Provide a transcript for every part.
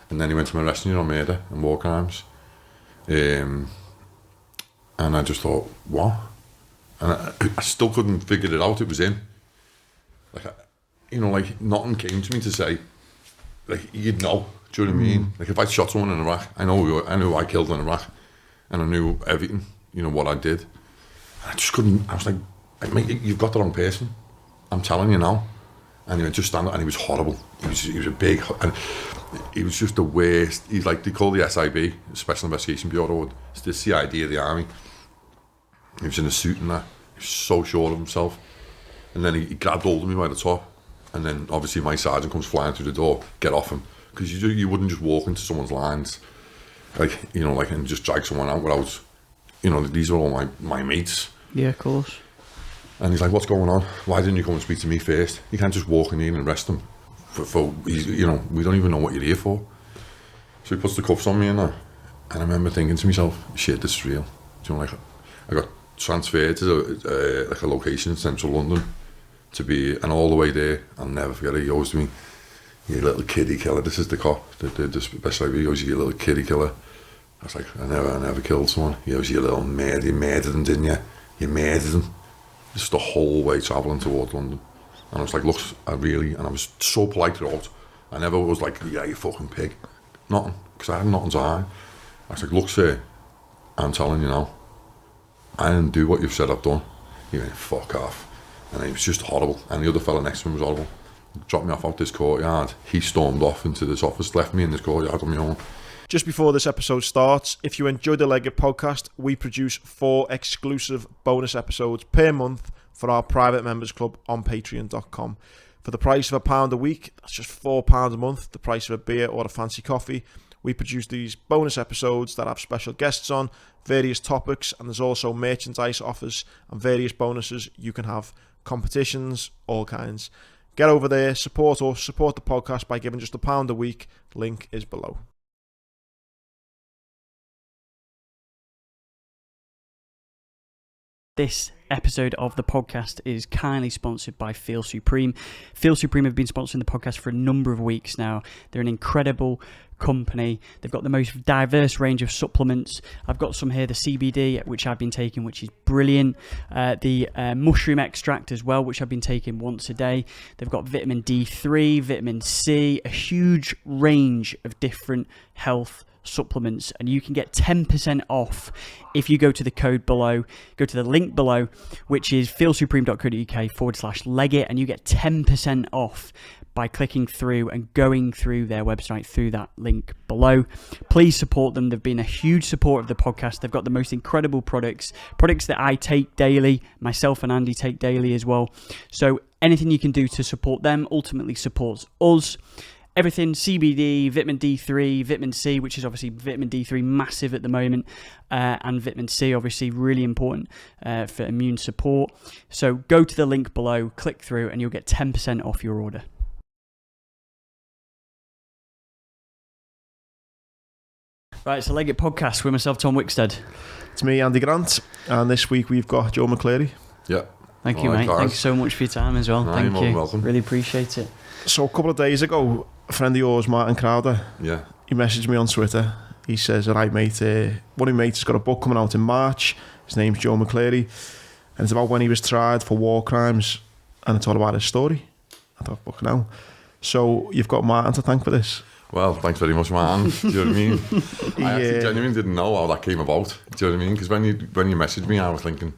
And then he went to my arresting you on murder and war crimes. And I just thought, what? And I still couldn't figure it out. It was him. Like, nothing came to me to say, like, you'd know. Do you know what I mean? Like, if I shot someone in Iraq, I knew who I killed in Iraq, and I knew everything, what I did. And I just couldn't. I was like, mate, you've got the wrong person. I'm telling you now. And he went, just stand up, and he was horrible. He was a big, and he was just the worst. He's like, they call the SIB, Special Investigation Bureau, it's the CID of the army. He was in a suit and that. He was so sure of himself. And then he grabbed hold of me by the top. And then obviously my sergeant comes flying through the door, get off him. Because you wouldn't just walk into someone's lines, and just drag someone out without, these are all my mates. Yeah, of course. And he's like, what's going on? Why didn't you come and speak to me first? You can't just walk in here and arrest him. We don't even know what you're here for. So he puts the cuffs on me and I remember thinking to myself, shit, this is real. I got transferred to a location in central London and all the way there, I'll never forget it. He goes to me, you little kiddie killer. This is the cop, the special IV. He goes, you little kiddie killer. I was like, I never killed someone. He goes, you little murder, you murdered him, didn't you? You murdered him. Just the whole way travelling towards London. And I was like, look, and I was so polite throughout. I never was like, yeah, you fucking pig. Nothing, because I had nothing to hide. I was like, look, sir, I'm telling you now, I didn't do what you've said I've done. He went, fuck off. And he was just horrible. And the other fella next to him was horrible. He dropped me off out this courtyard. He stormed off into this office, left me in this courtyard on my own. Just before this episode starts, if you enjoy the Legit podcast, we produce 4 exclusive bonus episodes per month for our private members club on patreon.com. For the price of £1 a week, that's just £4 a month, the price of a beer or a fancy coffee. We produce these bonus episodes that have special guests on, various topics, and there's also merchandise offers and various bonuses you can have, competitions, all kinds. Get over there, support us, support the podcast by giving just £1 a week. Link is below. This episode of the podcast is kindly sponsored by Feel Supreme. Feel Supreme have been sponsoring the podcast for a number of weeks now. They're an incredible company. They've got the most diverse range of supplements. I've got some here, the CBD, which I've been taking, which is brilliant. The mushroom extract as well, which I've been taking once a day. They've got vitamin D3, vitamin C, a huge range of different health supplements, and you can get 10% off if you go to the code below, go to the link below, which is feelsupreme.co.uk/legit, and you get 10% off by clicking through and going through their website through that link below. Please support them. They've been a huge support of the podcast. They've got the most incredible products that I take daily, myself and Andy take daily as well. So anything you can do to support them ultimately supports us. Everything CBD, vitamin D3, vitamin C, which is obviously vitamin D3 massive at the moment, and vitamin C obviously really important for immune support. So go to the link below, click through, and you'll get 10% off your order. Right, it's a Legit podcast with myself, Tom Wickstead. It's me, Andy Grant, and this week we've got Joe McCleary. Yeah. Thank you, mate. Thank you so much for your time as well. Thank you. Welcome. Really appreciate it. So a couple of days ago, a friend of yours, Martin Crowder, he messaged me on Twitter. He says, all right, mate, one of my mates has got a book coming out in March. His name's Joe McCleary, and it's about when he was tried for war crimes, and it's all about his story. I thought, fuck now. So you've got Martin to thank for this. Well, thanks very much, Martin. Do you know what I mean? I actually genuinely didn't know how that came about. Do you know what I mean? Because when you messaged me, I was thinking,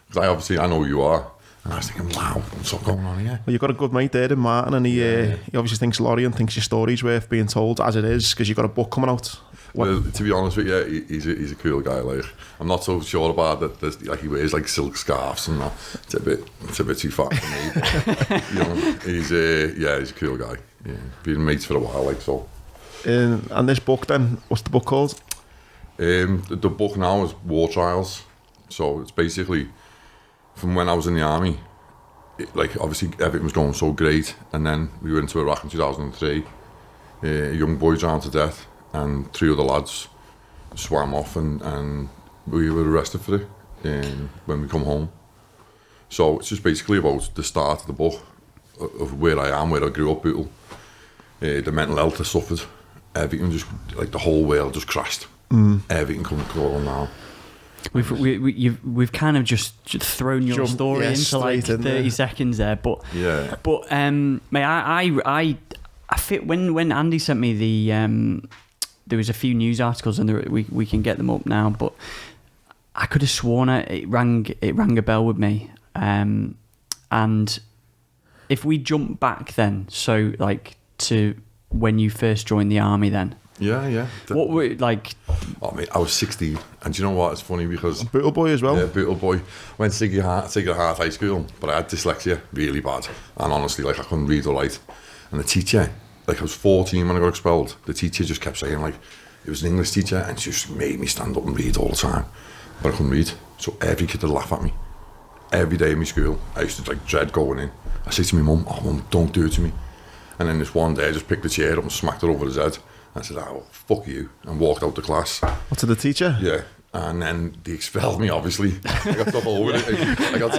because I know who you are. And I was thinking, wow, what's up going on here? Well, you've got a good mate there in Martin, and he obviously thinks Laurie and thinks your story's worth being told as it is, because you've got a book coming out. Well, to be honest with you, he's a cool guy. Like, I'm not so sure about that. Like, he wears like silk scarves and that. It's a bit too far for me. But, he's a cool guy. Yeah, been mates for a while, like so. And this book, then, what's the book called? The book now is War Trials. So it's basically from when I was in the army. Obviously everything was going so great, and then we went to Iraq in 2003. A young boy drowned to death, and 3 other lads swam off, and we were arrested for it when we come home. So it's just basically about the start of the book, of where I am, where I grew up, the mental health I suffered, everything just, like the whole world just crashed. Everything come crawling down. We've kind of just thrown your story into like 30 seconds there, but mate, I fit when Andy sent me the there was a few news articles and we can get them up now, but I could have sworn it rang a bell with me, and if we jump back then, so like to when you first joined the army then. Yeah. What were like? Oh mate, I was 16, and do you know what? It's funny because Bootle boy as well. Yeah, Bootle boy. Went to Sacred Heart High School, but I had dyslexia really bad, and honestly, like I couldn't read or write. And the teacher, like I was 14 when I got expelled. The teacher just kept saying like, it was an English teacher, and she just made me stand up and read all the time, but I couldn't read. So every kid would laugh at me. Every day in my school, I used to like dread going in. I say to my mum, "Oh mum, don't do it to me." And then this one day, I just picked the chair up and smacked it over his head. I said, "Oh, fuck you," and walked out the class. What, to the teacher? Yeah. And then they expelled me, obviously. I got took over it. I got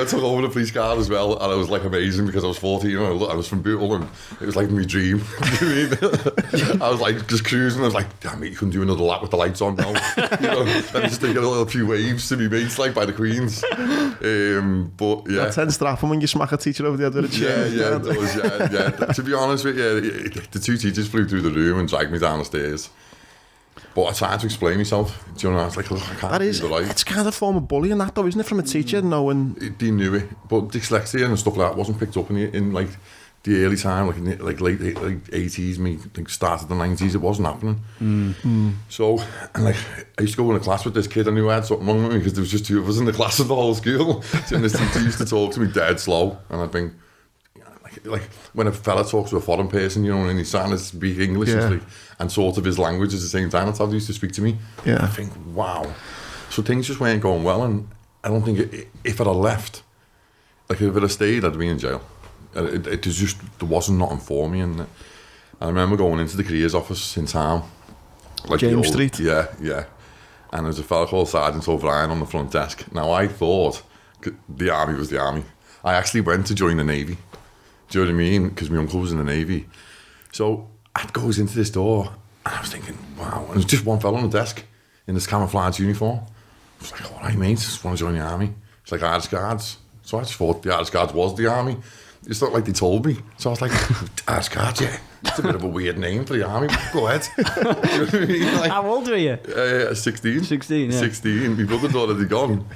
took over the police car as well, and it was like amazing because I was 14 and I was from Bootle, and it was like my dream. I was like just cruising. I was like, "Damn it, you couldn't do another lap with the lights on now." And just take a little few waves to me mates, like by the Queens. But yeah, that tends to happen when you smack a teacher over the head with a chair. Yeah, it does. Yeah. To be honest with you, the two teachers flew through the room and dragged me down the stairs. But I tried to explain myself. Do you know? I was like, "Look, I can't read or write." It's kind of a form of bullying, that though, isn't it, from a teacher knowing? They knew it, but dyslexia and stuff like that wasn't picked up in like the early time, like late 80s, like start of the 90s. It wasn't happening. So, and like I used to go in a class with this kid. I knew I had something wrong with me because there was just two of us in the class of the whole school. And this teacher used to talk to me dead slow, and I'd think, like when a fella talks to a foreign person, you know, and he's starting to speak English and sort of his language at the same time, that's how they used to speak to me. I think, wow. So things just weren't going well, and I don't think if I'd have left, like if I'd have stayed, I'd be in jail. It was just, there wasn't nothing for me. And I remember going into the careers office in town, like James Street. Yeah. And there's a fella called Sergeant O'Brien on the front desk. Now I thought the army was the army. I actually went to join the Navy. Do you know what I mean? Because my uncle was in the Navy. So I goes into this door, and I was thinking, wow. And there's just one fella on the desk in this camouflage uniform. I was like, all right, mate, just want to join the army. It's like Irish Guards. So I just thought the Irish Guards was the army. It's not like they told me. So I was like, Irish Guards, yeah. It's a bit of a weird name for the army. Go ahead. Do you know what I mean? Like, how old were you? 16. 16, yeah. 16. My brother thought he'd gone.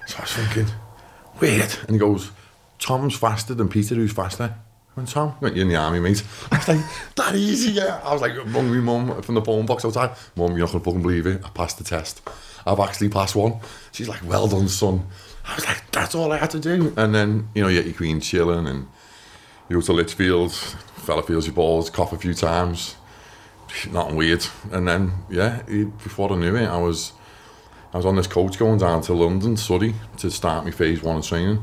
So I was thinking, weird. And he goes, Tom's faster than Peter, who's faster. I went, Tom, you're in the army, mate. I was like, that easy, yeah. I was like, rung my mum from the phone box outside. Mum, you're not going to fucking believe it. I passed the test. I've actually passed one. She's like, well done, son. I was like, that's all I had to do. And then, you know, you get your Queen chilling and you go to Litchfield, fella feels your balls, cough a few times. Nothing weird. And then, yeah, before I knew it, I was on this coach going down to London, Surrey, to start my phase 1 of training.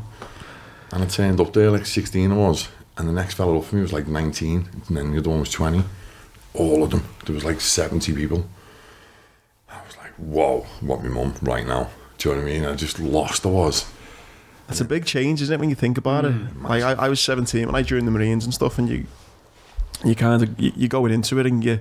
And I turned up there like 16 I was. And the next fella up for me was like 19, and then the other one was 20. All of them. There was like 70 people. I was like, whoa, what my mum right now. Do you know what I mean? I just lost I was. That's a big change, isn't it, when you think about it? Like I was 17 when I joined the Marines and stuff, and you kind of, you're going into it and you,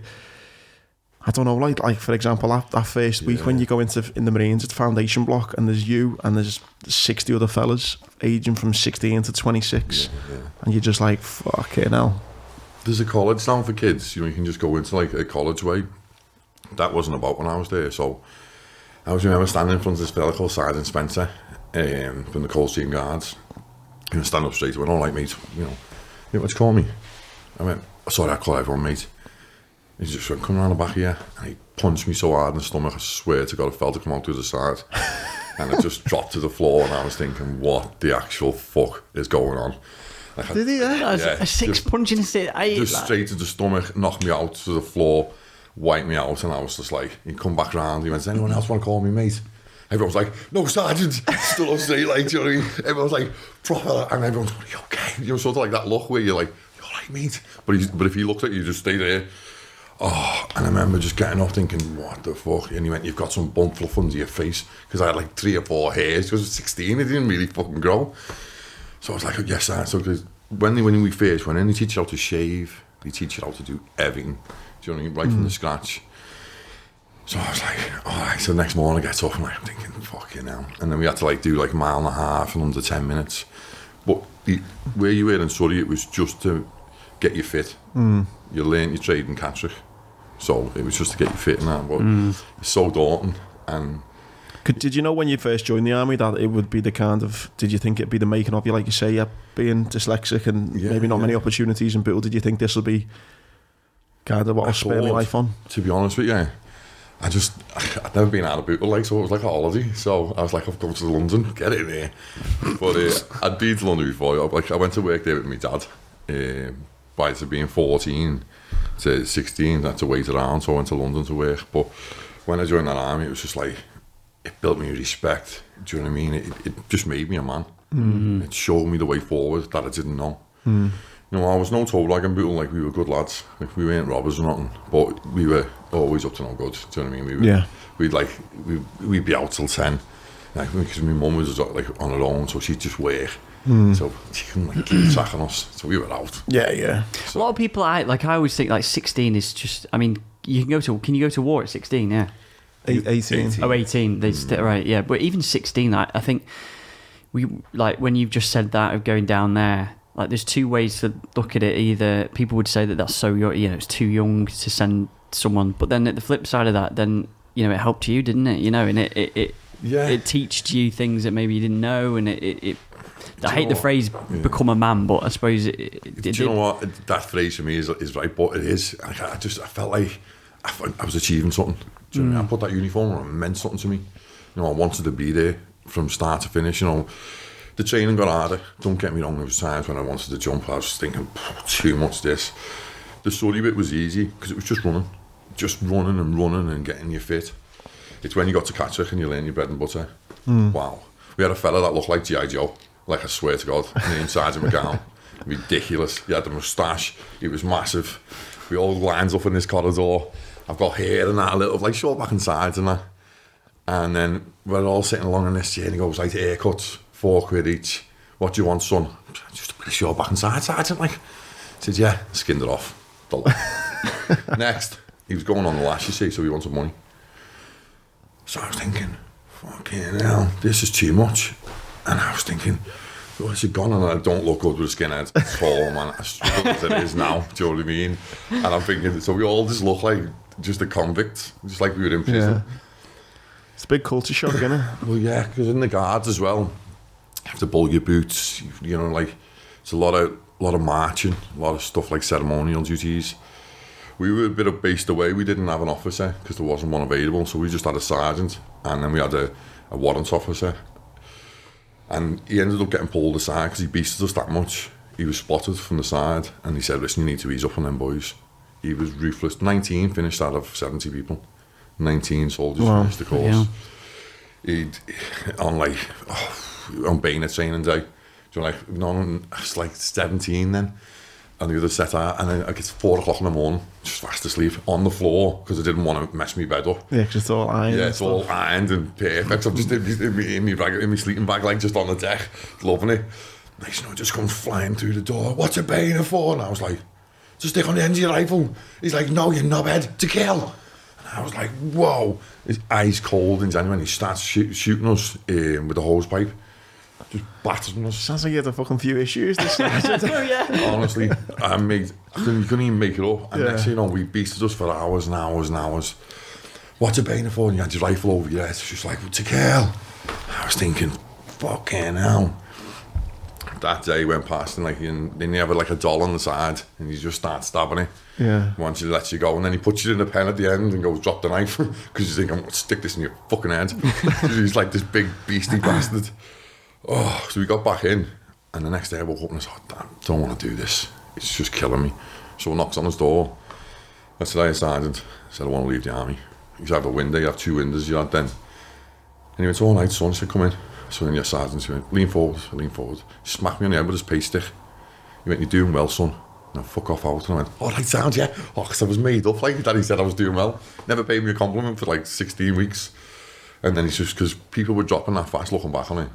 I don't know, like for example, that first week when you go in the Marines, it's foundation block, and there's you and there's 60 other fellas aging from 16 to 26, and you're just like, fucking hell. There's a college now for kids, you know, you can just go into like a college way. That wasn't about when I was there, so I remember standing in front of this fella called Sergeant Spencer from the Coldstream Guards. He was standing up straight, he went, all right, mate, you know what you call me? I went, sorry, I call everyone mate. He just went, come around the back here, and he punched me so hard in the stomach, I swear to God, I felt it come out through the side. And it just dropped to the floor, and I was thinking, what the actual fuck is going on? Like, did he? A six punch in the state. Just straight to the stomach, knocked me out to the floor, wiped me out, and I was just like, he'd come back round, he went, does anyone else want to call me mate? Everyone was like, no, Sergeant, still on straight, like, do you know what I mean? Everyone was like, proper, and everyone's going, you okay? You know, sort of like that look where you're like, you're all right, mate? But if he looked at you, just stay there. Oh, and I remember just getting up thinking, what the fuck? And he went, you've got some bump fluff under your face, because I had like 3 or 4 hairs, because I was 16, it didn't really fucking grow. So I was like, oh, yes, sir. So when we first went in, they teach you how to shave, they teach you how to do everything. Do you know what I mean? Right from the scratch. So I was like, all right. So the next morning I get up and I'm thinking, fucking hell. And then we had to do like a mile and a half in under 10 minutes. But where you were in Surrey, it was just to get you fit. You learn your trade in Catterick. So it was just to get you fit and that. But it's so daunting. And did you know when you first joined the army that it would be the kind of, did you think it'd be the making of you, like you say, being dyslexic and maybe not many opportunities in Bill? Did you think this would be kind of what will spur my life on? To be honest with you, I'd never been out of Bootle, so it was like a holiday. So I was like, I've come to London, get it in here. But I'd been to London before. I went to work there with my dad. By being 14 to 16, I had to wait around, so I went to London to work. But when I joined that army, it was just like, it built me respect. Do you know what I mean? It just made me a man. It showed me the way forward that I didn't know. You know, I was no told like in Bootle, like we were good lads. Like we weren't robbers or nothing, but we were always up to no good. Do you know what I mean? We'd be out till 10. Like, because my mum was like on her own, so she'd just work. So she couldn't keep attacking us. So we were out. Yeah. So, a lot of people, I always think 16 is just. I mean, can you go to war at 16? Yeah. 18. Oh, 18. Right, yeah. But even 16, I think when you've just said that of going down there, there's two ways to look at it. Either people would say that that's so young, it's too young to send someone, but then at the flip side of that, then it helped you, didn't it? And it teached you things that maybe you didn't know, and I hate the phrase "become a man," but I suppose do you know what, that phrase for me is right, but it is. I felt like I was achieving something. Do you know what I mean? I put that uniform on, it meant something to me. I wanted to be there from start to finish. The training got harder. Don't get me wrong. There was times when I wanted to jump. I was thinking, too much this. The Surrey bit was easy because it was just running and getting you fit. It's when you got to Catterick and you learn your bread and butter. Wow. We had a fella that looked like G.I. Joe. Like, I swear to God, named Sergeant McCown. Ridiculous. He had the moustache. He was massive. We all lined up in this corridor. I've got hair and that, a little, like, short back and sides and that. And then we're all sitting along in this chair and he goes, haircuts, £4 each. What do you want, son? Just a bit of short back and sides, Sergeant, like. I said, yeah, skinned it off. Next, he was going on the lash, you see, so he wanted money. So I was thinking, fucking hell, this is too much. And I was thinking, where's it gone? And I don't look good with a skinhead at all, man. I struggle as it is now, do you know what I mean? And I'm thinking, so we all just look like just a convict, just like we were in prison. Yeah. It's a big culture shock, isn't it? Well, yeah, because in the guards as well, you have to bull your boots, it's a lot of marching, a lot of stuff like ceremonial duties. We were a bit based away. We didn't have an officer because there wasn't one available, so we just had a sergeant, and then we had a warrant officer. And he ended up getting pulled aside because he beasted us that much. He was spotted from the side, and he said, listen, you need to ease up on them boys. He was ruthless. 19 finished out of 70 people. 19 soldiers finished the course. Yeah. On bayonet training day, it's like 17 then. And the other set out, and then it's 4 o'clock in the morning, just fast asleep on the floor because I didn't want to mess my bed up. Yeah, because it's all ironed. Yeah, it's all ironed and perfect. So I'm just in my sleeping bag, like just on the deck, loving it. Next, just comes flying through the door. What's a bayonet for? And I was like, to stick on the end of your rifle. He's like, no, you knobhead, to kill. And I was like, whoa. His eyes cold in January. He starts shooting us with a hose pipe. Just battering us. Sounds like you had a fucking few issues this night. Honestly, you couldn't even make it up. And next thing you know, we beasted us for hours and hours and hours. What's a bayonet for? And you had your rifle over your head. It's just like, to kill. I was thinking, fucking hell. That day went past and then you have a doll on the side and you just start stabbing it. Yeah. Once he lets you go, and then he puts you in a pen at the end and goes, drop the knife, because you think, I'm going to stick this in your fucking head. He's like this big beastly bastard. Oh, so we got back in, and the next day I woke up and I thought, damn, don't want to do this. It's just killing me. So he knocks on his door. I said, hey, Sergeant. I said, I want to leave the army. He said, I have a window, you have 2 windows you had then. And he went, all right, son. I said, come in. So then your sergeant went, lean forward. He smacked me on the head with his pace stick. He went, you're doing well, son. Now fuck off out. And I went, all right, sound, yeah. Oh, because I was made up like that. He said I was doing well. Never paid me a compliment for 16 weeks. And then he's just, because people were dropping that fast looking back on it.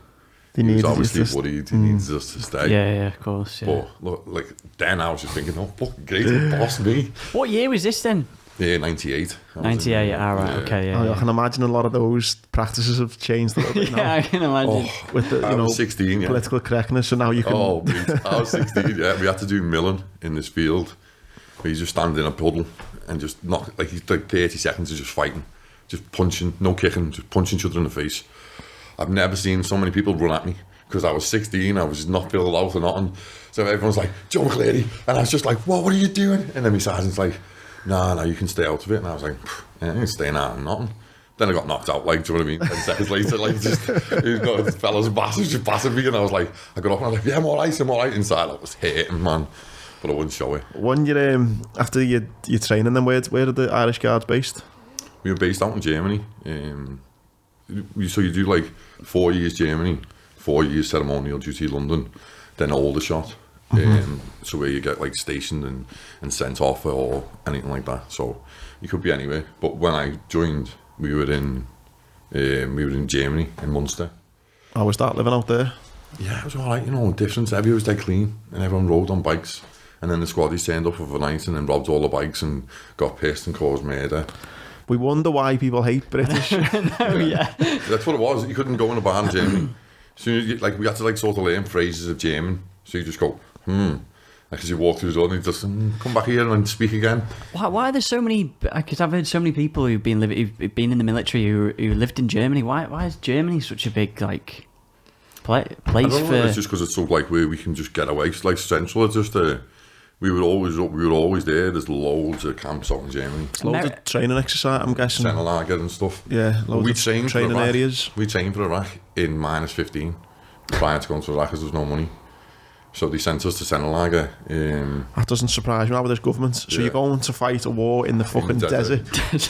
He was obviously worried. He needs us to stay. Yeah, of course. Yeah. But look, then I was just thinking, oh, fucking great, boss me. What year was this then? Yeah, 98. 98, alright, okay, yeah. I can imagine a lot of those practices have changed a little bit now. Yeah, I can imagine. With the, I was 16, yeah. political correctness, so now you can... Oh, mate, I was 16, yeah. We had to do milling in this field where you just stand in a puddle and just knock, like 30 seconds of just fighting, just punching, no kicking, just punching each other in the face. I've never seen so many people run at me because I was 16, I was just not filled out or nothing. So everyone's like, Joe McCleary, and I was just like, what are you doing? And then my sergeant's like, no, you can stay out of it. And I was like, I ain't staying out of nothing. Then I got knocked out, like, do you know what I mean? 10 seconds later, like, just, this fella's bastards just battered me, and I was like, I got up and I was like, yeah, I'm all right. Inside, I was hating, man, but I wouldn't show it. When you after your training, then where are the Irish Guards based? We were based out in Germany. So you do like 4 years Germany, 4 years ceremonial duty London, then Aldershot. So where you get like stationed and sent off or anything like that. So you could be anywhere. But when I joined, we were in Germany, in Munster. How was that living out there? Yeah, it was alright, different. Everywhere was dead clean and everyone rode on bikes. And then the squaddies turned up overnight and then robbed all the bikes and got pissed and caused murder. We wonder why people hate British. No, yeah. That's what it was. You couldn't go in a bar in Germany. As soon as you, we had to sort of learn phrases of German. So you just go, Like as you walk through the door and you just come back here and speak again. Why are there so many? Because I've heard so many people who've been in the military who lived in Germany. Why is Germany such a big place I don't know for? It's just because it's so where we can just get away. It's like central. It's just we were always there. There's loads of camps out in Germany. Loads of training exercise, I'm guessing. Central lager and stuff. Yeah, loads of training areas. We trained for Iraq in -15 prior to going to Iraq because there was no money. So they sent us to Central lager. That doesn't surprise me now with this government. So you're going to fight a war in the fucking desert.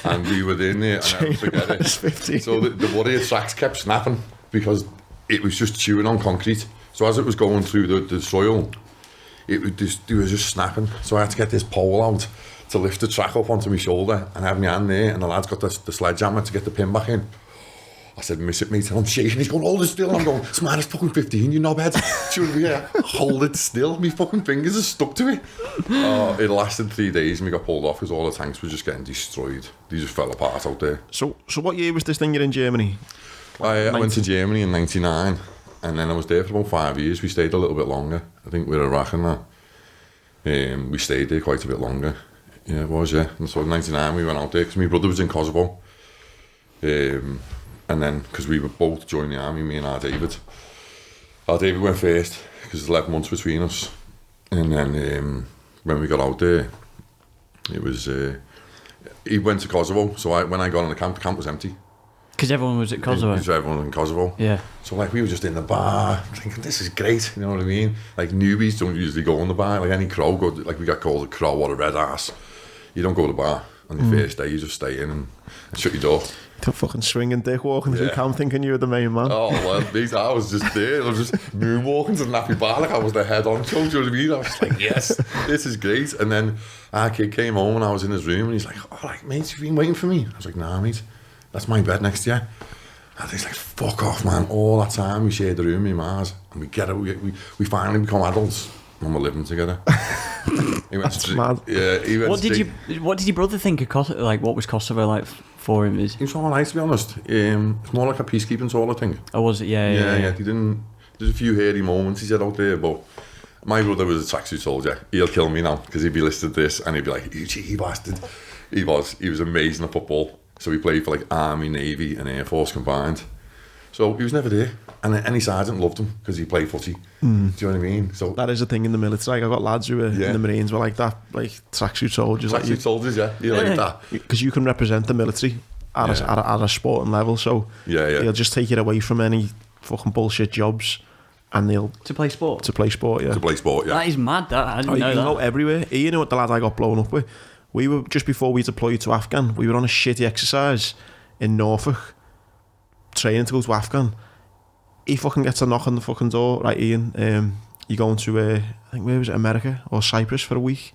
And we were in there and I never forget it. 15. So the warrior tracks kept snapping because it was just chewing on concrete. So as it was going through the soil, it was just snapping. So I had to get this pole out to lift the track up onto my shoulder and have my hand there, and the lad's got the sledgehammer to get the pin back in. I said, miss it, mate, and I'm shaking. He's going, hold it still. And I'm going, it's fucking 15, you knobhead. Yeah, hold it still. My fucking fingers are stuck to it. It lasted 3 days and we got pulled off because all the tanks were just getting destroyed. They just fell apart out there. So what year was this thing you're in Germany? I went to Germany in 99, and then I was there for about 5 years. We stayed a little bit longer. I think we were Iraq and that. We stayed there quite a bit longer. Yeah, it was, yeah. And so in 99 we went out there because my brother was in Kosovo. And then, because we were both joining the army, me and our David went first because there's 11 months between us. And then when we got out there, it was, he went to Kosovo. So when I got in the camp was empty. Because everyone was at Kosovo. Because everyone was in Kosovo. Yeah. So we were just in the bar thinking, this is great, you know what I mean? Like newbies don't usually go in the bar. Like any crow, we got called a crow or a red ass. You don't go to the bar on your first day, you just stay in and shut your door. The fucking swinging dick walking through camp thinking you were the main man. Oh, well, I was just there. I was just moonwalking to the nappy bar like I was the head honcho, do you know what I mean? I was just like, yes, this is great. And then our kid came home and I was in his room and he's like, oh, mate, you've been waiting for me? I was like, nah, mate, that's my bed next to you. And he's like, fuck off, man. All that time we shared the room in Mars and we finally become adults and we're living together. That's mad. Yeah, what did your brother think of Kosovo? Like, what was Kosovo like for him? He was all right, to be honest. It's more like a peacekeeping tour, I think. Oh, was it? Yeah. He didn't. There's a few hairy moments he said out there, but my brother was a tracksuit soldier. He'll kill me now because he'd be listed this and he'd be like, you cheeky bastard. He was amazing at football. So he played for Army, Navy, and Air Force combined. So he was never there. And any sergeant loved him because he played footy. Do you know what I mean? So that is a thing in the military. I've got lads who are in the Marines were like that, like tracksuit soldiers. Tracksuit soldiers, yeah. You like that. Because you can represent the military at a sporting level. So they'll just take it away from any fucking bullshit jobs and they'll... To play sport? To play sport, yeah. That is mad, that. I didn't know that. You can go everywhere. You know what the lad I got blown up with? We were, just before we deployed to Afghan, we were on a shitty exercise in Norfolk, training to go to Afghan. He fucking gets a knock on the fucking door, right, Ian, you're going to, I think, where was it, America or Cyprus for a week?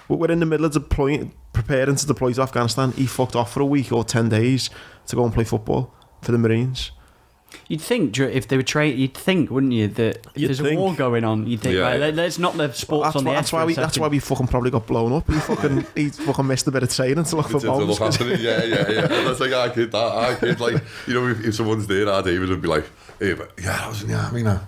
We're in the middle of preparing to deploy to Afghanistan. He fucked off for a week or 10 days to go and play football for the Marines. You'd think if they were you'd think, wouldn't you, that if there's a war going on, you'd think, right, let's not have sports on the edge. That's why we fucking probably got blown up. He fucking missed a bit of training to look for bombs. Yeah. That's like I kid, like, you know, if someone's there, our David would be like, hey, but I was in the army now.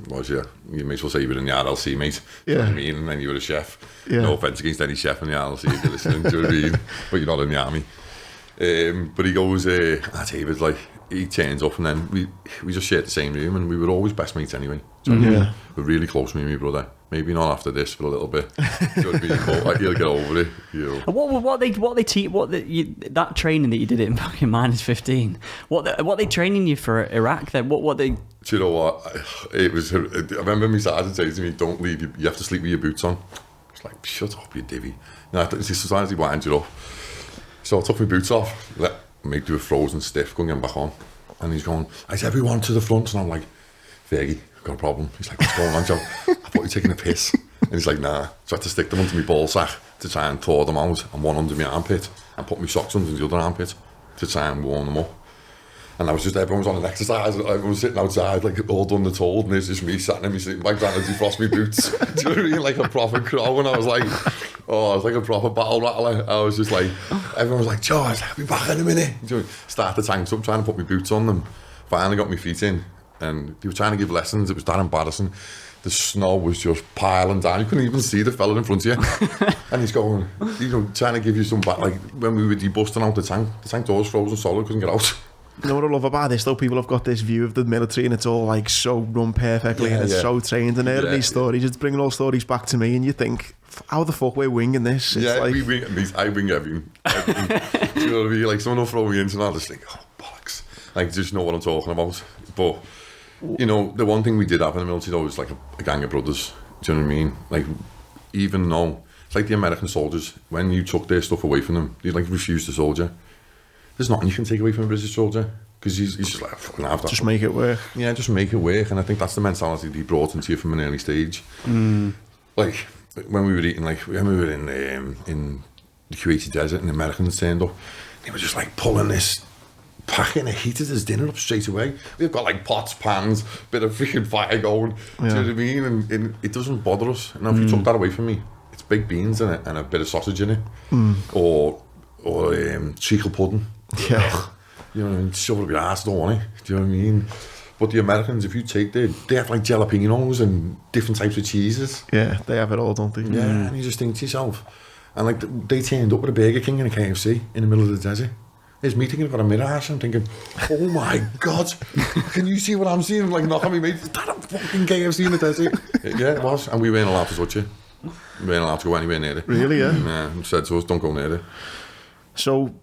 Was you? You may as well say you were in the RLC, mate. Yeah. You know what I mean? And then you were a chef. Yeah. No offence against any chef in the RLC if you're listening, do you know what I mean? But you're not in the army. But he goes, David, like, he turns up, and then we just shared the same room, and we were always best mates anyway. So we're really close, me and my brother. Maybe not after this for a little bit. You know what I mean? But he'll get over it. You know. That training that you did in fucking -15. What they training you for Iraq then? What they? Do you know what? It was. I remember my sergeant saying to me, "Don't leave. You have to sleep with your boots on." I was like, "Shut up, you divvy." No, sometimes he winds you up. So I took my boots off, let mate do a frozen stiff, go and get back on. And he's going, "Is everyone to the front?" And I'm like, "Fergie, I've got a problem." He's like, "What's going on, Joe?" "I thought you were taking a piss." And he's like, "Nah." So I had to stick them onto my ball sack to try and thaw them out, and one under my armpit, and put my socks under the other armpit to try and warm them up. And I was just, everyone was on an exercise, everyone was sitting outside, like, all done the told, and there's just me sat in my sleeping bag trying to defrost my boots. Do you know what I mean? Like a proper crow, and I was like, I was like a proper battle rattler. I was just like, everyone was like, "Joe, I'll be back in a minute." Start the tanks up, trying to put my boots on them. Finally got my feet in, and they were trying to give lessons. It was that embarrassing. The snow was just piling down. You couldn't even see the fella in front of you. And he's going, trying to give you some back. Like, when we were debusting out the tank doors frozen solid, couldn't get out. You know what I love about this, though? People have got this view of the military, and it's all like so run perfectly, and it's so trained. And hearing these stories, it's bringing all stories back to me, and you think, how the fuck we're winging this? It's like, I wing everything. Do you know what I mean? Like, someone will throw me into, and I'll just think, oh, bollocks. Like, just know what I'm talking about. But, you know, the one thing we did have in the military, though, was like a gang of brothers. Do you know what I mean? Like, even though, it's like the American soldiers, when you took their stuff away from them, they like refused to soldier. There's nothing you can take away from a British soldier, because he's just like, fucking have that. Just make it work. Yeah, just make it work. And I think that's the mentality that he brought into you from an early stage. Like, when we were eating, like, when we were in the Kuwaiti desert and the Americans turned up, they were just like pulling this packet of heated his dinner up straight away. We've got like pots, pans, bit of freaking fire going. Do you know what I mean? And it doesn't bother us. And if you took that away from me, it's baked beans in it and a bit of sausage in it. Or treacle pudding. Yeah. You know what I mean? Shove it up your ass, don't want it. Do you know what I mean? But the Americans, if you take they have like jalapenos and different types of cheeses. Yeah, they have it all, don't they? Yeah, and you just think to yourself. And like, they turned up with a Burger King and a KFC in the middle of the desert. There's me thinking about a mirage, I'm thinking, oh my God, can you see what I'm seeing? I'm like, knocking me, mate, is that a fucking KFC in the desert? Yeah, it was. And we weren't allowed to touch it. We weren't allowed to go anywhere near it. Really, yeah? Yeah, said to us, don't go near it. So,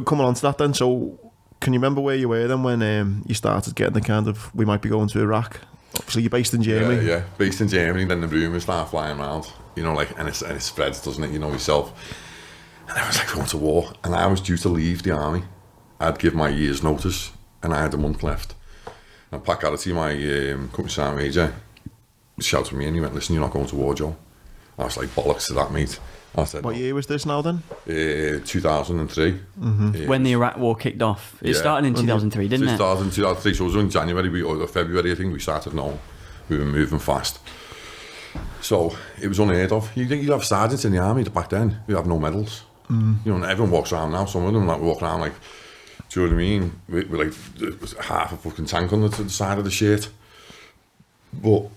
coming on to that then, so can you remember where you were then when you started getting the kind of, we might be going to Iraq? Obviously, you're based in Germany. Yeah, based in Germany, then the rumours start flying around, you know, like, and it spreads, doesn't it, you know, yourself. And I was like, going to war, and I was due to leave the army. I'd give my year's notice, and I had a month left. And Pat Garrity, my company sergeant major, shouted at me, and he went, "Listen, you're not going to war, Joe." I was like, bollocks to that, mate. I said, what year was this now then? 2003. When the Iraq war kicked off. It started in 2003, didn't it? It started in 2003, so it was in January or February, I think, we started knowing we were moving fast. So it was unheard of. You think you'd have sergeants in the army back then, you'd have no medals. You know, and everyone walks around now, some of them like walk around like, do you know what I mean? With like half a fucking tank on the side of the shirt. But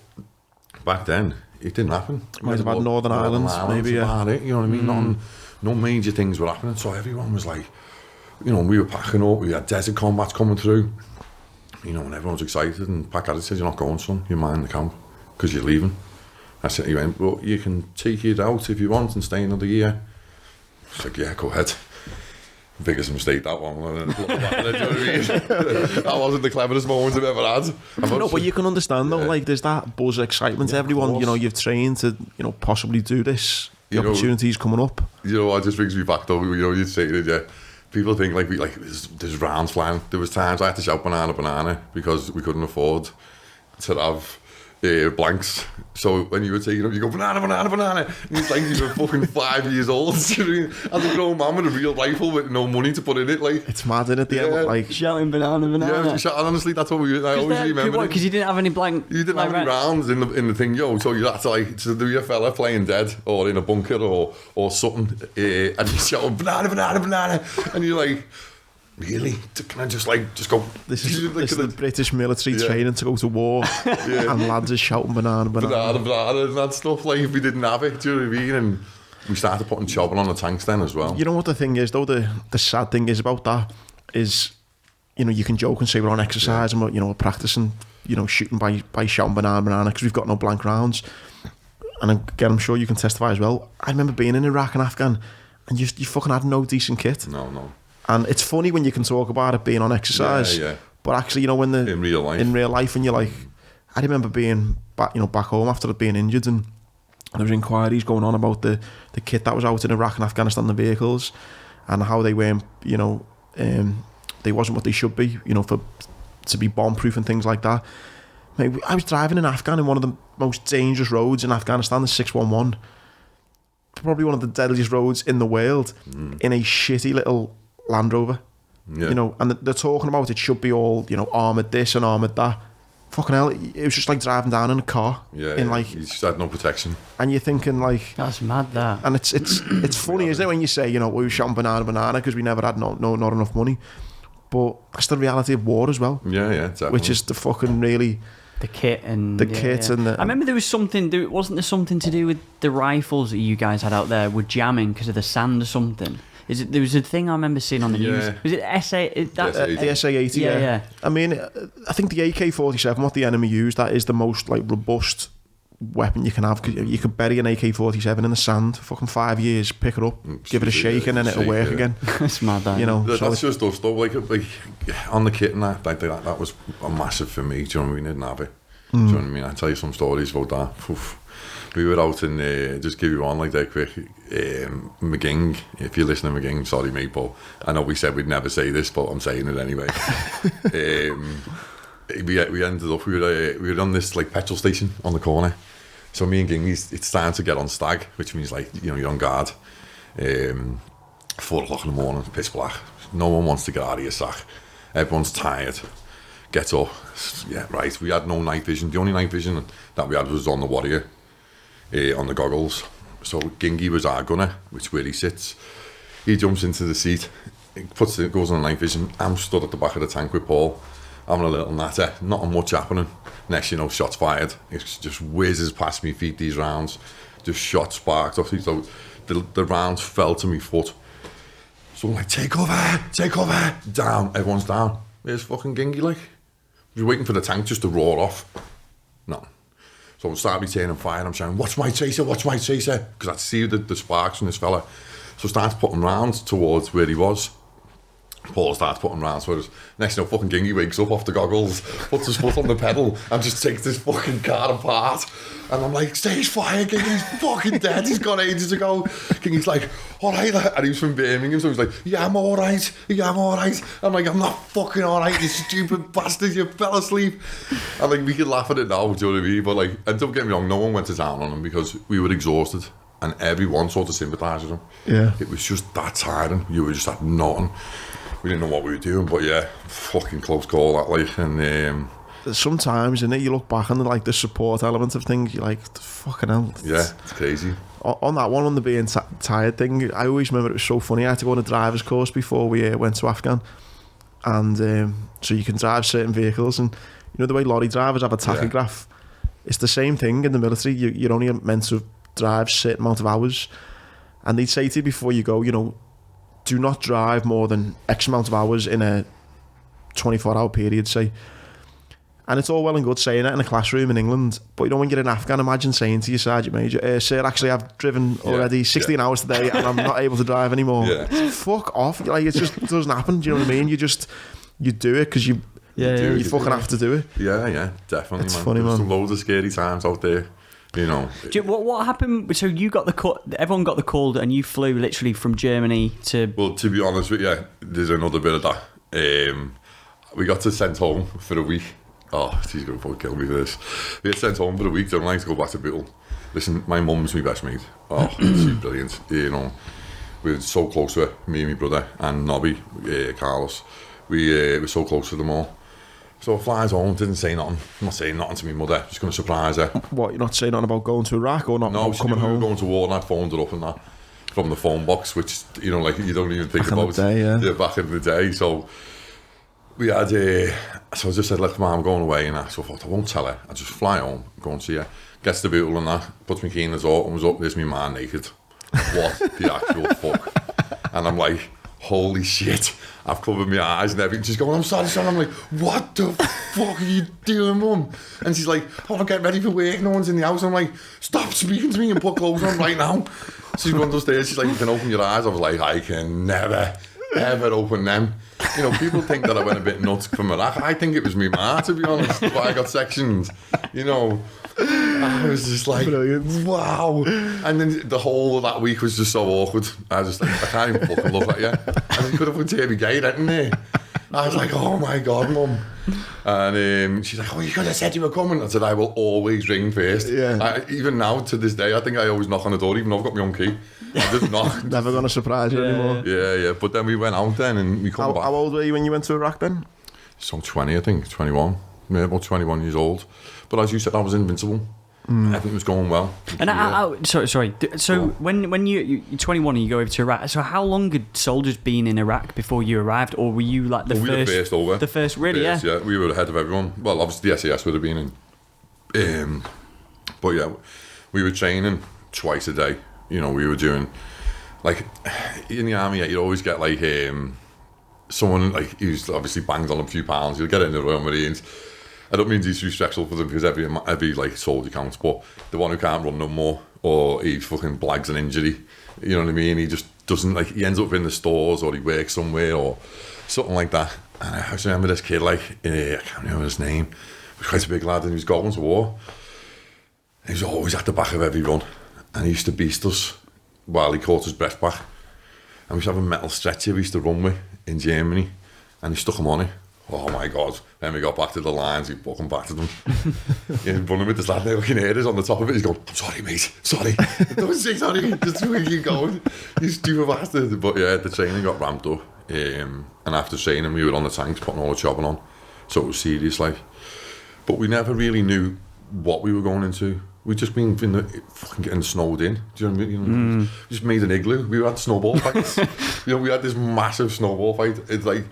back then, it didn't happen. Might have had Northern Ireland, maybe, yeah. It, you know what I mean? No major things were happening, so everyone was like, you know, we were packing up, we had desert combats coming through, you know, and everyone was excited, and Pat Garrity said, "You're not going, son, you're minding the camp, because you're leaving." I said, he went, "Well, you can take it out if you want and stay another year." I was like, "Yeah, go ahead." Biggest mistake, that one. That wasn't the cleverest moment I've ever had. No, but you can understand though, like there's that buzz, excitement. Everyone, you know, you've trained to, you know, possibly do this. The opportunities coming up. You know, it just brings me back though. You know, you'd say it, yeah. People think like there's rounds flying. There was times I had to shout banana because we couldn't afford to have blanks. So when you were taking up, you go, banana, banana, banana. And it's like you were fucking 5 years old. As a grown man with a real rifle with no money to put in it. Like, it's mad, isn't it? The end, like, shouting banana, banana. Yeah, honestly, that's what I always remember. Because you didn't have any blank. You didn't have any rounds in the thing, yo. So you had to, like, to be a fella playing dead or in a bunker or something. And you shouting, banana, banana, banana. And you're like, really? Can I just go? This is the British military training to go to war, and lads are shouting banana, banana, banana, and that stuff. Like, if we didn't have it, do you know what I mean? And we started putting chopping on the tanks then as well. You know what the thing is, though. The sad thing is about that is, you know, you can joke and say we're on exercise and we're practicing, shooting by shouting banana, banana because we've got no blank rounds. And again, I'm sure you can testify as well. I remember being in Iraq and Afghan, and you fucking had no decent kit. No. And it's funny when you can talk about it being on exercise, but actually, when in real life, and you're like, I remember being back home after being injured, and there was inquiries going on about the kit that was out in Iraq and Afghanistan, the vehicles, and how they weren't, they wasn't what they should be, to be bomb-proof and things like that. Mate, I was driving in Afghan in one of the most dangerous roads in Afghanistan, the 611, probably one of the deadliest roads in the world, in a shitty little Land Rover, and they're talking about it should be all, armoured this and armoured that. Fucking hell, it was just like driving down in a car. Like, you just had no protection. And you're thinking, like, that's mad, that. And it's funny, isn't it, when you say, we were shouting banana, banana because we never had not enough money. But that's the reality of war as well. Yeah, definitely. Which is the fucking really... The kit and... The kit and the... I remember there was something... Wasn't there something to do with the rifles that you guys had out there were jamming because of the sand or something? There was a thing I remember seeing on the news. Was it the SA-80? Yeah. I mean, I think the AK-47, what the enemy used, that is the most like robust weapon you can have. Cause you could bury an AK-47 in the sand, fucking 5 years, pick it up, give it a shake, and then it'll work again. It's mad, that. That's just us though. Like on the kit and that was a massive for me. Do you know what I mean? I didn't have it. Do you know what I mean? I'll tell you some stories about that. Oof. We were out in, just give you one like that quick, McGing, if you're listening McGing, sorry mate, but I know we said we'd never say this, but I'm saying it anyway. We ended up, we were on this like petrol station on the corner. So me and Ging, it's time to get on stag, which means like, you're on guard. 4 o'clock in the morning, pitch black. No one wants to get out of your sack. Everyone's tired. Get up. Yeah, right. We had no night vision. The only night vision that we had was on the Warrior. On the goggles. So Gingy was our gunner, which where he sits. He jumps into the seat, goes on the night vision. I'm stood at the back of the tank with Paul. I'm a little natter, not much happening. Next shots fired. It just whizzes past me feet, these rounds. Just shot sparked off. So the rounds fell to me foot. So I'm like, take cover, down. Everyone's down. Where's fucking Gingy like? We're waiting for the tank just to roar off. No. So I'm starting turning fire and I'm saying, watch my chaser, because I see the sparks from this fella. So I started putting rounds towards where he was. Paul starts putting rounds towards us. Next fucking Gingy wakes up off the goggles, puts his foot on the pedal and just takes this fucking car apart. And I'm like, stage fire, Gingy's fucking dead, he's gone ages ago. Gingy's like, alright, and he was from Birmingham, so he's like, yeah, I'm alright. I'm like, I'm not fucking alright, you stupid bastard, you fell asleep. And like, we can laugh at it now, do you know what I mean? But like, and don't get me wrong, no one went to town on him because we were exhausted and everyone sort of sympathised with him. Yeah. It was just that tiring, you were just had nothing. We didn't know what we were doing, but yeah, fucking close call that, like, and sometimes, innit, you look back on the support element of things, you're like, fucking hell. Yeah, it's crazy. On that one, on the being tired thing, I always remember it was so funny. I had to go on a driver's course before we went to Afghan, and so you can drive certain vehicles, and the way lorry drivers have a tachograph, it's the same thing in the military. You're only meant to drive a certain amount of hours, and they'd say to you before you go, do not drive more than X amount of hours in a 24-hour period, say. And it's all well and good saying that in a classroom in England, but when you're in Afghan, imagine saying to your sergeant major, sir, actually I've driven already 16 hours today and I'm not able to drive anymore. Fuck off. Like, it just doesn't happen, do you know what I mean? You do it because you fucking have to do it. Yeah, definitely, it's man. Funny, There's man. loads of scary times out there. What happened? So you got everyone got the call, and you flew literally from Germany to. Well, to be honest with you, there's another bit of that. We got sent home for a week, Oh, she's going to fucking kill me for this. We had sent home for a week, don't like to go back to Bootle. Listen, my mum's my best mate. Oh, she's brilliant. You know, we're so close to her, me and my brother, and Nobby, Carlos. We were so close to them all. So I flies home, didn't say nothing. I'm not saying nothing to my mother, just going to surprise her. What, you're not saying nothing about going to Iraq or not? No, she coming knew we home? were going to war, and I phoned her up and that from the phone box, which, you know, like you don't even think Back in about. the day, yeah. Back in the day. So we had, so I just said, look, Mum, I'm going away, and so I thought, I won't tell her. I just fly home, go and see her. Gets the Bootle and that, puts my key in the door, and was up, there's me man naked. What the actual fuck? And I'm like, holy shit, I've covered my eyes and everything. She's going, I'm sorry, son. I'm like, what the fuck are you doing, Mum? And she's like, oh, I'm getting ready for work, no one's in the house. I'm like, stop speaking to me and put clothes on right now. She's going downstairs, she's like, you can open your eyes. I was like, I can never, ever open them. You know, people think that I went a bit nuts from Iraq. I think it was me ma, to be honest, but I got sectioned, you know. I was just like, brilliant. Wow. And then the whole of that week was just so awkward. I was just like, I can't even fucking look at you. And you could have put Davy Gay, didn't they? I was like, oh my God, Mum. And she's like, oh, you could have said you were coming. I said, I will always ring first. Yeah. Even now, to this day, I think I always knock on the door, even though I've got my own key. I just knock. Never going to surprise you anymore. Yeah. But then we went out then and we come back. How old were you when you went to Iraq then? So 20, I think, 21. Yeah, about 21 years old. But as you said, I was invincible. Everything was going well. And sorry. So when you're 21 and you go over to Iraq, so how long had soldiers been in Iraq before you arrived, or were you like we were the first over? The first, really? Yeah, we were ahead of everyone. Well, obviously the SAS would have been in. But yeah, we were training twice a day. You know, we were doing like in the army. Yeah, you'd always get like someone like who's obviously banged on a few pounds. You'll get it in the Royal Marines. I don't mean to be disrespectful for them because every like soldier counts, but the one who can't run no more or he fucking blags an injury, you know what I mean? He just doesn't, like, he ends up in the stores or he works somewhere or something like that. And I just remember this kid, like, I can't remember his name, he was quite a big lad and he was going to war. He was always at the back of every run and he used to beast us while he caught his breath back. And we used to have a metal stretcher we used to run with in Germany and he stuck him on it. Oh my God. Then we got back to the lines, we fucking battered them. He's running with this lad now, looking at us on the top of it. He's going, I'm sorry, mate, sorry. Don't say sorry, just keep going. You stupid bastard. But yeah, the training got ramped up. And after training, we were on the tanks putting all the chopping on. So it was serious, like. But we never really knew what we were going into. We'd just been fucking getting snowed in. Do you know what I mean? We just made an igloo. We had snowball fights. We had this massive snowball fight. It's like,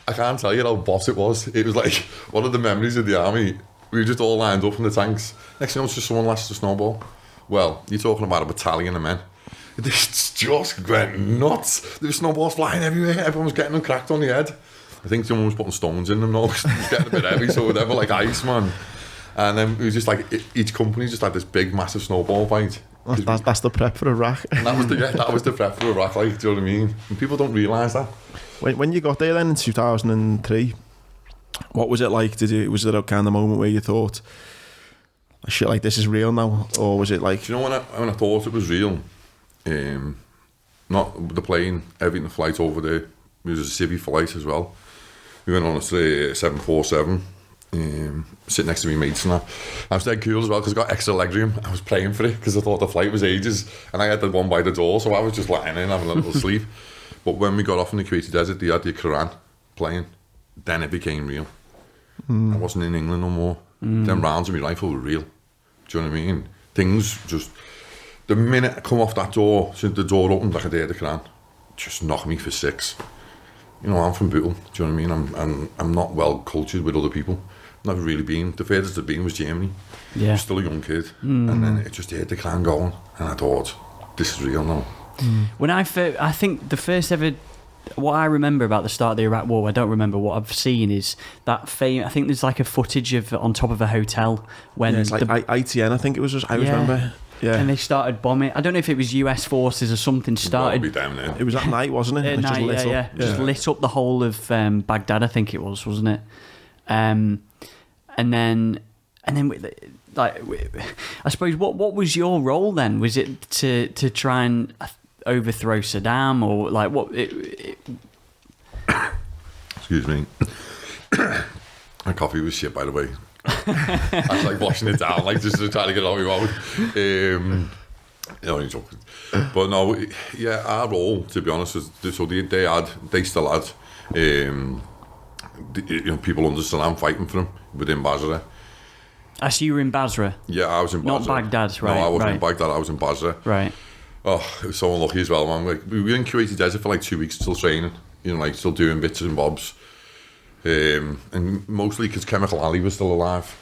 I can't tell you how boss it was. It was like one of the memories of the army. We were just all lined up in the tanks. Next thing you know, it's just someone lashed a snowball. Well, you're talking about a battalion of men. This just went nuts. There were snowballs flying everywhere. Everyone was getting them cracked on the head. I think someone was putting stones in them now. It was getting a bit heavy, so they were like ice, man. And then it was just like each company just had this big, massive snowball fight. That's the prep for Iraq. And that was the prep for Iraq, like, do you know what I mean? And people don't realise that. When you got there then in 2003, what was it like? Was it a kind of moment where you thought, shit, like, this is real now? Or was it like... Do you know when I thought it was real? Not the plane, everything, the flight over there. It was a civvy flight as well. We went on a 747. Sitting next to me mates and that. I was dead cool as well because I got extra leg room. I was paying for it because I thought the flight was ages and I had the one by the door, so I was just lying in having a little sleep. But when we got off in the Kuwaiti desert, they had the Quran playing. Then it became real. I wasn't in England no more. Them rounds of my rifle were real. Do you know what I mean? Things just, the minute I come off that door, since the door opened, like I did the Quran, just knocked me for 6. You know, I'm from Bootle. Do you know what I mean? I'm not well cultured with other people. Never really been. The furthest I've been was Germany. Yeah. I was still a young kid. And then it just hit the Quran going. And I thought, this is real now. When I think the first ever, what I remember about the start of the Iraq War, I don't remember what I've seen, is that I think there's like a footage of on top of a hotel when it's like ITN, I think it was. I remember. Yeah. And they started bombing. I don't know if it was US forces or something started. It was at night, wasn't it? At night, just lit up the whole of Baghdad, I think it was, wasn't it? And then like, I suppose what was your role then? Was it to try and overthrow Saddam, or like what? Excuse me. My coffee was shit, by the way. I was like washing it down, like just to try to get it out of my mouth. Only joking. But no, yeah, our role, to be honest, was so they still had, people understand I'm fighting for them within Basra. I see you were in Basra. Yeah, I was in Basra. Not Baghdad, right? No, I wasn't in Baghdad. I was in Basra. Right. Oh, I was so unlucky as well, man. Like, we were in Kuwaiti Desert for like 2 weeks, still training. Like still doing bits and bobs. And mostly because Chemical Ali was still alive,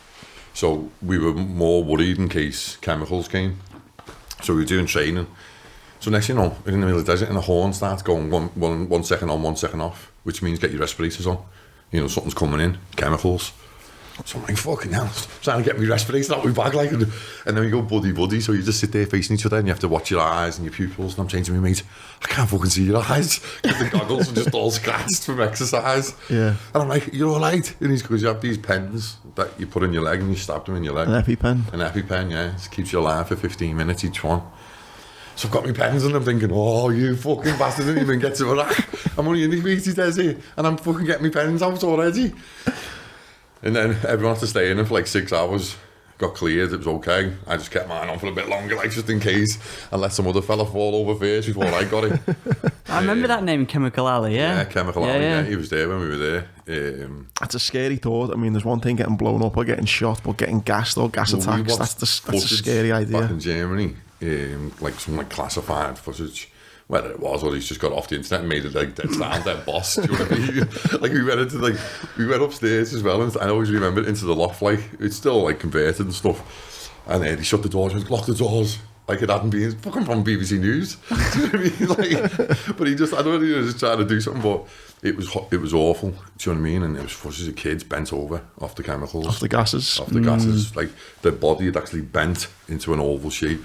so we were more worried in case chemicals came. So we were doing training. So next thing you know, we're in the middle of the desert and the horn starts going 1 second on, 1 second off, which means get your respirators on. Something's coming in, chemicals. So I'm like, fucking hell, trying to get my respirators out my bag, like, and then we go buddy, so you just sit there facing each other and you have to watch your eyes and your pupils, and I'm saying to my mate, I can't fucking see your eyes, because the goggles are just all scratched from exercise. Yeah. And I'm like, you're alright? And he's because you have these pens that you put in your leg and you stab them in your leg. An EpiPen. An EpiPen, yeah. It keeps you alive for 15 minutes each one. So I've got my pens and I'm thinking, oh, you fucking bastard, didn't even get to Iraq. I'm only in the Kuwaiti Desert and I'm fucking getting my pens out already. And then everyone had to stay in it for like 6 hours. Got cleared, it was okay. I just kept mine on for a bit longer, like just in case, and let some other fella fall over first before I got it. I remember that name, Chemical Ali, yeah? Yeah, Chemical Ali, yeah. He was there when we were there. That's a scary thought. I mean, there's one thing getting blown up or getting shot, but getting gassed or gas attacks, that's a scary idea. Back in Germany, like some like classified footage. Whether it was or he's just got off the internet and made it like dead sound, dead boss. Do you know what I mean? Like we went upstairs as well, and I always remember it into the loft, like it's still like converted and stuff. And he shut the doors, and locked the doors, like it hadn't been fucking from BBC News. Do you know what I mean? Like, but I don't know, he was just trying to do something, but it was awful. Do you know what I mean? And it was footage of kids bent over off the chemicals, off the gases, like their body had actually bent into an oval shape.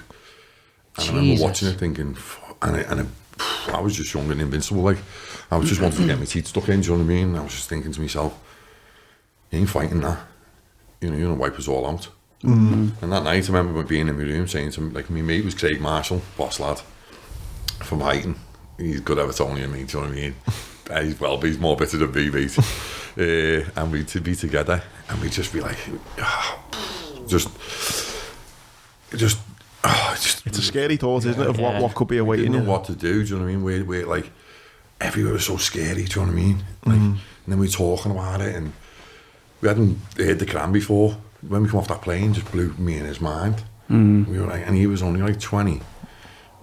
And I remember watching it thinking, and I was just young and invincible, like I was just wanting to get my teeth stuck in, do you know what I mean? I was just thinking to myself, you ain't fighting that, you're gonna wipe us all out. And that night I remember being in my room saying to him, like, my mate was Craig Marshall, boss lad from Highton. He's good Evertonian, mate, do you know what I mean? He's more bitter than me, mate. And we'd be together and we'd just be like, it's a scary thought, isn't it, of what could be awaiting you. Didn't know what to do you know what I mean? We're like, everywhere was so scary, do you know what I mean? Like, and then we were talking about it, and we hadn't heard the Quran before. When we come off that plane, just blew me in his mind. We were like, and he was only like 20,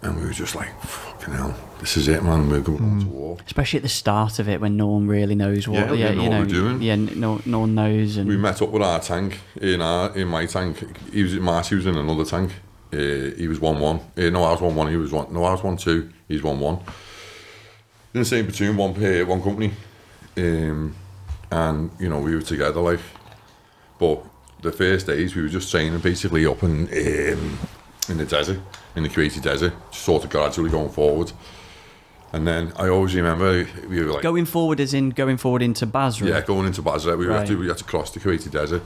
and we were just like, fucking hell, this is it, man, we're going to war. Especially at the start of it, when no one really knows what, what we're doing. Yeah, no one knows. And we met up with our tank, in my tank. He was in another tank. He was 1-1. No, I was 1-1. He was 1. No, I was 1-2. He's 1-1. In the same platoon, one company, and we were together. Like, but the first days we were just training basically up in the desert, in the Kuwaiti Desert, just sort of gradually going forward. And then I always remember we were like going forward, as in going forward into Basra. Yeah, going into Basra. We had to cross the Kuwaiti Desert,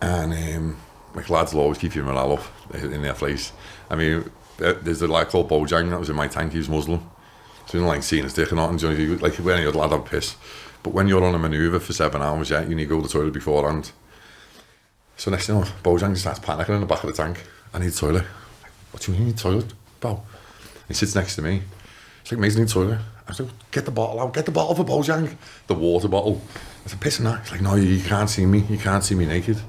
and like lads will always keep your morale up in their place. I mean, there's a lad called Bojang that was in my tank. He was Muslim, so he didn't like seeing us dick or not. And like when you're a lad, I'd piss. But when you're on a manoeuvre for 7 hours, you need to go to the toilet beforehand. So next thing you know, Bojang just starts panicking in the back of the tank. I need a toilet. What do you mean, you need a toilet, Bo? He sits next to me. He's like, mate, I need a toilet. I said, get the bottle out. Get the bottle for Bojang. The water bottle. I said, piss in that. He's like, no, you can't see me. You can't see me naked.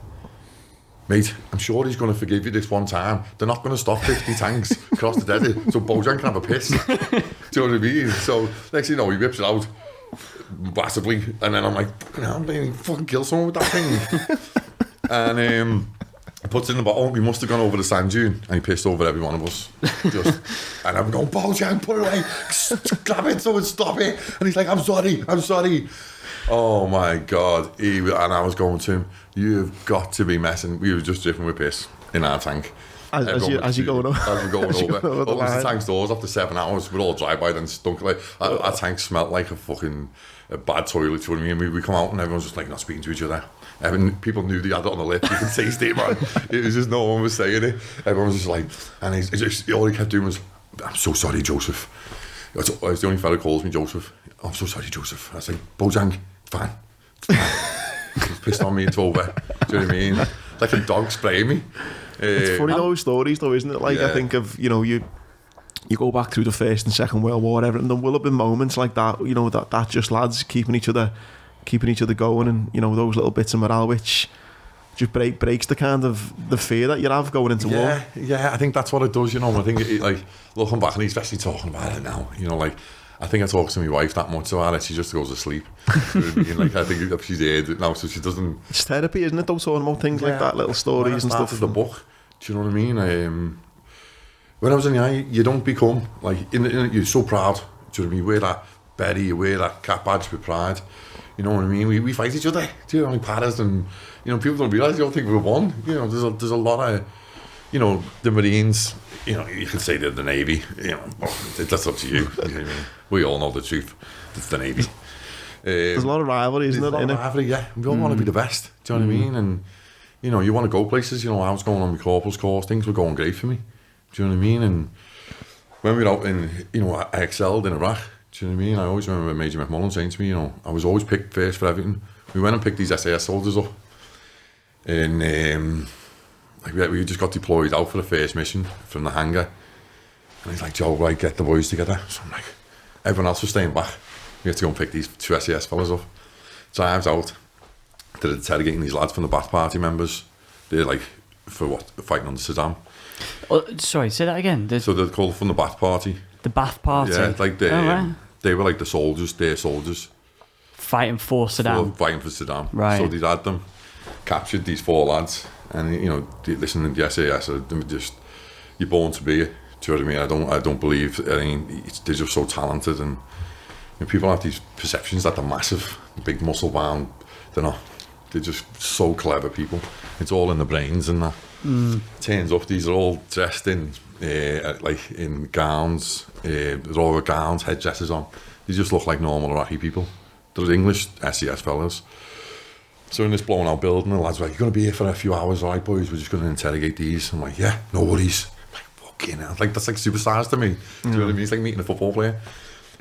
Mate, I'm sure he's going to forgive you this one time. They're not going to stop 50 tanks across the desert, so Bojang can have a piss. Do you know what I mean? So next thing you know, he rips it out massively, and then I'm like, fucking hell, man, fucking kill someone with that thing. And he puts it in the bottle. He must have gone over the sand dune, and he pissed over every one of us. And I'm going, Bojang, put it away, grab it, someone stop it. And he's like, I'm sorry. Oh my God. And I was going to him, you've got to be messing. We were just dripping with piss in our tank. As you going over. As we're going over. Opens the tank's doors after 7 hours. We're all dry by then, stunk. Like, our tank smelled like a bad toilet. You know what I mean? We come out and everyone's just like not speaking to each other. People knew they had it on the lip. You could taste it, man. It was just no one was saying it. Everyone was just like, and all he kept doing was, I'm so sorry, Joseph. It's the only fella who calls me Joseph. I'm so sorry, Joseph. I say, Bojang, fine. pissed on me, it's over. Do you know what I mean? Like a dog spraying me. It's funny those stories though, isn't it? Like I think of, you know, you go back through the First and Second World War, whatever, and there will have been moments like that, you know, that just lads keeping each other going, and you know, those little bits of morale which just breaks the kind of the fear that you have going into war. Yeah, I think that's what it does, you know. I think like looking back and especially talking about it now, you know, like I think I talk to my wife that much about it, she just goes to sleep. You know what I mean? Like I think if she's heard it now, so she doesn't. It's therapy, isn't it? Those talking about things like that, little stories and stuff. The book, do you know what I mean? When I was in the army, you don't become like you're so proud. Do you know what I mean? You wear that berry, you wear that cap badge with pride. You know what I mean? We fight each other. Do you know, like Paris, and you know, people don't realise. They don't think we've won. You know, there's a lot of, you know, the Marines. You know, you could say they're the Navy. You know, that's up to you. You know what I mean? We all know the truth. It's the Navy. There's a lot of rivalry, isn't there? There's a lot of rivalry. Yeah, we all want to be the best. Do you know what I mean? And you know, you want to go places. You know, I was going on my corporal's course. Things were going great for me. Do you know what I mean? And when we were out in, you know, I excelled in Iraq. Do you know what I mean? I always remember Major McMullen saying to me, you know, I was always picked first for everything. We went and picked these SAS soldiers up, and like we just got deployed out for the first mission from the hangar. And he's like, Joe, right, get the boys together. So I'm like, everyone else was staying back. We had to go and pick these 2 SAS fellas up. So I was out, they're interrogating these lads from the Ba'ath Party members. They're like, for what? Fighting under Saddam. Oh, sorry, say that again. So they're called from the Ba'ath Party. The Ba'ath Party? Yeah, like they were like the soldiers, their soldiers. Fighting for Saddam? Fighting for Saddam. Right. So they'd had them, captured these 4 lads, and you know, listening to the SAS, you're born to be it. Do you know what I mean? I don't believe, I mean, they're just so talented, and you know, people have these perceptions that they're massive, big muscle bound. They're not. They're just so clever people. It's all in the brains and that. Turns up, these are all dressed in like in gowns. They're all got gowns, headdresses on. They just look like normal Iraqi people. They're English SES fellas. So in this blown out building, the lads were like, you're going to be here for a few hours, all right, boys? We're just going to interrogate these. I'm like, yeah, no worries. I'm like, fucking hell. Like, that's like superstars to me. Do you know what I mean? It's like meeting a football player.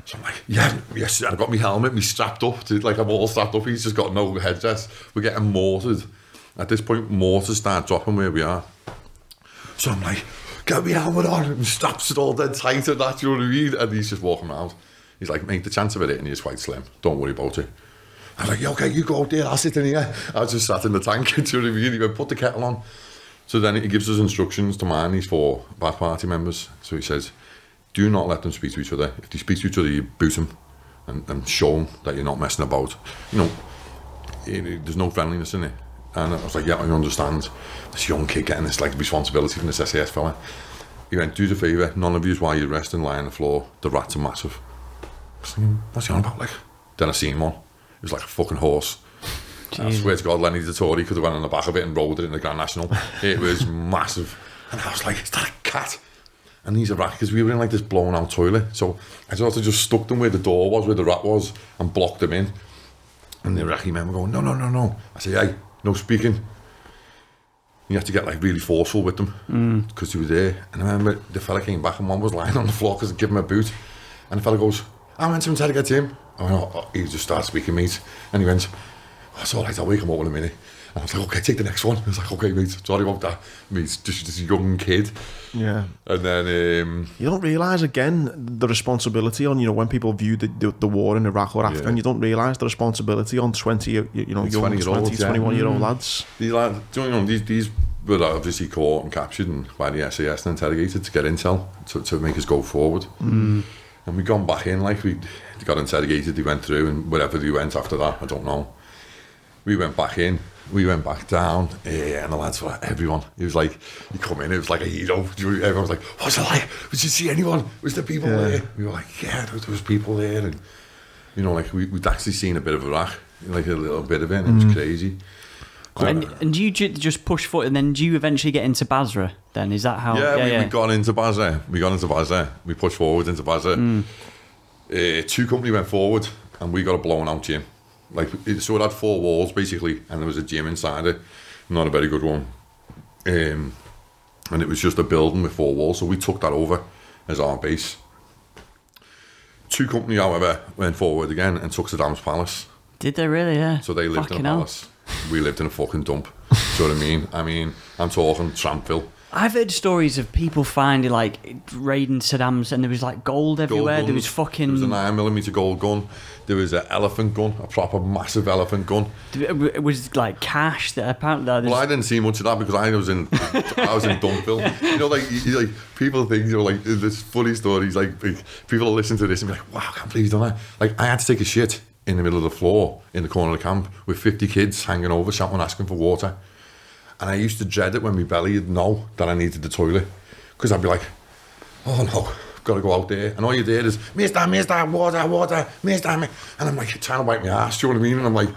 So I'm like, yes, I've got my helmet, me strapped up. Like, I'm all strapped up. He's just got no headdress. We're getting mortared. At this point, mortars start dropping where we are. So I'm like, get me helmet on. And straps it all dead tight and that, you know what I mean? And he's just walking around. He's like, mate, the chance of it hitting you is quite slim. Don't worry about it. I was like, yeah, okay, you go out there, I'll sit in here. I was just sat in the tank, do you know what I mean? He went, put the kettle on. So then he gives us instructions to man these 4 Ba'ath Party members. So he says, do not let them speak to each other. If they speak to each other, you boot them and show them that you're not messing about. You know, there's no friendliness in it. And I was like, yeah, I understand. This young kid getting this like responsibility from this SAS fella. He went, do the favour, none of you while you're resting, lie on the floor. The rats are massive. I was thinking, what's he on about? Like, then I seen one. It was like a fucking horse. I swear to God, Lenny Dettori could have went on the back of it and rolled it in the Grand National. It was massive. And I was like, is that a cat? And these Iraqis, because we were in like this blown out toilet. So I sort of just stuck them where the door was, where the rat was, and blocked them in. And the Iraqi men were going, no. I said, hey, no speaking. You have to get like really forceful with them because they were there. And I remember the fella came back and one was lying on the floor because I gave him a boot. And the fella goes, I went to interrogate him. He just started speaking, mate. And he went, oh, it's all right, I'll wake him up in a minute. And I was like, okay, take the next one. I was like, okay, mate, sorry about that. Mate, just this young kid. Yeah. And then... you don't realise, again, the responsibility on, you know, when people view the war in Iraq or Afghan, you don't realise the responsibility on 20, young 21-year-old lads. These lads, you know, these were obviously caught and captured by the SAS and interrogated to get intel to make us go forward. And we gone back in, like, we got interrogated, they went through, and wherever they went after that, I don't know. We went back in, we went back down, and the lads were like, everyone. It was like, you come in, it was like a hero. Everyone was like, what's it like? Did you see anyone? Was there people there? We were like, yeah, there was people there. And, you know, like, we'd actually seen a bit of Iraq, like a little bit of it, and it was crazy. And you just push forward, and then do you eventually get into Basra then? Is that how... We got into Basra. We pushed forward into Basra. 2 company went forward, and we got a blown out gym. Like, so it had 4 walls basically, and there was a gym inside it, not a very good one, and it was just a building with 4 walls. So we took that over as our base. 2 company, however, went forward again and took Saddam's palace. Did they really? Yeah. So they lived in a palace. we lived in a fucking dump. Do you know what I mean? I mean, I'm talking Trampville. I've heard stories of people finding, like, raiding Saddam's and there was, like, gold everywhere. There was fucking... There was a 9mm gold gun. There was an elephant gun, a proper massive elephant gun. It was, like, cash that apparently... Well, I didn't see much of that because I was in Dunville. You know, like people think, you know, like, there's funny stories, like people listen to this and be like, wow, I can't believe you've done that. Like, I had to take a shit in the middle of the floor in the corner of the camp with 50 kids hanging over, shouting, asking for water. And I used to dread it when my belly would know that I needed the toilet. Because I'd be like, oh no, I've got to go out there. And all you did is, mister, water, mister. And I'm like trying to wipe my ass, do you know what I mean? And I'm like,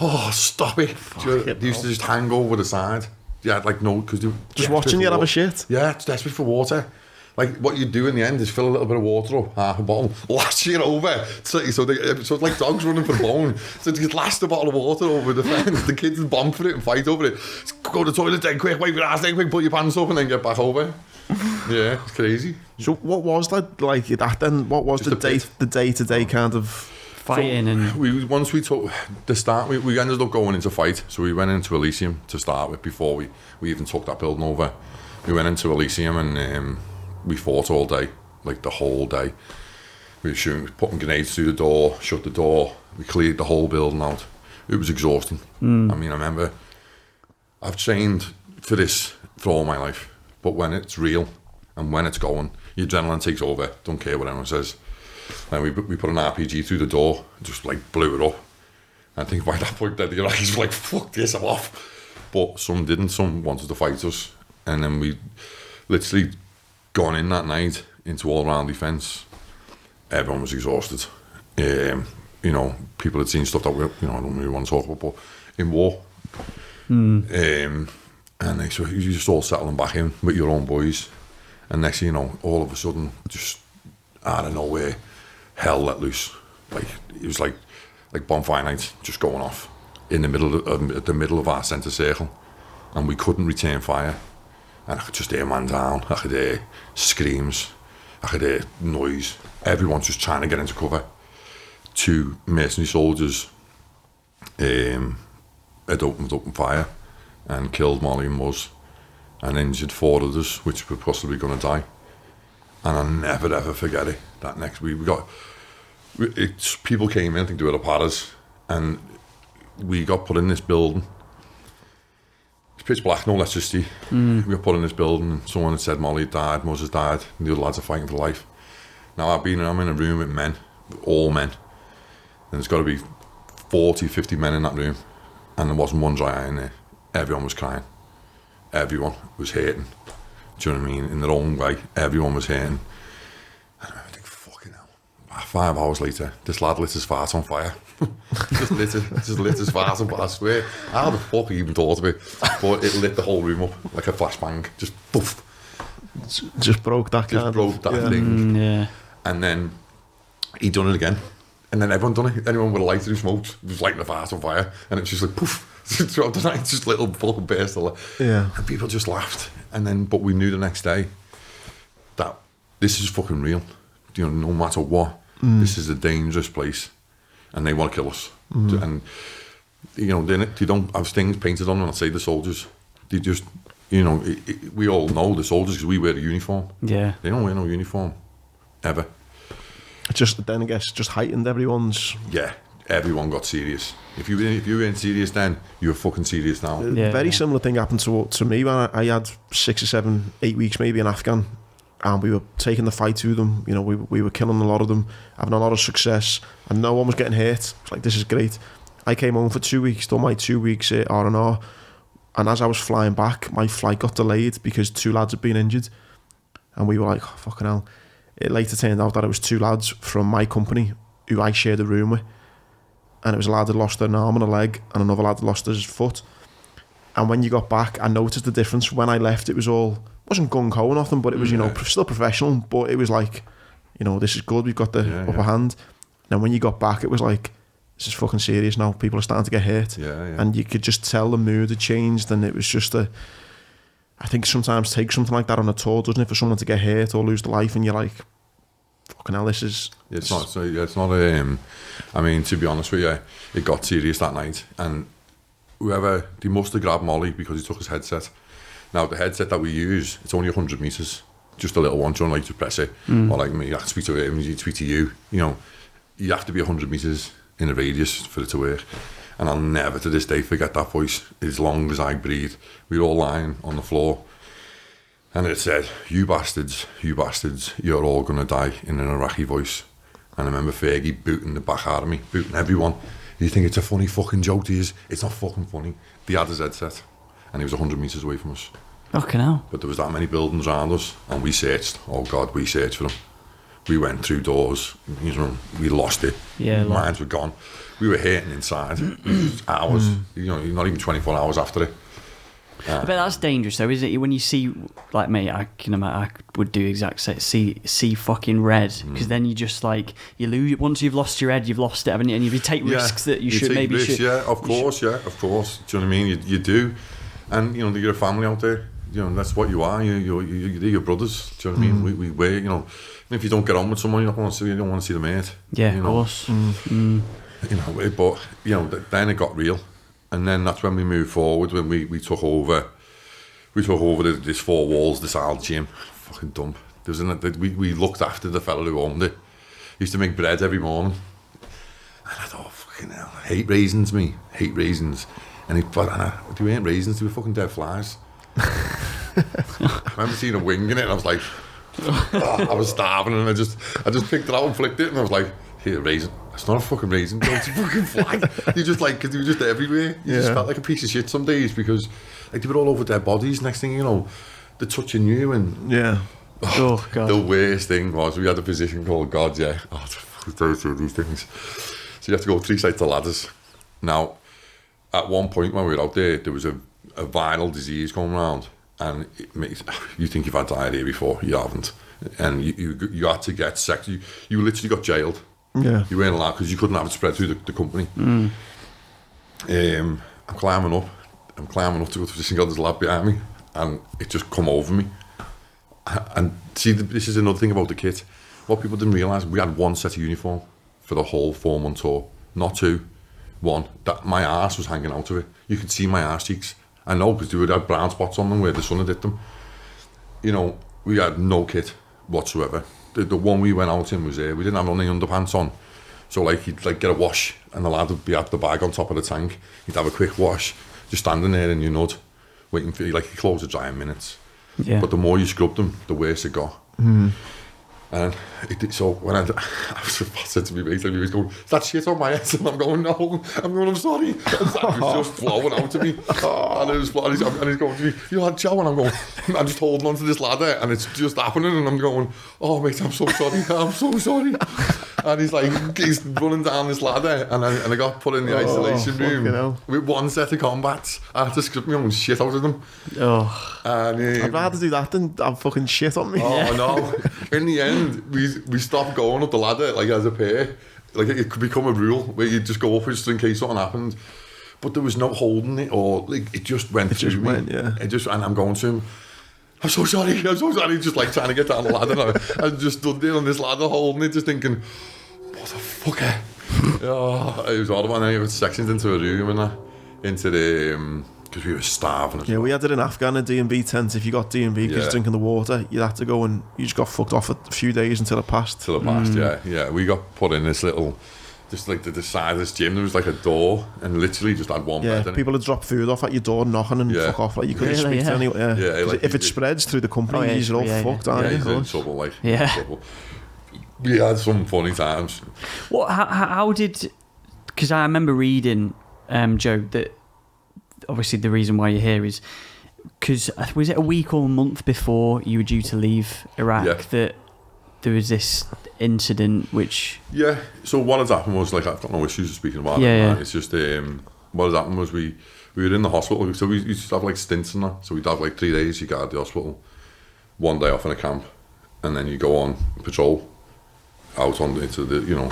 oh, stop it. They used to just hang over the side. Yeah, like no, because they just watching you have a shit. Yeah, it's desperate for water. Like what you do in the end is fill a little bit of water up, half a bottle, lash it over. So it's like dogs running for the bone. So you lash the bottle of water over the fence. The kids bomb for it and fight over it. Just go to the toilet then quick, wipe your ass then quick, put your pants up and then get back over. Yeah, it's crazy. So what was that like that then? What was just the day-to-day kind of fighting? So and once we took the start, we ended up going into fight. So we went into Elysium to start with before we even took that building over. We went into Elysium and we fought all day, like the whole day. We were shooting, putting grenades through the door, shut the door. We cleared the whole building out. It was exhausting. I mean, I remember I've trained for this for all my life, but when it's real and when it's going, your adrenaline takes over. Don't care what anyone says. And we put an RPG through the door, and just like blew it up. And I think by that point, the Iraqis were like, "Fuck this, I'm off." But some didn't. Some wanted to fight us, and then we literally gone in that night into all-round defence. Everyone was exhausted. You know, people had seen stuff that we, you know, I don't really want to talk about, but in war. And so you just all settling back in with your own boys, and next thing you know, all of a sudden, just out of nowhere, hell let loose. Like it was like bonfire night just going off in the middle of our centre circle, and we couldn't return fire. And I could just hear man down, I could hear screams, I could hear noise. Everyone's just trying to get into cover. 2 mercenary soldiers had opened fire and killed Molly and Muzz and injured 4 others, which were possibly going to die. And I'll never ever forget it. That next week people came in, I think they were the paras, and we got put in this building. Pitch black, no electricity. We got put in this building and someone had said Molly died, Muzz has died, and the other lads are fighting for life. Now I'm in a room with men, all men, and there's got to be 40, 50 men in that room, and there wasn't one dry eye in there. Everyone was crying. Everyone was hurting. Do you know what I mean? In their own way, everyone was hurting. And I think, fucking hell. 5 hours later, this lad lit his fart on fire. just lit his fart on fire. I swear, how the fuck he even thought of it? But it lit the whole room up like a flashbang. Just poof. Just broke that thing. Yeah. And then he done it again. And then everyone done it. Anyone with a lighter who smoked was lighting the fart on fire. And it was just like poof. Throughout the night, just little fucking burst of light. Yeah. And people just laughed. And then, but we knew the next day that this is fucking real. You know, no matter what, this is a dangerous place. And they want to kill us. And, you know, they don't have things painted on them. I say the soldiers. They just, you know, we all know the soldiers because we wear a uniform. Yeah. They don't wear no uniform. Ever. Just then, I guess, just heightened everyone's... Yeah. Everyone got serious. If you weren't serious then, you were fucking serious now. Very similar thing happened to me when I had 6 or 7, 8 weeks maybe in Afghan, and we were taking the fight to them. You know, we were killing a lot of them, having a lot of success, and no one was getting hurt. It's like, this is great. I came home for 2 weeks, done my 2 weeks at R&R, and as I was flying back, my flight got delayed because 2 lads had been injured, and we were like, oh, fucking hell. It later turned out that it was 2 lads from my company who I shared a room with. And it was a lad that lost an arm and a leg, and another lad that lost his foot. And when you got back, I noticed the difference. When I left, it wasn't gung-ho or nothing, but it was, you know, still professional, but it was like, you know, this is good, we've got the upper hand. And when you got back, it was like, this is fucking serious now, people are starting to get hurt. And you could just tell the mood had changed, and it was just I think sometimes takes something like that on a tour, doesn't it, for someone to get hurt or lose their life, and you're like, fucking hell, this is... It's not I mean, to be honest with you, it got serious that night, and whoever, they must have grabbed Molly because he took his headset. Now, the headset that we use, it's only 100 metres. Just a little one, you don't like to press it. Or like me, I can speak to him, you speak to you. You know, you have to be 100 metres in a radius for it to work. And I'll never to this day forget that voice. As long as I breathe, we were all lying on the floor. And it said, you bastards, you're all going to die, in an Iraqi voice. And I remember Fergie booting the back out of me, booting everyone. You think it's a funny fucking joke to use? It's not fucking funny. They had his headset, and he was 100 metres away from us. Fucking hell. But there was that many buildings around us, and we searched. Oh God, we searched for them. We went through doors, you know, we lost it. Yeah, minds were gone. We were hurting inside. Hours, you know, not even 24 hours after it. But that's dangerous though, isn't it? When you see, like me, I would do exact see fucking red, because then you just like, you lose. Once you've lost your head, you've lost it, haven't you? And if you take risks that you should maybe risks, should. Yeah, of course. Do you know what I mean? You do, and you know, you're a family out there. You know, that's what you are. You're your brothers. Do you know what I mean? We were, you know, if you don't get on with someone, you don't want to see them hurt. Yeah, you of know? course. You know, but you know, then it got real, and then that's when we moved forward. When we took over, this 4 walls, this old gym. Fucking dump. We looked after the fella who owned it. He used to make bread every morning, and I thought, fucking hell, I hate raisins, and they weren't raisins, they were fucking dead flies. I remember seeing a wing in it, and I was like, I was starving, and I just picked it out and flicked it, and I was like, here, raisin. It's not a fucking raisin, bro. It's a fucking fly. You just like, because they were just everywhere. You just felt like a piece of shit some days, because like they were all over their bodies. Next thing you know, they're touching you, and oh God. The worst thing was we had a position called God. Yeah, those these things. So you have to go 3 sets of ladders. Now, at one point when we were out there was a viral disease going around, and you think you've had diarrhea before, you haven't, and you had to get sex. You literally got jailed. Yeah, you weren't allowed because you couldn't have it spread through the company. I'm climbing up to go to the position. There's a lad behind me, and it just come over me. And see, this is another thing about the kit. What people didn't realise, we had 1 set of uniform for the whole 4-month tour, not 2. 1. That my arse was hanging out of it. You could see my arse cheeks. I know, because they would have brown spots on them where the sun had hit them. You know, we had no kit whatsoever. The one we went out in was there. We didn't have any underpants on. So like, you'd like get a wash, and the lad would be at the bag on top of the tank. You'd have a quick wash, just standing there in your nud, waiting for you. Like, your clothes would dry in minutes. Yeah. But the more you scrubbed them, the worse it got. And so when I said to me, mate, he was going, "Is that shit on my head?" And I'm going, "No." I'm sorry. And it was just flowing out to me. And it was flowing, and he's going to me, "You had Joe?" And I'm going, I'm just holding onto this ladder, and it's just happening, and I'm going, "Oh mate, I'm so sorry. I'm so sorry." And he's running down this ladder, and I got put in the isolation room with 1 set of combats. I had to script my own shit out of them. And I'd rather do that than have fucking shit on me. Oh no. In the end, we stopped going up the ladder like as a pair. Like, it could become a rule where you just go up just in case something happened. But there was no holding it, or like, it just went through me. And I'm going to him, I'm so sorry, just like trying to get down the ladder. And I just stood there on this ladder holding it, just thinking, motherfucker. It was horrible. And then you were sectioned into a room and into the because we were starving. Yeah, we had it in Afghan, a D&B tent. If you got D&B because you're drinking the water, you had to go, and you just got fucked off a few days until it passed. Yeah. We got put in this little, just like the side of this gym, there was like a door, and literally just had 1 bed in it. People would drop food off at your door, knocking and fuck off. Like, you couldn't speak to anyone. Like, if it spreads through the company, you're all fucked, aren't you? You're in trouble, like. Trouble. We had some funny times. How did... Because I remember reading, Joe, that obviously the reason why you're here is because, was it a week or a month before you were due to leave Iraq that there was this incident which... Yeah, so what had happened was, like, I've got no issues speaking about it. It's just, what had happened was we were in the hospital, so we used to have like stints and that, so we'd have like 3 days you guard the hospital, 1 day off in a camp, and then you go on patrol out on into the, you know,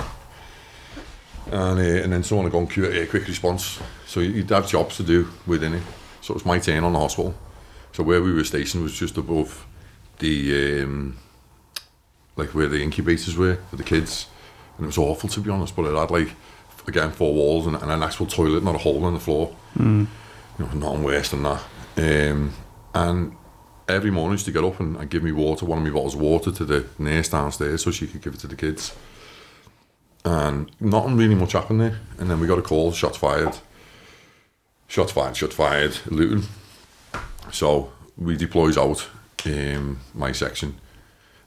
and then someone would go on quick response, so you'd have jobs to do within it. So it was my turn on the hospital. So where we were stationed was just above the like where the incubators were for the kids, and it was awful, to be honest, but it had like again, 4 walls and an actual toilet, not a hole in the floor. You know, nothing worse than that. And every morning she used to get up and give me water, one of my bottles of water, to the nurse downstairs so she could give it to the kids. And nothing really much happened there. And then we got a call, shots fired, Luton. So we deploys out my section.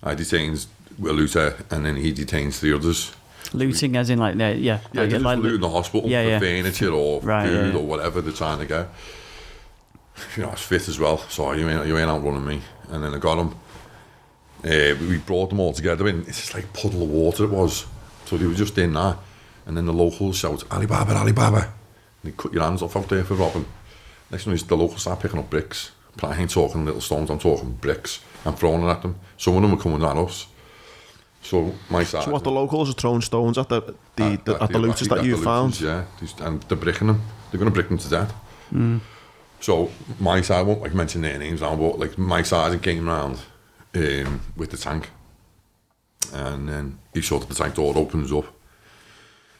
I detains a looter, and then he detains 3 others. Looting as in like, Yeah, just like looting the hospital for furniture or food or whatever they're trying to get. You know, I was fit as well, so you ain't outrunning me. And then I got them. We brought them all together in, it's just like puddle of water it was. So they were just in there. And then the locals shout, Alibaba, Alibaba. And they cut your hands off out there for robbing. Next thing is the locals start picking up bricks. I ain't talking little stones, I'm talking bricks. I'm throwing it at them. Some of them were coming at us. So my side. So what, the locals are throwing stones at the looters that you found? Yeah, and they're bricking them. They're going to brick them to death. So my side, I won't like mention their names now, but like my side came round with the tank, and then he saw that the tank door opens up.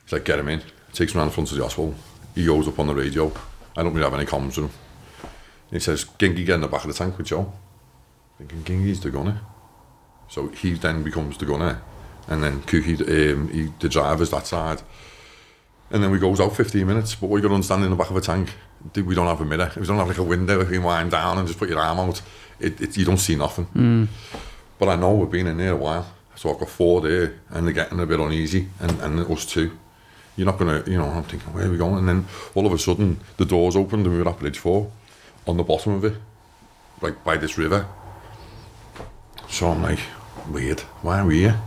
He's like, get him in. Takes him around the front of the hospital. He goes up on the radio. I don't really have any comms with him. He says, Gingy, get in the back of the tank with Joe. Thinking Gingy's the gunner. So he then becomes the gunner, and then Cookie, the driver's that side. And then we goes out 15 minutes, but what you got to understand, in the back of a tank, we don't have a mirror. We don't have like a window where you can wind down and just put your arm out. You don't see nothing. But I know we've been in there a while, so I've got 4 there, and they're getting a bit uneasy, and us too. You're not going to, I'm thinking, where are we going? And then all of a sudden, the doors opened and we were at Bridge 4, on the bottom of it, like by this river. So I'm like, weird, why are we here?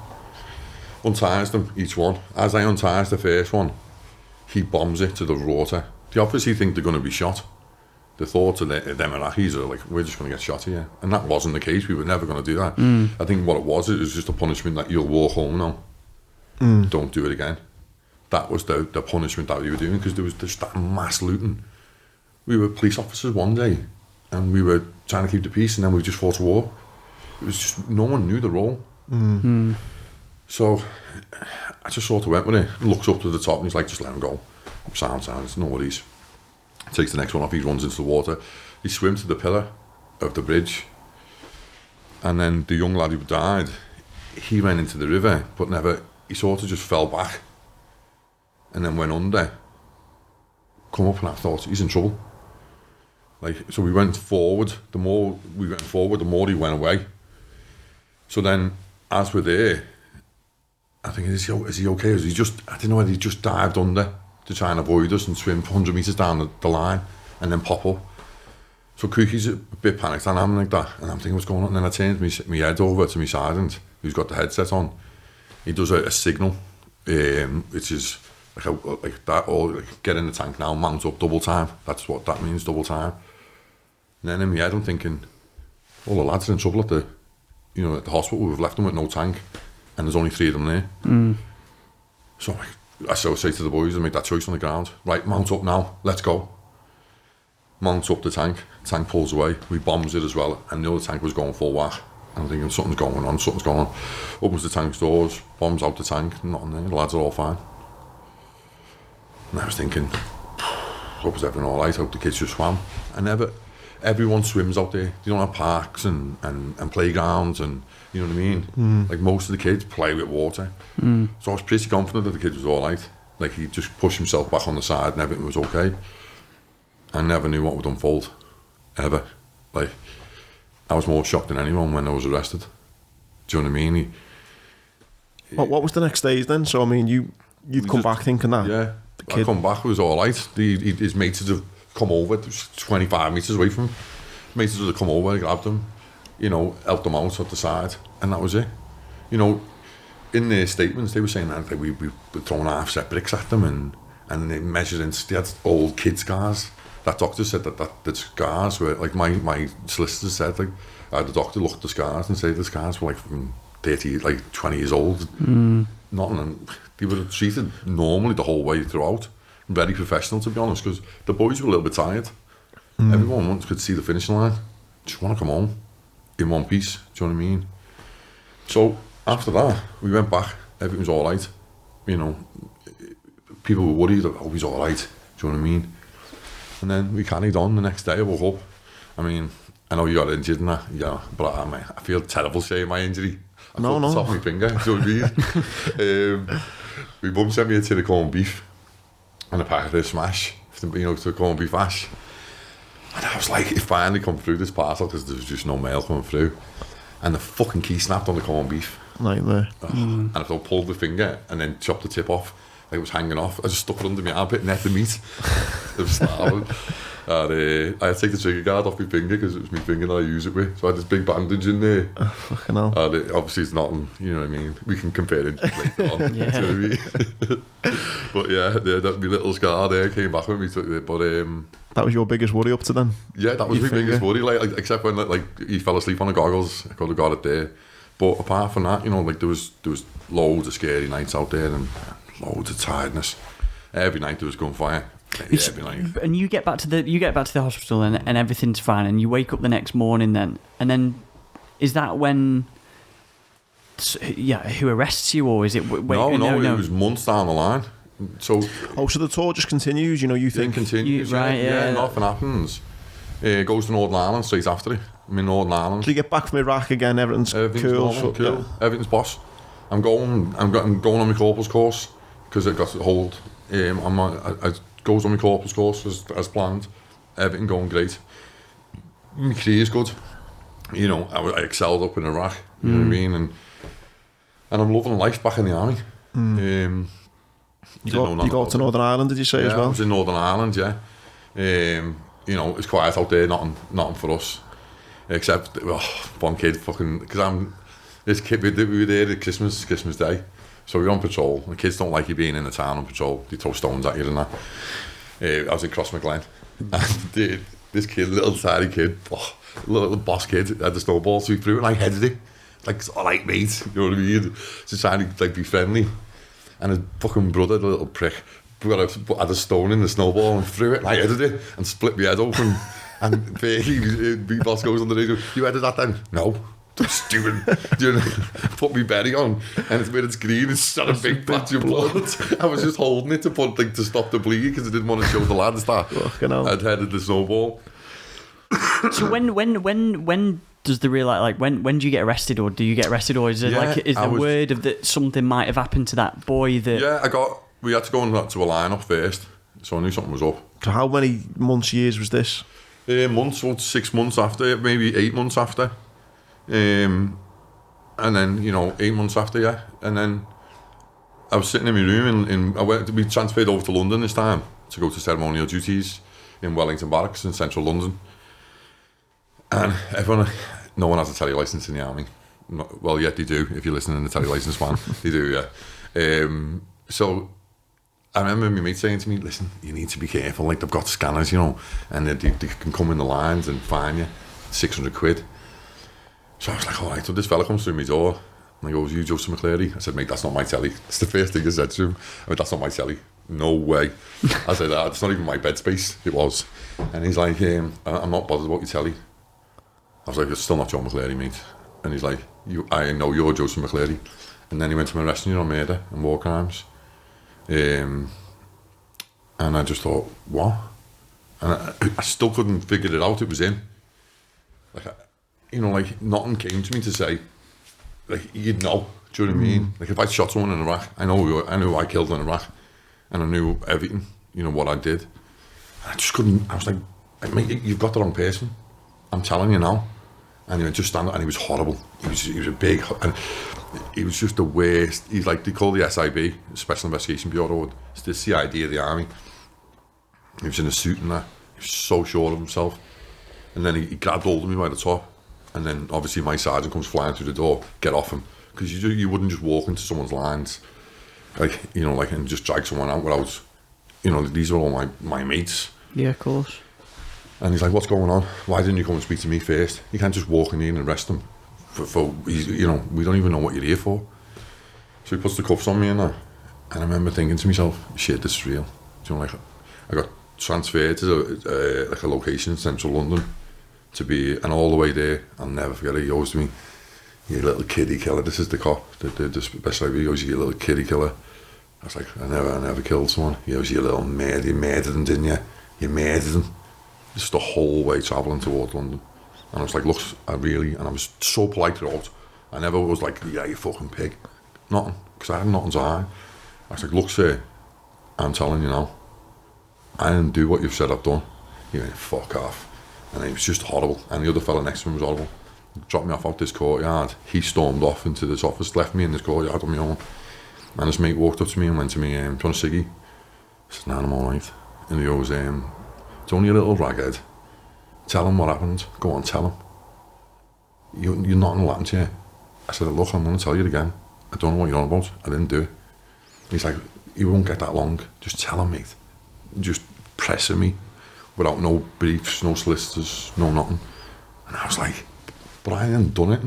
Unties them, each one. As I unties the first one, he bombs it to the water. They obviously think they're going to be shot. The thoughts of them Iraqis are like, we're just going to get shot here. And that wasn't the case. We were never going to do that. I think what it was just a punishment that you'll walk home now. Don't do it again. That was the punishment that we were doing, because there was just that mass looting. We were police officers one day, and we were trying to keep the peace, and then we just fought a war. It was just, no one knew the role. So I just sort of went with it. Looks up to the top and he's like, just let him go. Sounds, no worries. Takes the next one off, he runs into the water. He swims to the pillar of the bridge. And then the young lad who died, he went into the river, but he sort of just fell back. And then went under. Come up, and I thought, he's in trouble. So we went forward. The more we went forward, the more he went away. So then, as we're there, I think, is he okay? Is he just, I didn't know whether he just dived under to try and avoid us and swim 100 metres down the line and then pop up. So Cookie's a bit panicked, and I'm like that, and I'm thinking, what's going on? And then I turned my head over to my sergeant, who's got the headset on. He does a signal, which is like that, or like, get in the tank now, mount up, double time. That's what that means, double time. And then in my head I'm thinking, all the lads are in trouble at the hospital. We've left them with no tank, and there's only 3 of them there. So I say to the boys, I make that choice on the ground. Right, mount up now, let's go. Mount up the tank pulls away, we bombs it as well, and the other tank was going full whack. I'm thinking, something's going on. Opens the tank's doors, bombs out the tank, nothing there, the lads are all fine. And I was thinking, hope it's everything alright, hope the kids just swam. Everyone swims out there. They don't have parks and playgrounds, and you know what I mean? Like, most of the kids play with water. So I was pretty confident that the kid was alright. Like, he just pushed himself back on the side and everything was okay. I never knew what would unfold, ever. Like, I was more shocked than anyone when I was arrested. Do you know what I mean? What was the next stage then? So I mean, you'd come back thinking that? Yeah, I come back, it was alright. His mates had come over, 25 metres away from him. Mates had come over, grabbed him, helped them out at the side, and that was it. In their statements, they were saying that we were throwing half-set bricks at them, and they measured in, they had old kid scars. That doctor said that the scars were, like, my solicitor said, like, the doctor looked at the scars and said the scars were like from 20 years old. Nothing, and they were treated normally the whole way throughout. Very professional, to be honest, because the boys were a little bit tired. Everyone once could see the finishing line. Just want to come home in one piece. Do you know what I mean? So after that, we went back. Everything was all right. people were worried, oh, he's all right. Do you know what I mean? And then we carried on. The next day I woke up. I mean, I know you got injured and that, yeah, but I feel terrible saying my injury. I cut the top of my finger, do you know what I mean? My mum sent me a tin of corned beef and a packet of smash, to corned beef hash. And I was like, it finally come through this parcel because there was just no mail coming through. And the fucking key snapped on the corned beef. Nightmare. And I pulled the finger and then chopped the tip off. Like it was hanging off. I just stuck it under my armpit and ate the meat. It was starving. And I had to take the trigger guard off my finger because it was my finger that I use it with. So I had this big bandage in there. Oh, fucking hell. And obviously it's nothing, you know what I mean? We can compare it later on. Yeah. You know what I mean? But yeah, that my little scar there came back with me. But that was your biggest worry up to then? yeah, that was my biggest worry. Like except when he fell asleep on the goggles, I could have got it there. But apart from that, like there was loads of scary nights out there and loads of tiredness. Every night there was gunfire. Every night. And you get back to the hospital and everything's fine, and you wake up the next morning then, and then is that when? Yeah, who arrests you, or is it? No, it was months down the line. So the tour just continues. You think it continues, right? Yeah, nothing happens. It goes to Northern Ireland straight after it. I'm in Northern Ireland. So you get back from Iraq again, everything's cool. Normal, cool. Yeah. Everything's boss. I'm going on my corporal's course because it got hold. I goes on my corporal's course as planned. Everything going great. My career's good. I excelled up in Iraq. You know what I mean? And I'm loving life back in the army. You got to Northern Ireland, did you say, as well? I was in Northern Ireland, yeah. It's quiet out there, nothing for us. Except one kid because this kid, we were there at Christmas Day, so we were on patrol. The kids don't like you being in the town on patrol. They throw stones at you and that. I was in Crossmaglen, and this kid, little tiny kid, little boss kid, had the snowball, so he threw it and I headed it. Like, it's all right, mate, you know what I mean? Just trying to be friendly. And his fucking brother, the little prick, had a stone in the snowball and threw it and I headed it and split my head open. And big boss goes on the radio, you headed that then? No. Just put me berry on, and it's where it's green, it's such a big patch of blood. I was just holding it to stop the bleeding because I didn't want to show the lads that I'd headed the snowball. So when does the real when do you get arrested, or do you get arrested, or is it word of that something might have happened to that boy that? Yeah, we had to go to a line-up first, so I knew something was up. So how many years was this? Months, 6 months after, maybe 8 months after. And then 8 months after, yeah. And then I was sitting in my room we transferred over to London this time to go to ceremonial duties in Wellington Barracks in central London. And no one has a telly licence in the army. Well, yeah, they do. If you're listening to the telly licence one, they do, yeah. So I remember my mate saying to me, listen, you need to be careful, like they've got scanners, and they can come in the lines and fine you, 600 quid. So I was like, all right, so this fella comes through my door and he goes, you Joseph McCleary? I said, mate, that's not my telly. It's the first thing I said to him. I went, that's not my telly. No way. I said, it's not even my bed space. It was. And he's like, I'm not bothered about your telly. I was like, it's still not Joe McCleary, mate. And he's like, I know you're Joseph McCleary. And then he went to me arresting you on murder and war crimes. And I just thought, what? And I still couldn't figure it out. It was him. Nothing came to me to say, you'd know. Do you know what I mean? Like, if I'd shot someone in Iraq, I knew who I killed in Iraq, and I knew everything, what I did. And I just couldn't. I was like, mate, you've got the wrong person. I'm telling you now. And he went, just stand up, and he was horrible. He was a big, and he was just the worst. He's like, they call the SIB, Special Investigation Bureau, it's the CID of the army. He was in a suit and that. He was so sure of himself. And then he grabbed hold of me by the top. And then obviously my sergeant comes flying through the door, get off him. Because you wouldn't just walk into someone's lines, and just drag someone out without, these are all my mates. Yeah, of course. And he's like, what's going on? Why didn't you come and speak to me first? You can't just walk in here and arrest them. We don't even know what you're here for. So he puts the cuffs on me and that. And I remember thinking to myself, shit, this is real. I got transferred to a location in central London and all the way there, I'll never forget it. He goes to me, you little kiddie killer. This is the cop, the special IB. He goes, you little kiddie killer. I was like, I never killed someone. You was your little mad, you murdered him, didn't you? You murdered him. Just the whole way travelling toward London. And I was like, look, and I was so polite throughout. I never was like, yeah, you fucking pig. Nothing, because I had nothing to hide. I was like, look, sir, I'm telling you now, I didn't do what you've said I've done. He went, fuck off. And it was just horrible. And the other fella next to him was horrible. He dropped me off out this courtyard. He stormed off into this office, left me in this courtyard on my own. And his mate walked up to me and went to me, do you want a ciggy? I said, nah, I'm alright. And he goes, it's only a little raghead. Tell him what happened. Go on, tell him. You're not going to happen to you. I said, look, I'm going to tell you again. I don't know what you're on about. I didn't do it. He's like, you won't get that long. Just tell him, mate. Just pressing me without no briefs, no solicitors, no nothing. And I was like, but I hadn't done it.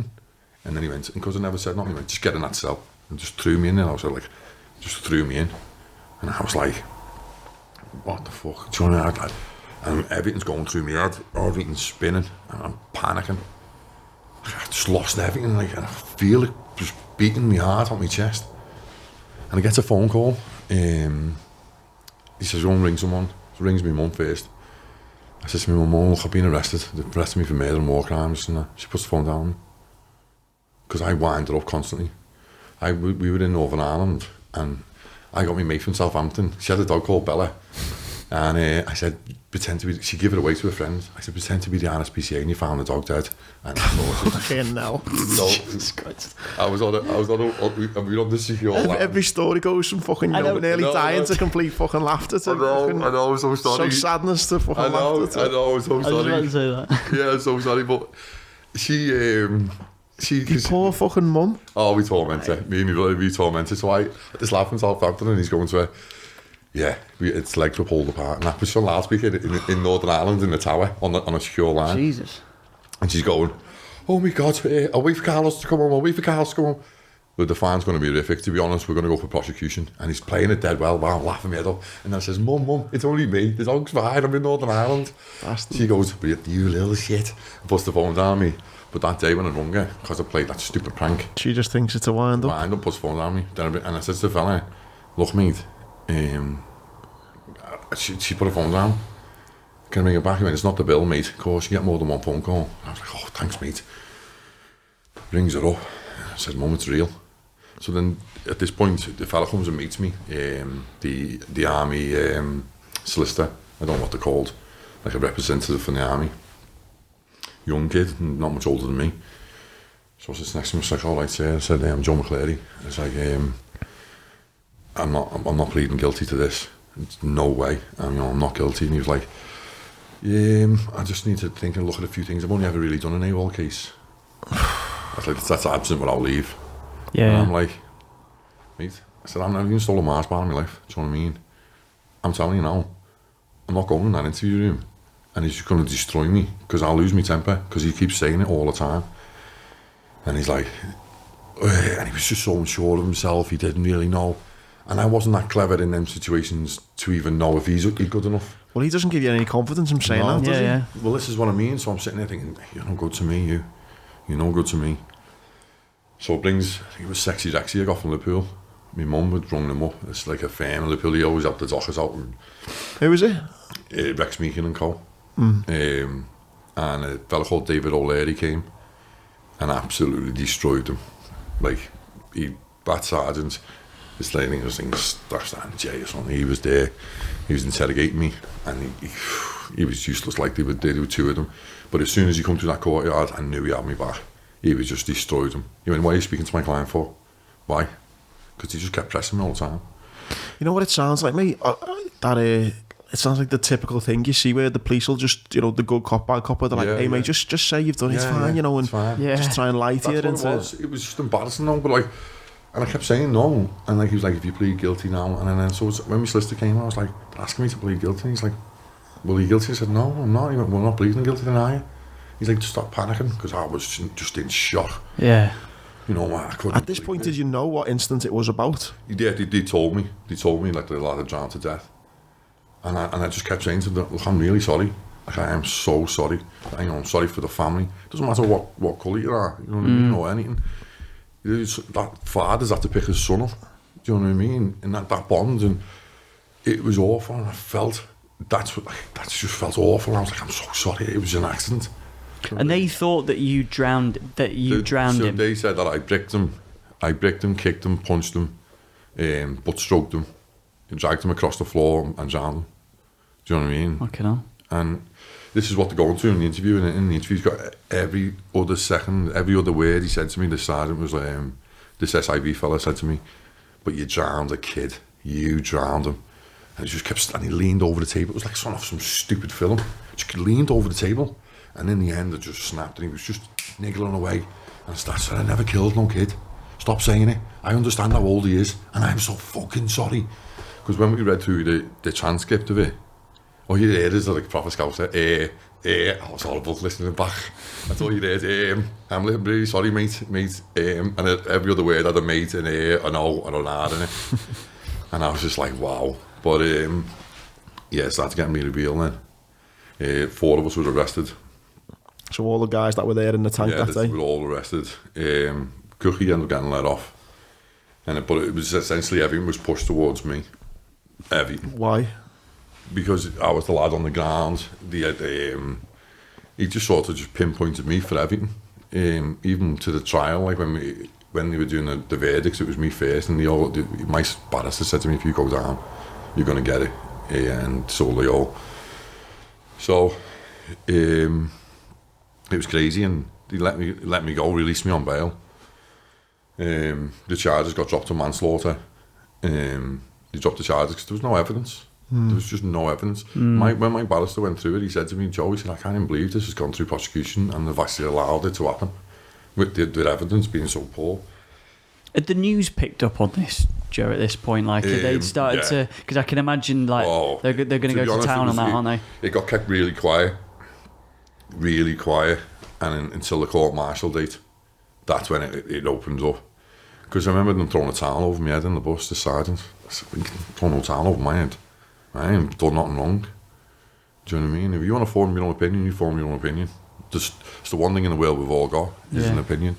And then he went, and because I never said nothing, he went, just get in that cell. And just threw me in there. I was like, just threw me in. And I was like, what the fuck? Do you know what I mean? And everything's going through my head, everything's spinning, and I'm panicking. I just lost everything, like, and I feel it just beating my heart on my chest. And I get a phone call. He says, go and ring someone. He rings my mum first. I says to my mum, look, I've been arrested. They've arrested me for murder and war crimes. And she puts the phone down. Because I wind her up constantly. We were in Northern Ireland, and I got my mate from Southampton. She had a dog called Bella. And I said, pretend to be, she gave it away to a friend. I said, pretend to be the RSPCA and you found the dog dead. And I thought, fucking no. Jesus Christ. I was on we were on the secure every story goes from fucking nearly dying to complete fucking laughter to I know, I'm so sorry. So sadness to fucking laughter. I know, I'm so sorry. I was about to say that. Yeah, I'm so sorry, but Your poor fucking mum. Oh, we tormented. Me and my brother, we tormented. So I just laugh in Southampton and he's going to her, yeah, its legs were pulled apart. And that was on loudspeaker in Northern Ireland in the tower on a secure line. Jesus. And she's going, oh my God, I'll wait for Carlos to come home, I'll wait for Carlos to come home. But the fine's going to be horrific, to be honest. We're going to go for prosecution. And he's playing it dead well, I'm laughing my head up. And then I says, Mum, it's only me. The dog's fine, I'm in Northern Ireland. She goes, but you little shit. Puts the phone down on me. But that day when I rung her, because I played that stupid prank, she just thinks it's a wind up. Wind up, puts the phone down on me. And I said to the fella, look, mate, she put her phone down. Can I ring her back? I mean, it's not the bill, mate. Of course, you get more than one phone call. I was like, oh, thanks, mate. Rings her up. I said, Mum, it's real. So then, at this point, the fella comes and meets me. The army solicitor. I don't know what they're called. Like a representative from the army. Young kid, not much older than me. So I sits next to him, I was like, all right, sir. I said, I'm Joe McCleary. I was like, I'm not pleading guilty to this. It's no way. I'm not guilty. And he was like, I just need to think and look at a few things. I've only ever really done an AWOL case. I was like, that's absent without leave. Yeah. And I'm like, mate, I said, I've never even stolen a Mars bar in my life. Do you know what I mean? I'm telling you now, I'm not going in that interview room. And he's just going to destroy me because I'll lose my temper because he keeps saying it all the time. And he's like, and he was just so unsure of himself, he didn't really know. And I wasn't that clever in them situations to even know if he's good enough. Well, he doesn't give you any confidence in saying that, does he? Well, this is what I mean. So I'm sitting there thinking, you're no good to me, you're no good to me. So it brings, I think it was Sexy Rexy I got from Liverpool. My mum had rung them up. It's like a firm in Liverpool, he always had the dockers out. Who was it? Rex Meekin and Co. And a fella called David O'Leary came and absolutely destroyed them. Like, that sergeant, this lady was thinking, that's that Jay or something. He was there, he was interrogating me, and he was useless. Like, they were two of them. But as soon as he come through that courtyard, I knew he had me back. He was just destroyed him. He went, why are you speaking to my client for? Why? Because he just kept pressing me all the time. You know what it sounds like, mate? It sounds like the typical thing you see where the police will just, the good cop, bad cop, they're like, hey, mate, just say you've done it, it's fine, and fine. Just try and lie to you. It was just embarrassing, though, but like, and I kept saying no, and like, he was like, if you plead guilty now, and then so when my solicitor came, I was like, they're asking me to plead guilty, and he's like, well, are you guilty? I said, no, I'm not. He went, well, I'm not pleading guilty, then are you? He's like, just stop panicking, because I was just in shock. Yeah. I couldn't. At this point, did you know what incident it was about? Yeah, they told me. They told me, like, the lad had drowned to death. And I just kept saying to them, look, I'm really sorry. Like, I am so sorry. I'm sorry for the family. It doesn't matter what colour you are, you know what I mean, or anything. That fathers have to pick his son up. Do you know what I mean? And that bond, and it was awful, and I felt, that just felt awful. I was like, I'm so sorry, it was an accident. And they thought that you drowned him. They said that I bricked him, kicked him, punched him, butt stroked him, dragged him across the floor and drowned him. Do you know what I mean? Okay, no. And this is what they're going through in the interview, and in the interview he's got every other word he said to me. The sergeant was this SIV fella said to me, but you drowned a kid, you drowned him. And he just kept, and he leaned over the table. It was like some stupid film. Just leaned over the table, and in the end it just snapped, and he was just niggling away. And I said, I never killed no kid. Stop saying it. I understand how old he is, and I'm so fucking sorry. Because when we read through the transcript of it, all you heard is like proper scouser, I was horrible listening back. That's all you heard, I'm really sorry, mate, and every other word had a mate and a no and an R in it. And I was just like, wow. But yeah, it started getting really real then. 4 of us were arrested. So all the guys that were there in the tank that day? Yeah, we were all arrested. Cookie ended up getting let off. But it was essentially everything was pushed towards me. Why? Because I was the lad on the ground. He just sort of just pinpointed me for everything. Even to the trial, like when they were doing the verdicts, it was me first, and my barrister said to me, if you go down, you're going to get it. And so they all. So it was crazy, and they let me go, released me on bail. The charges got dropped to manslaughter. They dropped the charges because there was no evidence. There was just no evidence. When my barrister went through it, he said to me, Joe, he said, I can't even believe this has gone through prosecution and they've actually allowed it to happen with the evidence being so poor. Had the news picked up on this, Joe, at this point? Like, they'd started to... Because I can imagine, like, they're going to go to town on that, aren't they? It got kept really quiet, and until the court-martial date, that's when it opened up. Because I remember them throwing a towel over my head in the bus, the sergeant. I said, throwing a towel over my head. I ain't done nothing wrong. Do you know what I mean? If you want to form your own opinion, you form your own opinion. It's the one thing in the world we've all got, is an opinion.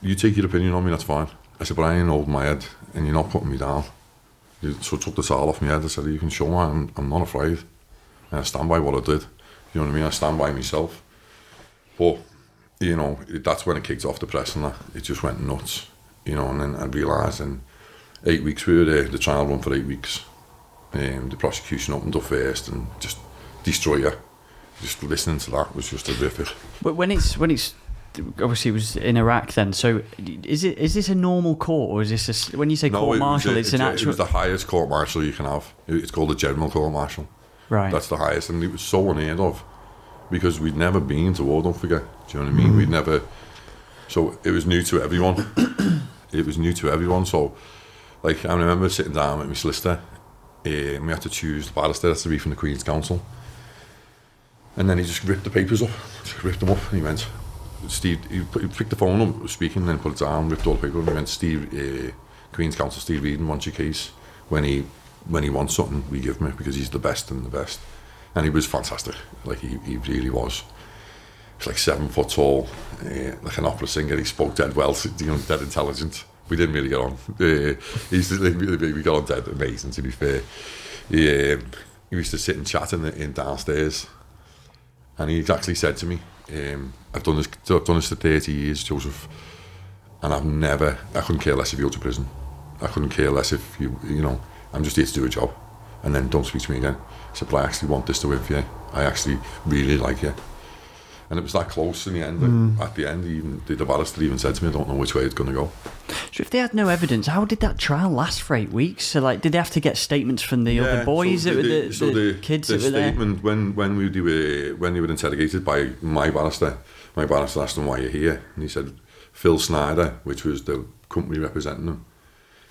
You take your opinion on me, that's fine. I said, but I ain't holding my head, and you're not putting me down. So I took the towel off my head. I said, you can show me, I'm not afraid. And I stand by what I did. You know what I mean? I stand by myself. But, you know, that's when it kicked off the press and that. It just went nuts. You know, and then I realised in 8 weeks, we were there, the trial run for 8 weeks. The prosecution opened up first and just destroy you. Just listening to that was just horrific. But when it's obviously it was in Iraq then. So is this a normal court, or is this when you say court martial? It's an actual. It was the highest court martial you can have. It's called the general court martial. Right. That's the highest, and it was so unheard of because we'd never been to war. Don't forget. Do you know what I mean? We'd never. So it was new to everyone. It was new to everyone. So, like, I remember sitting down with my solicitor. We had to choose the barrister to be from the Queen's Counsel, and then he just ripped the papers up, ripped them up, and he went, Steve, he picked the phone up, was speaking, and then put it down, ripped all the paper up, and he went, Steve, Queen's Counsel Steve Eden wants your case. When he wants something, we give him it because he's the best and the best. And he was fantastic, like he really was. He's like 7 foot tall, like an opera singer. He spoke dead well, you know, dead intelligent. We didn't really get on. We got on dead amazing, to be fair. He used to sit and chat in downstairs, and he actually said to me, I've done this for 30 years, Joseph, and I couldn't care less if you go to prison. I couldn't care less if you know, I'm just here to do a job, and then don't speak to me again. I said, but I actually want this to win for you. I actually really like you. And it was that close in the end. At the end, even the barrister even said to me, I don't know which way it's going to go. So if they had no evidence, how did that trial last for 8 weeks? So, like, did they have to get statements from the other boys, the kids that were there? The statement, when they were interrogated by my barrister asked them why you're here. And he said, Phil Snyder, which was the company representing them,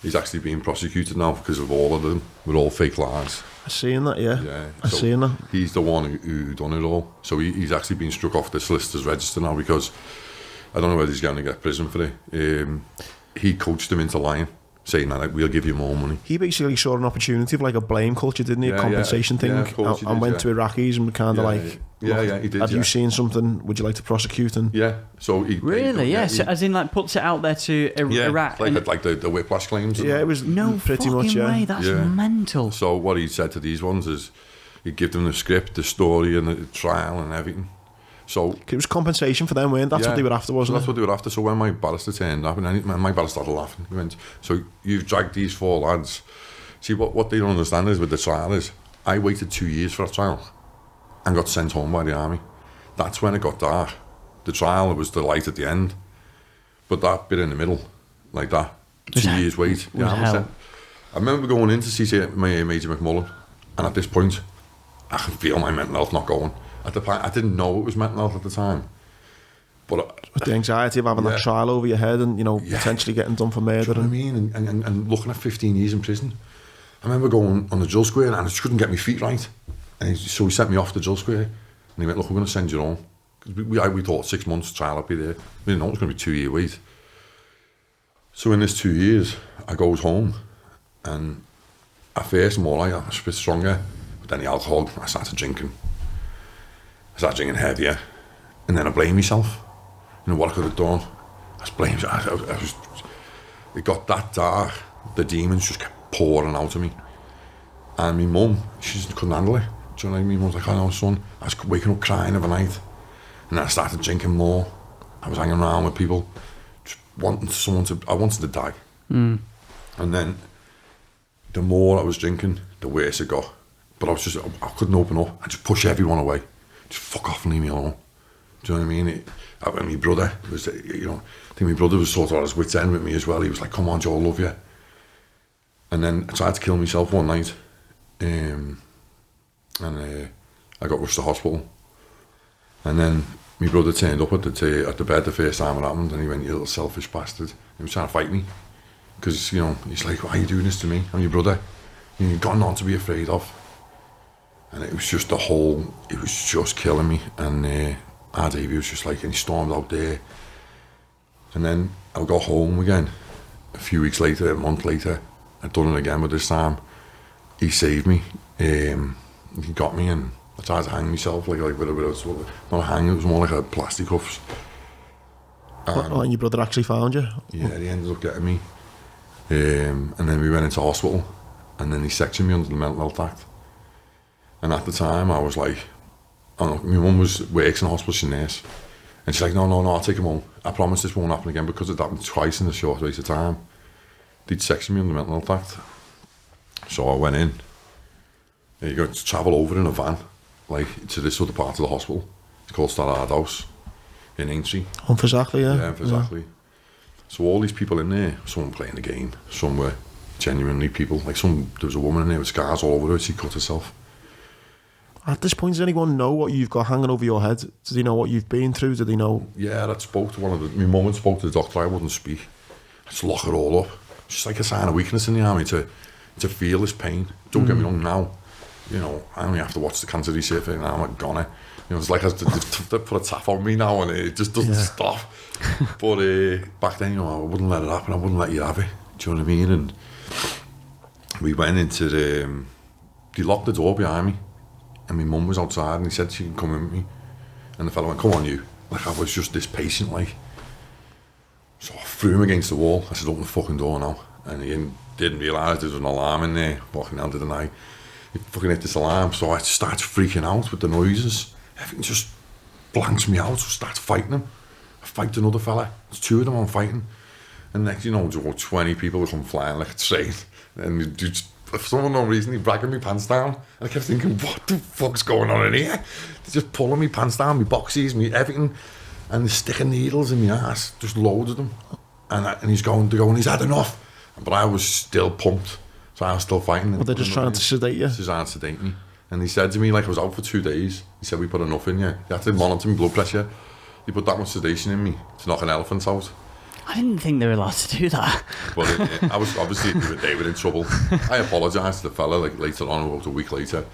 he's actually being prosecuted now because of all of them. With all fake lies. I've seen that, yeah. I've seen that. He's the one who done it all. So he's actually been struck off the solicitor's register now because I don't know whether he's going to get prison for it. He coached him into lying. saying that, like, we'll give you more money. He basically saw an opportunity of like a blame culture, didn't he? A compensation thing, of course he and did, went to Iraqis and kind of like, he did. have you seen something? Would you like to prosecute? And so he really, so as in like puts it out there to Iraq, like the whiplash claims. Yeah, it was no pretty fucking much. way. That's mental. So what he said to these ones is, he'd give them the script, the story, and the trial and everything. So it was compensation for them, weren't? That's what they were after, wasn't it? That's what they were after. So when my barrister turned up, and my barrister started laughing, he went, "So you've dragged these 4 lads." See, what they don't understand is with the trial is, I waited 2 years for a trial and got sent home by the army. That's when it got dark. The trial was the light at the end, but that bit in the middle, like that, 2 years wait. I remember going in to see my Major McMullen, and at this point, I can feel my mental health not going. At the point, I didn't know it was mental health at the time, but with the anxiety of having that trial over your head and potentially getting done for murder. Do you know what I mean? And looking at 15 years in prison. I remember going on the drill square and I just couldn't get my feet right. And so he sent me off the drill square and he went, "Look, we're going to send you home." Because we thought 6 months trial I'd be there. We didn't know it was going to be 2 year wait. So in this 2 years, I goes home and at first I'm all right, I'm a bit stronger. But then the alcohol, I started drinking. I started drinking heavier, and then I blamed myself. You know what I could have done? I was blaming. It got that dark. The demons just kept pouring out of me. And my mum, she just couldn't handle it. Do you know what I mean? My mum was like, "Oh no, son." I was waking up crying every night, and then I started drinking more. I was hanging around with people, just wanting someone to. I wanted to die. And then, the more I was drinking, the worse it got. But I couldn't open up. I just push everyone away. Just fuck off and leave me alone. Do you know what I mean? My brother was, I think my brother was sort of at his wit's end with me as well. He was like, "Come on, Joe, I love you." And then I tried to kill myself one night, and I got rushed to hospital. And then my brother turned up at the bed the first time it happened, and he went, "You little selfish bastard." He was trying to fight me, because he's like, "Why are you doing this to me? I'm your brother. You've got none to be afraid of." And it was just it was just killing me. And our Davey was just like, and he stormed out there. And then I got home again. A few weeks later, a month later, I'd done it again, but this time he saved me. He got me, and I tried to hang myself, like with a not a hang, it was more like a plastic cuffs. And your brother actually found you? Yeah, he ended up getting me. And then we went into hospital, and then he sectioned me under the Mental Health Act. And at the time, I was like, my mum works in a hospital, she's a nurse. And she's like, no, I'll take him home. I promise this won't happen again, because it happened twice in a short space of time. They'd section me on the Mental Health Act. So I went in. You got to travel over in a van, like, to this other part of the hospital. It's called Starrard House in Aintree. Exactly, yeah. Yeah, exactly. Yeah. So all these people in there, some were playing the game, some were genuinely people. Like there was a woman in there with scars all over her, she cut herself. At this point, does anyone know what you've got hanging over your head? Do they know what you've been through? Do they know? Yeah, I spoke to my mum and spoke to the doctor. I wouldn't speak. I just lock it all up. It's just like a sign of weakness in the army to feel this pain. Don't get me wrong now. I only have to watch the cancer research and I'm a goner. It's like I have to put a tap on me now and it just doesn't stop. But back then, I wouldn't let it happen. I wouldn't let you have it. Do you know what I mean? And we went into they locked the door behind me. And my mum was outside and he said she can come in with me. And the fella went, "Come on, you." Like I was just this patient, like. So I threw him against the wall. I said, "Open the fucking door now." And he didn't realise there was an alarm in there. Fucking hell, didn't I? He fucking hit this alarm. So I started freaking out with the noises. Everything just blanks me out. So I started fighting him. I fight another fella. There's 2 of them I'm fighting. And next, there were 20 people that come flying like a train. And just, for some unknown reason, he bragging my pants down. And I kept thinking, what the fuck's going on in here? They're just pulling my pants down, my boxies, me everything. And they're sticking needles in my ass. Just loads of them. And he's going, he's had enough. But I was still pumped. So I was still fighting. Well, they're just trying to sedate you? Trying to sedate me. And he said to me, like I was out for 2 days, he said, "We put enough in you. You have to monitor my blood pressure. You put that much sedation in me to knock an elephant out." I didn't think they were allowed to do that. But I was obviously, they were in trouble. I apologised to the fella like later on, about a week later,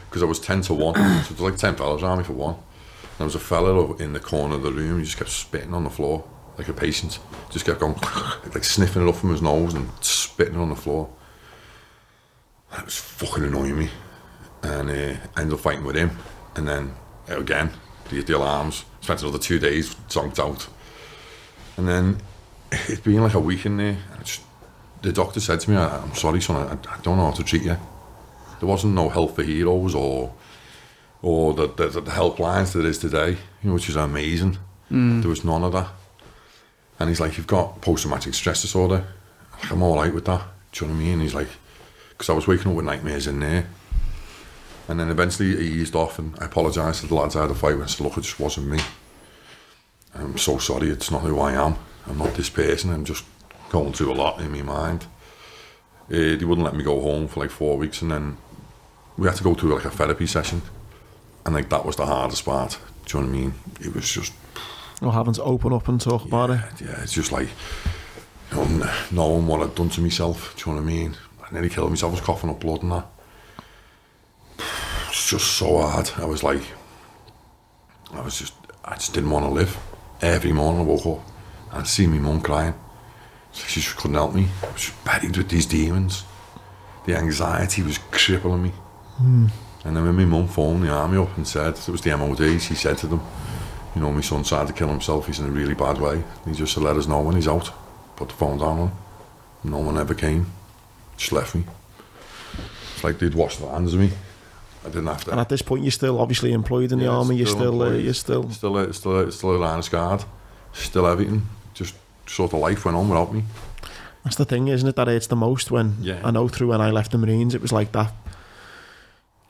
because I was 10 to 1. So there was like 10 fellas around me for one. And there was a fella in the corner of the room, he just kept spitting on the floor. like a patient. Just kept going, like sniffing it up from his nose and spitting it on the floor. It was fucking annoying me. And I ended up fighting with him. And then, again, the alarms. Spent another 2 days zonked out. And then, it'd been like a week in there. The doctor said to me, I'm sorry, son, I don't know how to treat you. There wasn't no help for heroes or the helplines that is today, which is amazing. There was none of that. And he's like, you've got post-traumatic stress disorder. I'm all right with that. Do you know what I mean? He's like, because I was waking up with nightmares in there. And then eventually he eased off, and I apologised to the lads I had a fight with. I said, look, it just wasn't me. I'm so sorry, it's not who I am. I'm not this person. I'm just going through a lot in my mind. They wouldn't let me go home for like 4 weeks, and then we had to go to like a therapy session. And like that was the hardest part. Do you know what I mean? It was just... Well, having to open up and talk about it. Yeah, it's just like, knowing what I'd done to myself. Do you know what I mean? I nearly killed myself. I was coughing up blood and that. It's just so hard. I just didn't want to live. Every morning I woke up and I'd see my mum crying. She just couldn't help me. I was just buried with these demons. The anxiety was crippling me. And then when my mum phoned the army up and said, it was the MOD, she said to them, my son tried to kill himself, he's in a really bad way. He just said, let us know when he's out. Put the phone down on him. No one ever came. Just left me. It's like they'd washed their hands of me. I didn't have to. And at this point, you're still obviously employed in the army. You're still a line guard, still everything. Just sort of life went on without me. That's the thing, isn't it? That hurts the most. When I know through when I left the Marines, it was like that.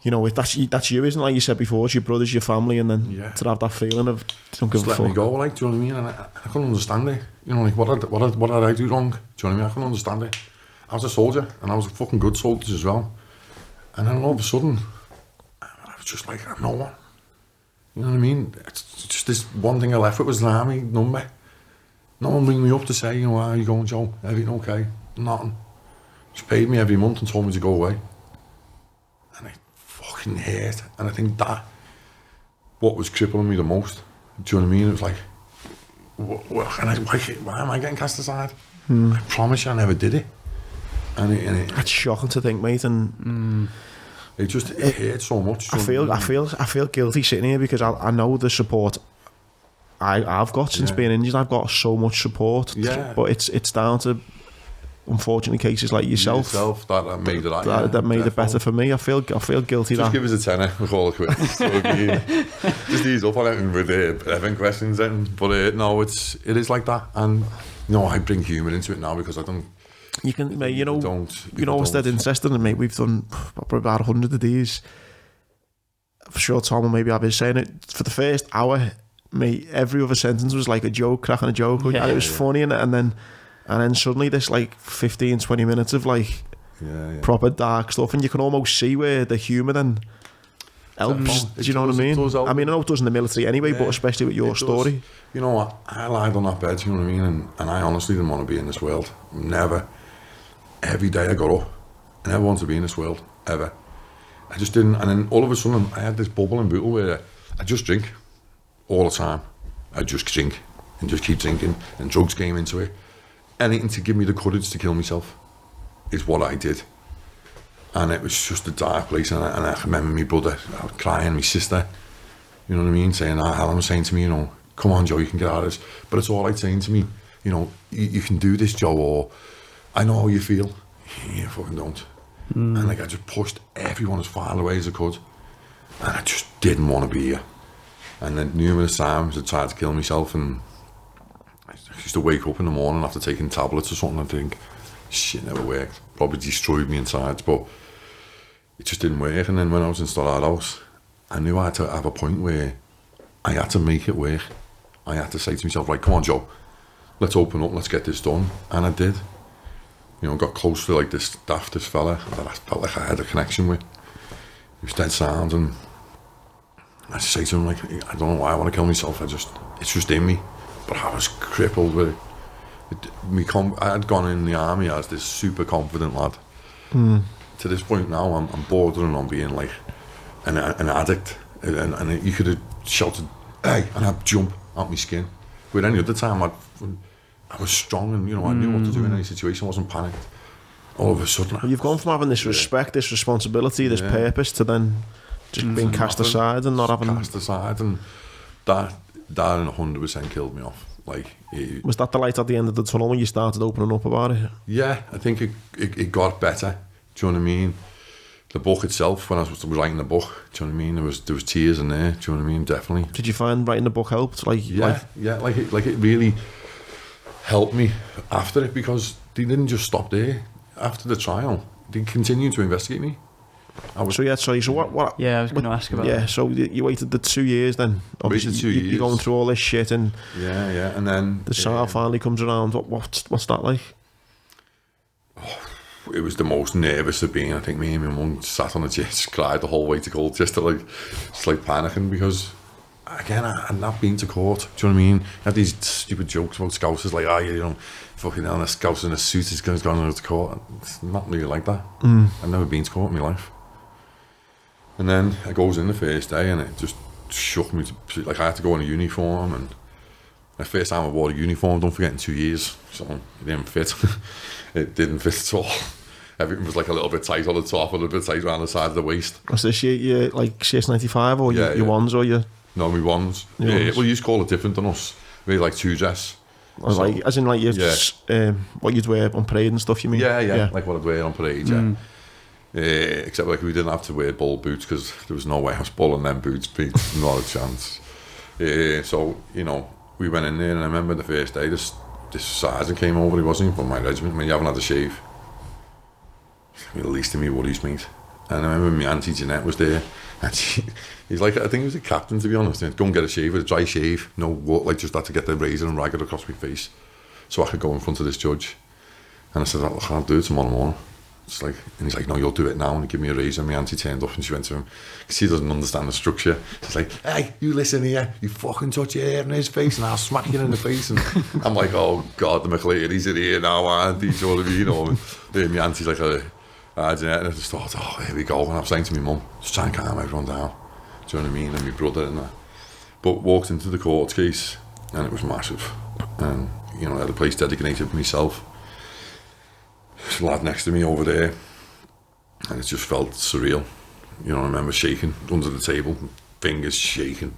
That's you, isn't it? Like you said before, it's your brothers, your family, and then to have that feeling of don't give a fuck. Let me go, like, do you know what I mean? And I couldn't understand it. Like what did I do wrong? Do you know what I mean? I couldn't understand it. I was a soldier, and I was a fucking good soldier as well. And then all of a sudden, I was just like, no one. You know what I mean? It's just this one thing I left with was an army number. No one ring me up to say, how are you going, Joe? Everything okay? Nothing. Just paid me every month and told me to go away. And I fucking hate. And I think that, what was crippling me the most, do you know what I mean? It was like, why am I getting cast aside? I promise you I never did it. And that's shocking to think, mate. And it hurt so much. I feel guilty sitting here because I know the support I've got since being injured. I've got so much support, but it's down to, unfortunately, cases like yourself that made it that made it better for me. I feel guilty. Just give us a tenner, we'll call it quits. Just ease up on it with Evan questions then. But no, it is like that, and I bring humour into it now because I don't. You can, mate. What's dead interesting, mate? We've done probably about 100 of these. For sure, Tom will maybe have his saying it for the first hour. Mate, every other sentence was like a joke, cracking a joke, and it was funny, and then suddenly this like 15-20 minutes of like proper dark stuff, and you can almost see where the humour then helps. Do you know what I mean? I mean, I know it does in the military anyway, but especially with your story. You know what? I lied on that bed. You know what I mean? And I honestly didn't want to be in this world. Never. Every day I got up, I never wanted to be in this world ever. I just didn't. And then all of a sudden, I had this bubble and bootle where I just drink. All the time. I just drink and just keep drinking, and drugs came into it. Anything to give me the courage to kill myself is what I did. And it was just a dark place, and I remember my brother crying, my sister, you know what I mean, saying, Helen was saying to me, come on Joe, you can get out of this. But it's all right saying to me, you can do this, Joe, or I know how you feel. You fucking don't. And like I just pushed everyone as far away as I could, and I just didn't want to be here. And then numerous times I tried to kill myself, and I used to wake up in the morning after taking tablets or something and think, shit never worked. Probably destroyed me inside, but it just didn't work. And then when I was in Stoddard House, I knew I had to have a point where I had to make it work. I had to say to myself, like, come on Joe, let's open up, let's get this done. And I did. Got close to like this fella that I felt like I had a connection with. He was dead sound, and I say to him, like, I don't know why I want to kill myself. It's just in me. But I was crippled with it. I had gone in the army as this super confident lad. To this point now, I'm bordering on being like an addict. And you could have shouted, hey, and I'd jump out my skin. With any other time, I was strong and, I knew what to do in any situation. I wasn't panicked. All of a sudden... Well, you've gone from having this respect, this responsibility, this purpose, to then just being cast aside and not having... Cast aside, and that 100% killed me off. Was that the light at the end of the tunnel when you started opening up about it? Yeah, I think it got better. Do you know what I mean? The book itself, when I was writing the book, do you know what I mean? There was tears in there. Do you know what I mean? Definitely. Did you find writing the book helped? It really helped me after it, because they didn't just stop there. After the trial, they continued to investigate me. So what? Yeah, I was going to ask about. Yeah, so you waited the 2 years then. Obviously, waited 2 years. You're going through all this shit, and and then the trial finally comes around. What's that like? It was the most nervous I've been. I think me and my mum sat on the chair, just cried the whole way to court, just panicking, because again, I had not been to court. Do you know what I mean? I had these stupid jokes about Scousers, fucking hell, a Scouser in a suit is going to court. It's not really like that. I've never been to court in my life. And then I goes in the first day, and it just shook me. I had to go in a uniform, and the first time I wore a uniform, don't forget, in 2 years, so it didn't fit. It didn't fit at all. Everything was a little bit tight on the top, a little bit tight around the side of the waist. Was this your CS95 or your ones or your... No, my ones. Well, you used to call it different than us. We had 2-dress. What you'd wear on parade and stuff, you mean? Yeah. Like what I'd wear on parade, except we didn't have to wear bull boots, because there was no way I was bulling them boots, Pete. Not a chance. So, we went in there, and I remember the first day, this sergeant came over. He wasn't even from my regiment. I mean, you haven't had a shave. The least of me worries, mate. And I remember my auntie Jeanette was there, and he's I think he was a captain, to be honest. Go and get a shave, a dry shave, no what, just had to get the razor and rag it across my face so I could go in front of this judge. And I said, I'll do it tomorrow morning. And he's like, no, you'll do it now. And he gave me a razor, and my auntie turned up, and she went to him, because she doesn't understand the structure. She's like, hey, you listen here, you fucking touch your hair in his face, and I'll smack you in the face. And I'm like, oh God, the McCleary's in here now, auntie, you know what I mean? My auntie's like and I just thought, oh, here we go. And I was saying to my mum, just try and calm everyone down. Do you know what I mean? And my brother and that. But walked into the court case, and it was massive. And, I had a place dedicated for myself. There's a lad next to me over there, and it just felt surreal. I remember shaking under the table, fingers shaking.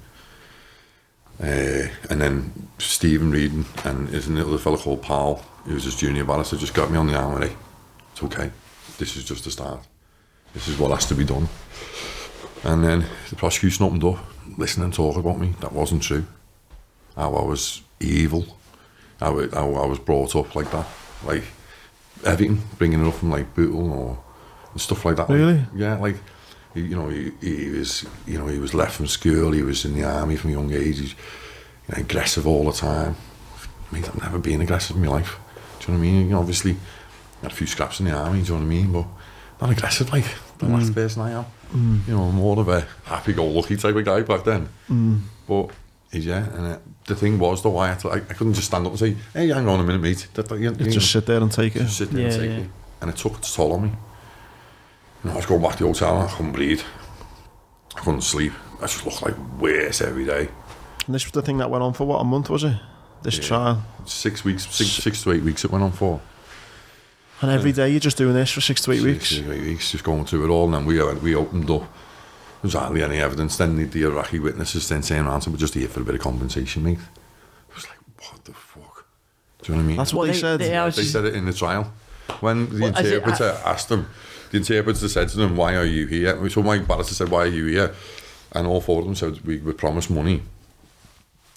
And then Stephen reading, and there's another fella called Paul, who was his junior barrister, just got me on the arm and, hey, it's okay. This is just the start. This is what has to be done. And then the prosecution opened up, listening and talking about me. That wasn't true. How I was evil. How I was brought up like that. Everything, bringing it up from Bootle or stuff like that. Really? He was left from school. He was in the army from a young age. He's aggressive all the time. Mate, I've never been aggressive in my life. Do you know what I mean? Obviously, I had a few scraps in the army. Do you know what I mean? But not aggressive the last person I am. I'm more of a happy-go-lucky type of guy back then. But and the thing was, though, I couldn't just stand up and say, hey, hang on a minute, mate. Just sit there and take it. Just sit there and take it. And it took its toll on me. I was going back to the hotel, and I couldn't breathe. I couldn't sleep. I just looked worse every day. And this was the thing that went on for, a month, was it? This trial? 6 weeks, 6 to 8 weeks it went on for. And every day you're just doing this for 6 to 8 weeks? 6 to 8 weeks, just going through it all. And then we opened up. There was hardly any evidence. Then the Iraqi witnesses then saying around, we're just here for a bit of compensation, mate. I was like, what the fuck? Do you know what I mean? That's what they said. They said it in the trial. When the interpreter asked them, the interpreter said to them, why are you here? So my barrister said, why are you here? And all four of them said, we were promised money.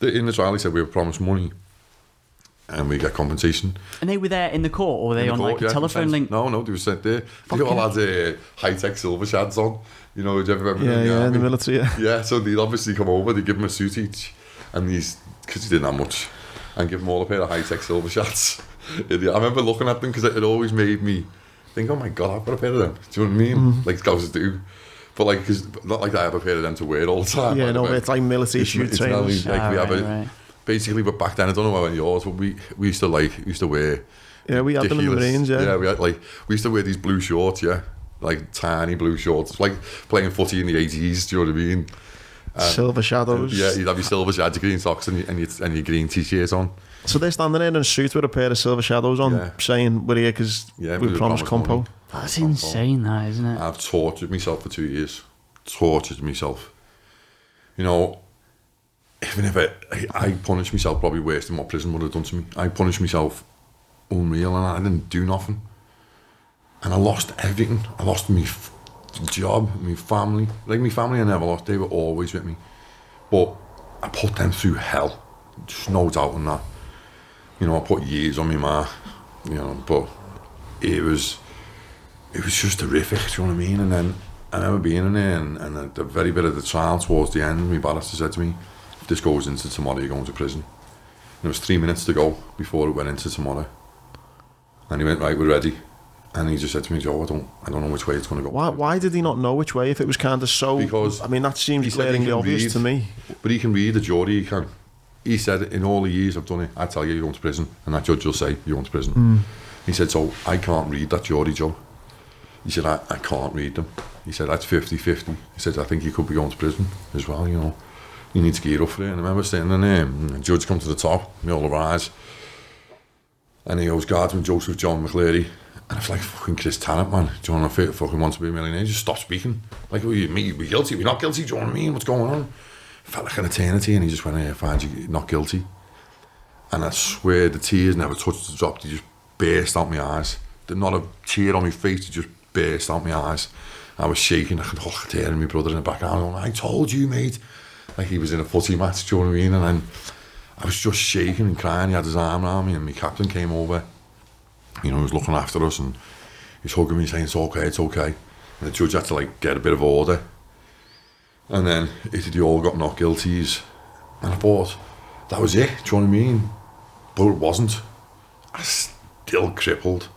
In the trial, he said, we were promised money. And we get compensation. And they were there in the court, or were they on a telephone link? No, they were sent there. They all had high-tech silver shads on. Do you ever remember? In the military, Yeah, so they'd obviously come over, they'd give them a suit each, and because he didn't have much, and give them all a pair of high-tech silver shads. I remember looking at them, because it always made me think, oh my God, I've got a pair of them. Do you know what I mean? Like Scousers do. But cause not like I have a pair of them to wear all the time. Yeah, no, it's like military shoot trainers. Basically, but back then, I don't know about yours, but we used to wear. Yeah, we had them in the Marines. Yeah, we used to wear these blue shorts. Yeah, tiny blue shorts, like playing footy in the 80s. Do you know what I mean? Silver shadows. Yeah, you'd have your silver shadows, your green socks, and your green t-shirt on. So they're standing there in a suit with a pair of silver shadows on, Yeah. saying we're here because we promised compo. That's insane, that, isn't it? I've tortured myself for 2 years. Tortured myself. You know, even if I punished myself probably worse than what prison would have done to me. I punished myself unreal, and I didn't do nothing. And I lost everything. I lost my job, my family. Like, my family I never lost. They were always with me. But I put them through hell. Just no doubt in that. You know, I put years on me ma. You know, but it was just horrific, do you know what I mean? And then I remember being in there, and at the very bit of the trial towards the end, my barrister said to me, if this goes into tomorrow, you're going to prison. And there was 3 minutes to go before it went into tomorrow. And he went, right, we're ready. And he just said to me, Joe, I don't know which way it's going to go. Why did he not know which way if it was kind of so... Because I mean, that seems glaringly obvious to me. But he can read the jury, he can. He said, in all the years I've done it, I tell you, you're going to prison. And that judge will say, you're going to prison. He said, so I can't read that jury, Joe. He said, I can't read them. He said, that's 50-50. He said, I think you could be going to prison as well, you know. You need to gear up for it. And I remember sitting in there, and the judge come to the top, we all arise. And he goes, Guardsman Joseph John McCleary. And I feel like fucking Chris Tarrant, man. Do you know what I fucking want to be a millionaire? Just stop speaking. Like, we guilty, we're not guilty, do you know what I mean? What's going on? It felt like an eternity, and he just went, I find you not guilty. And I swear the tears never touched the drop, they just burst out my eyes. There's not a tear on my face, they just burst out my eyes. I was shaking, I could hear my brother in the background going, I told you, mate. Like he was in a footy match, do you know what I mean? And then I was just shaking and crying. He had his arm around me, and my captain came over. You know, he was looking after us, and he was hugging me, saying, it's okay, it's okay. And the judge had to, like, get a bit of order. And then they all got not guilties. And I thought, that was it, do you know what I mean? But it wasn't. I was still crippled.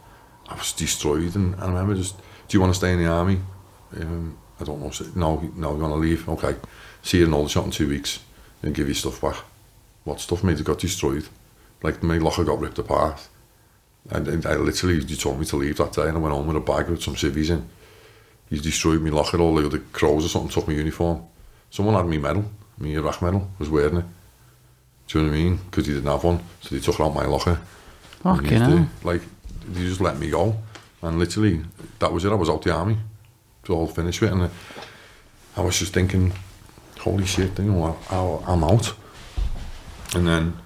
I was destroyed. And I remember just, do you want to stay in the army? I don't know. No, you want to leave? Okay. See you in Aldershot in 2 weeks and give your stuff back. What stuff, mate? It got destroyed. Like, my locker got ripped apart. And I literally, you told me to leave that day, and I went home with a bag with some civvies in. He destroyed my locker, all the other crows or something took my uniform. Someone had me medal, my Iraq medal, was wearing it. Do you know what I mean? Because he didn't have one, so they took it out my locker. Fucking hell. Like, they just let me go. And literally, that was it, I was out the army. It was all finished with, and I was just thinking, holy shit, you know, I'm out. And then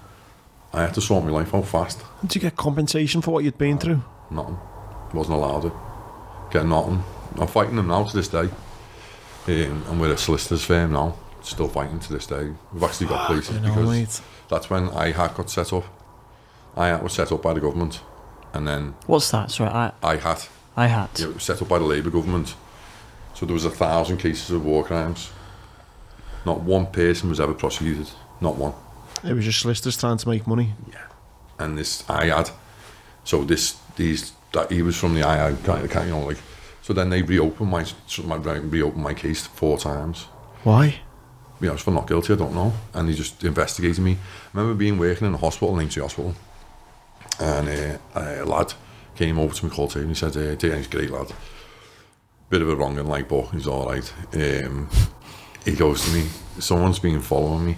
I had to sort my life out fast. Did you get compensation for what you'd been through? Nothing. Wasn't allowed it. Getting nothing. I'm fighting them now to this day. I'm with a solicitor's firm now. Still fighting to this day. We've actually got places because that's when IHAT got set up. IHAT was set up by the government. And then... What's that? Sorry, IHAT. IHAT. Yeah, it was set up by the Labour government. So there was 1,000 cases of war crimes. Not one person was ever prosecuted. Not one. It was just solicitors trying to make money. Yeah. And this IHAT. So he was from the IHAT kind of, you know, like. So then they reopened my case 4 times. Why? Yeah, I was for not guilty, I don't know. And they just investigated me. I remember working in a hospital, named Hospital. And a lad came over to me, called him, and he said, he's a great lad. Bit of a wrong and like, but he's alright. He goes to me, someone's been following me.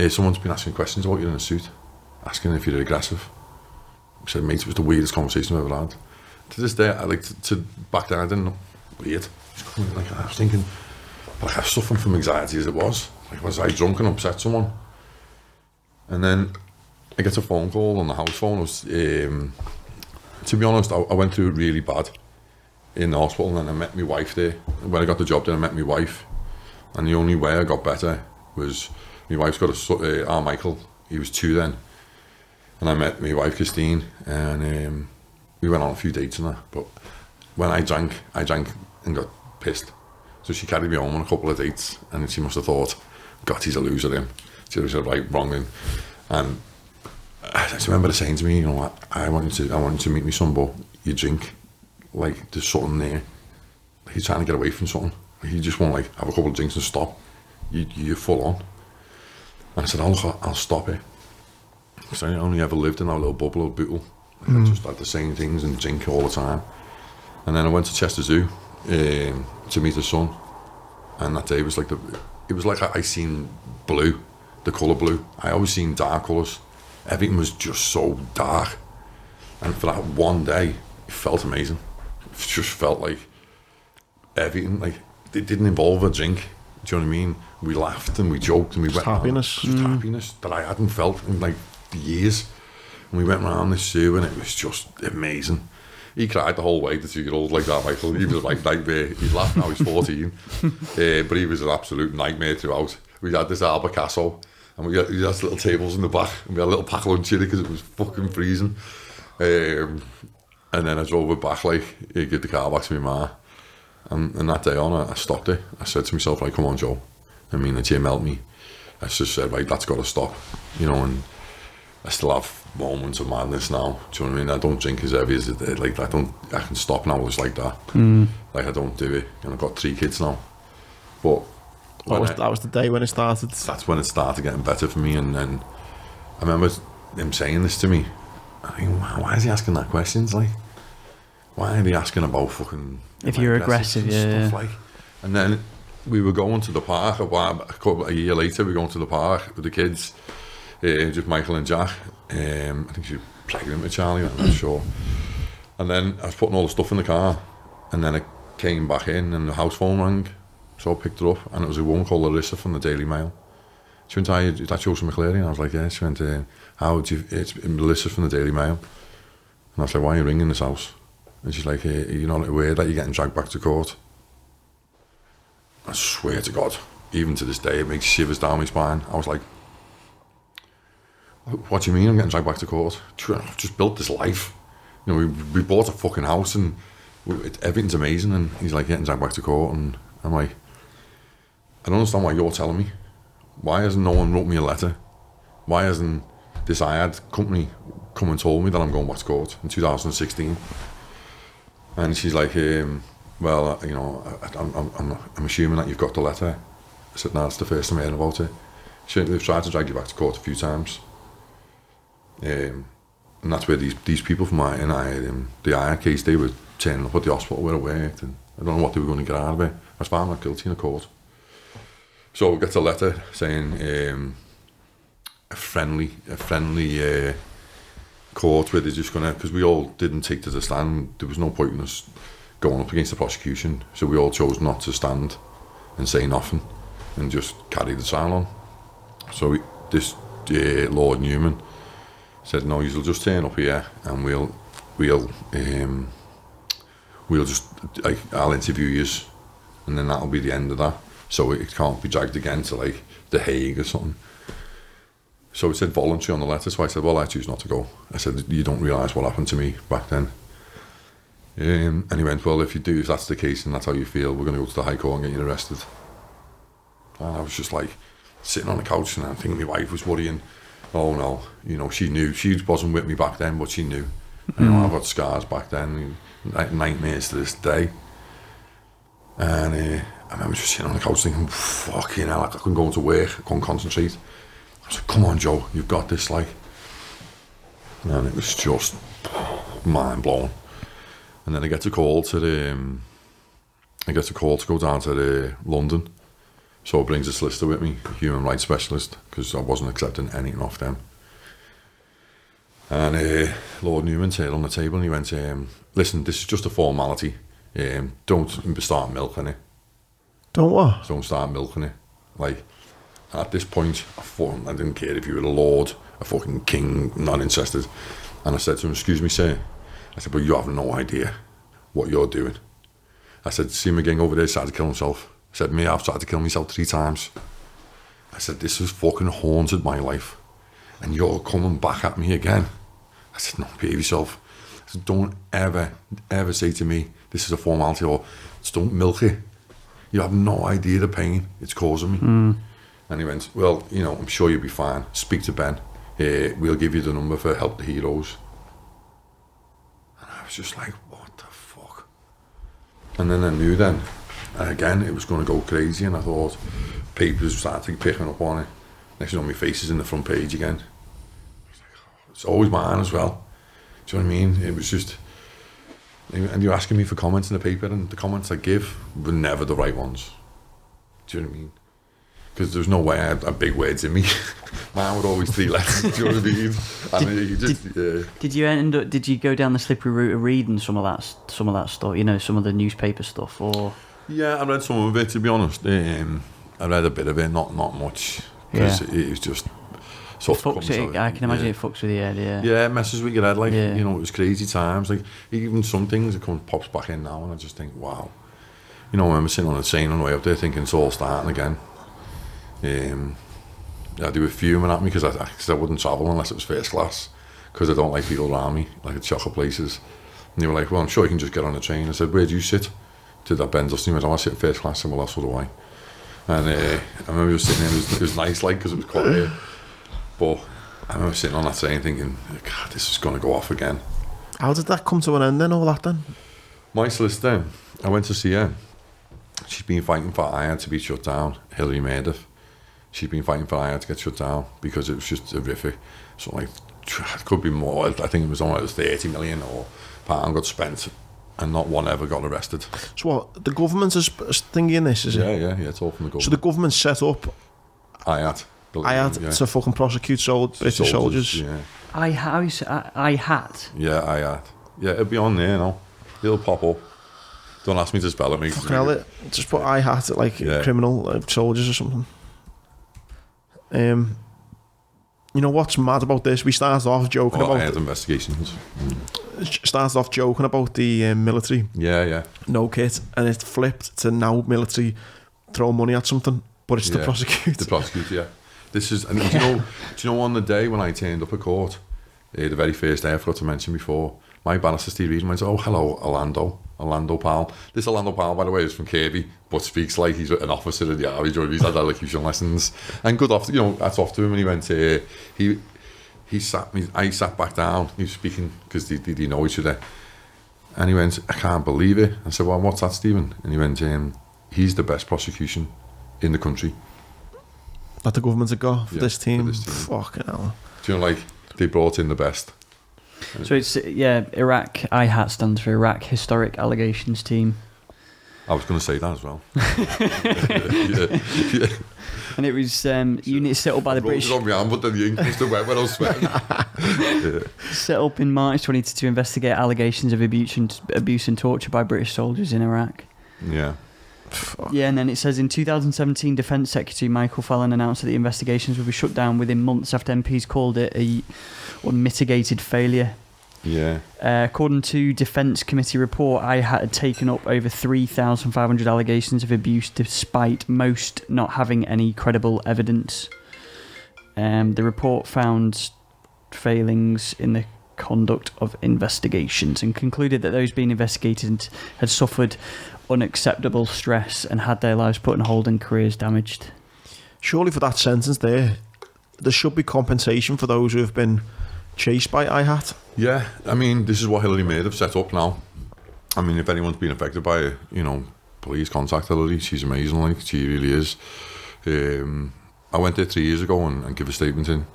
Someone's been asking questions about you in a suit, asking if you're aggressive. I said, mate, it was the weirdest conversation I've ever had. To this day, I like to back then, I didn't know. Weird. Like, I was thinking, like, I was suffering from anxiety as it was. Like, was I drunk and upset someone? And then I get a phone call on the house phone. It was, to be honest, I went through it really bad in the hospital, and then I met my wife there. When I got the job there, I met my wife. And the only way I got better was, my wife's got a Michael, he was 2 then. And I met my wife Christine, and we went on a few dates and that. But when I drank and got pissed. So she carried me home on a couple of dates, and she must have thought, God, he's a loser, him. She was right, wrong him. And I just remember her saying to me, you know, I want you to meet me son, but you drink, like, there's something there. Like, you're trying to get away from something. Like, you just want, like, have a couple of drinks and stop. You're full on. And I said, I'll stop it. Because I only ever lived in that little bubble of bootle. I just had the same things and drink all the time. And then I went to Chester Zoo to meet his son. And that day was like I seen blue, the colour blue. I always seen dark colours. Everything was just so dark. And for that one day, it felt amazing. It just felt like everything, like, it didn't involve a drink. Do you know what I mean? We laughed and we joked and we went happiness. Just happiness that I hadn't felt in like years. And we went around this zoo and it was just amazing. He cried the whole way, the 2-year-old, like that, Michael. He was like nightmare. He's laughing now, he's 14. But he was an absolute nightmare throughout. We had this Albacasso and we had little tables in the back and we had a little pack lunch in it because it was fucking freezing. And then I drove it back, like, get the car back to my ma. And that day on, I stopped it. I said to myself, like, come on, Joe. I mean, the gym helped me. I just said, right, that's got to stop. You know, and I still have moments of madness now. Do you know what I mean? I don't drink as heavy as it did. Like, I can stop now just like that. Like, I don't do it. And I've got 3 kids now. But that was the day when it started. That's when it started getting better for me. And then I remember him saying this to me. I mean, why is he asking that questions? Like, why are they asking about fucking... If you're aggressive, and stuff, like. And then we were going to the park a year later. We were going to the park with the kids, just Michael and Jack. I think she was pregnant with Charlie, I'm not sure. And then I was putting all the stuff in the car, and then I came back in and the house phone rang, so I picked it up, and it was a woman called Larissa from the Daily Mail. She went, "Is that Joseph McCleary?" And I was like, "Yeah." She went, it's Melissa from the Daily Mail. And I was like, "Why are you ringing this house?" And she's like, "You're not aware that you're getting dragged back to court?" I swear to God, even to this day, it makes shivers down my spine. I was like, "What do you mean I'm getting dragged back to court? I've just built this life. You know, we bought a fucking house and everything's amazing." And he's like, "Getting dragged back to court." And I'm like, "I don't understand why you're telling me. Why hasn't no one wrote me a letter? Why hasn't this IAD company come and told me that I'm going back to court in 2016? And she's like, "Well, you know, I'm assuming that you've got the letter." I said, "No, it's the first time I heard about it." She said, "They've tried to drag you back to court a few times." And that's where these people from the IAD case, they were turning up at the hospital where I worked, and I don't know what they were going to get out of it. I was found not guilty in a court. So we get a letter saying a friendly court where they're just going to, because we all didn't take to the stand, there was no point in us going up against the prosecution, so we all chose not to stand and say nothing and just carry the trial on. So this Lord Newman said, "No, you'll just turn up here and we'll just, like, I'll interview you, and then that'll be the end of that. So it can't be dragged again to, like, The Hague or something." So it said voluntary on the letter, so I said, "Well, I choose not to go." I said, "You don't realise what happened to me back then." And he went, "Well, if that's the case and that's how you feel, we're going to go to the High Court and get you arrested." And I was just like sitting on the couch, and I think my wife was worrying. Oh no, you know, she knew. She wasn't with me back then, but she knew. You know, I've got scars back then, nightmares to this day. And I remember just sitting on the couch thinking, fucking hell, I couldn't go to work, I couldn't concentrate. I was like, "Come on, Joe, you've got this," like. And it was just mind blowing. And then I get a call to go down to London. So it brings a solicitor with me, a human rights specialist, because I wasn't accepting anything off them. And Lord Newman said on the table, and he went, "Listen, this is just a formality. Don't start milking it." Don't what? Don't start milking it. Like, at this point, I didn't care if you were a lord, a fucking king, not interested. And I said to him, "Excuse me, sir." I said, "But you have no idea what you're doing." I said, "See McGing over there started to kill himself." I said, "Me, I've tried to kill myself 3 times. I said, this has fucking haunted my life. And you're coming back at me again." I said, "No, behave yourself." I said, "Don't ever say to me, this is a formality, or just don't milk it. You have no idea the pain it's causing me." And he went, "Well, you know, I'm sure you'll be fine. Speak to Ben. We'll give you the number for Help the Heroes." And I was just like, what the fuck? And then I knew then, again, it was going to go crazy, and I thought, papers started picking up on it. Next thing you know, my face is in the front page again. I was like, oh, it's always mine as well. Do you know what I mean? It was just, and you're asking me for comments in the paper, and the comments I give were never the right ones. Do you know what I mean? Because there's no way I had big words in me. Mine were always 3 letters. Do you know what I mean? And you just, Did you go down the slippery route of reading some of that stuff? You know, some of the newspaper stuff, or? Yeah, I read some of it, to be honest. I read a bit of it, not much, because it was just sort of I can imagine it fucks with your head. Yeah, it messes with your head. Like, you know, it was crazy times. Like, even some things that pops back in now, and I just think, wow. You know, I remember sitting on the train on the way up there thinking it's all starting again. They were fuming at me because I wouldn't travel unless it was first class, because I don't like people around me, like at chocolate places. And they were like, well, I'm sure you can just get on the train. I said, where do you sit? To that Ben Dustin, he went, I sit first class. I said, well, that's what do I. And I remember just sitting there, it was nice, like, because it was quiet. But I remember sitting on that train thinking, God, this is going to go off again. How did that come to an end then, all that then? My solicitor, I went to see her. She's been fighting for IAD to be shut down, Hillary Meredith. She's been fighting for IAD to get shut down because it was just horrific. So, like, it could be more. I think it was almost 30 million or pound got spent, and not one ever got arrested. So what, the government is thinking this, is it? Yeah, it's all from the government. So the government set up IAD to fucking prosecute British soldiers? Yeah. IHAT? Yeah, IAD. Yeah, it'll be on there now. It'll pop up. Don't ask me to spell it, mate. Fucking hell, just put IHAT at, like, criminal soldiers or something. You know what's mad about this? We started off joking about investigations. Started off joking about the military. Yeah. No kit, and it flipped to now military throw money at something, but it's to prosecute. To prosecute, yeah. This is, and do you know on the day when I turned up at court, the very first day I forgot to mention before, my barrister Steve Reed went, oh, hello, Orlando Powell. This Orlando Powell, by the way, is from Kirby, but speaks like he's an officer in the army. He's had elocution lessons, and good off. You know, that's off to him. And he went, I sat back down. He was speaking because they know each other, and he went, I can't believe it. I said, well, what's that, Stephen? And he went, he's the best prosecution in the country that the government have got for this team. Fucking hell. Do you know, like, they brought in the best. So it's Iraq. IHAT stands for Iraq Historic Allegations Team. I was going to say that as well. yeah. And it was unit set up by the British. On my arm, but then the ink was wet when I was sweating. Set up in March 2022 to investigate allegations of abuse and torture by British soldiers in Iraq. Yeah. Yeah, and then it says in 2017, Defence Secretary Michael Fallon announced that the investigations would be shut down within months after MPs called it a unmitigated failure. Yeah. According to Defence Committee report, IHAT had taken up over 3,500 allegations of abuse, despite most not having any credible evidence. The report found failings in the conduct of investigations and concluded that those being investigated had suffered unacceptable stress and had their lives put on hold and careers damaged. Surely for that sentence there should be compensation for those who have been chased by IHAT. Yeah, I mean, this is what Hillary Meredith set up now. I mean, if anyone's been affected by it, you know, please contact Hillary. She's amazing, like, she really is. I went there 3 years ago and give a statement in.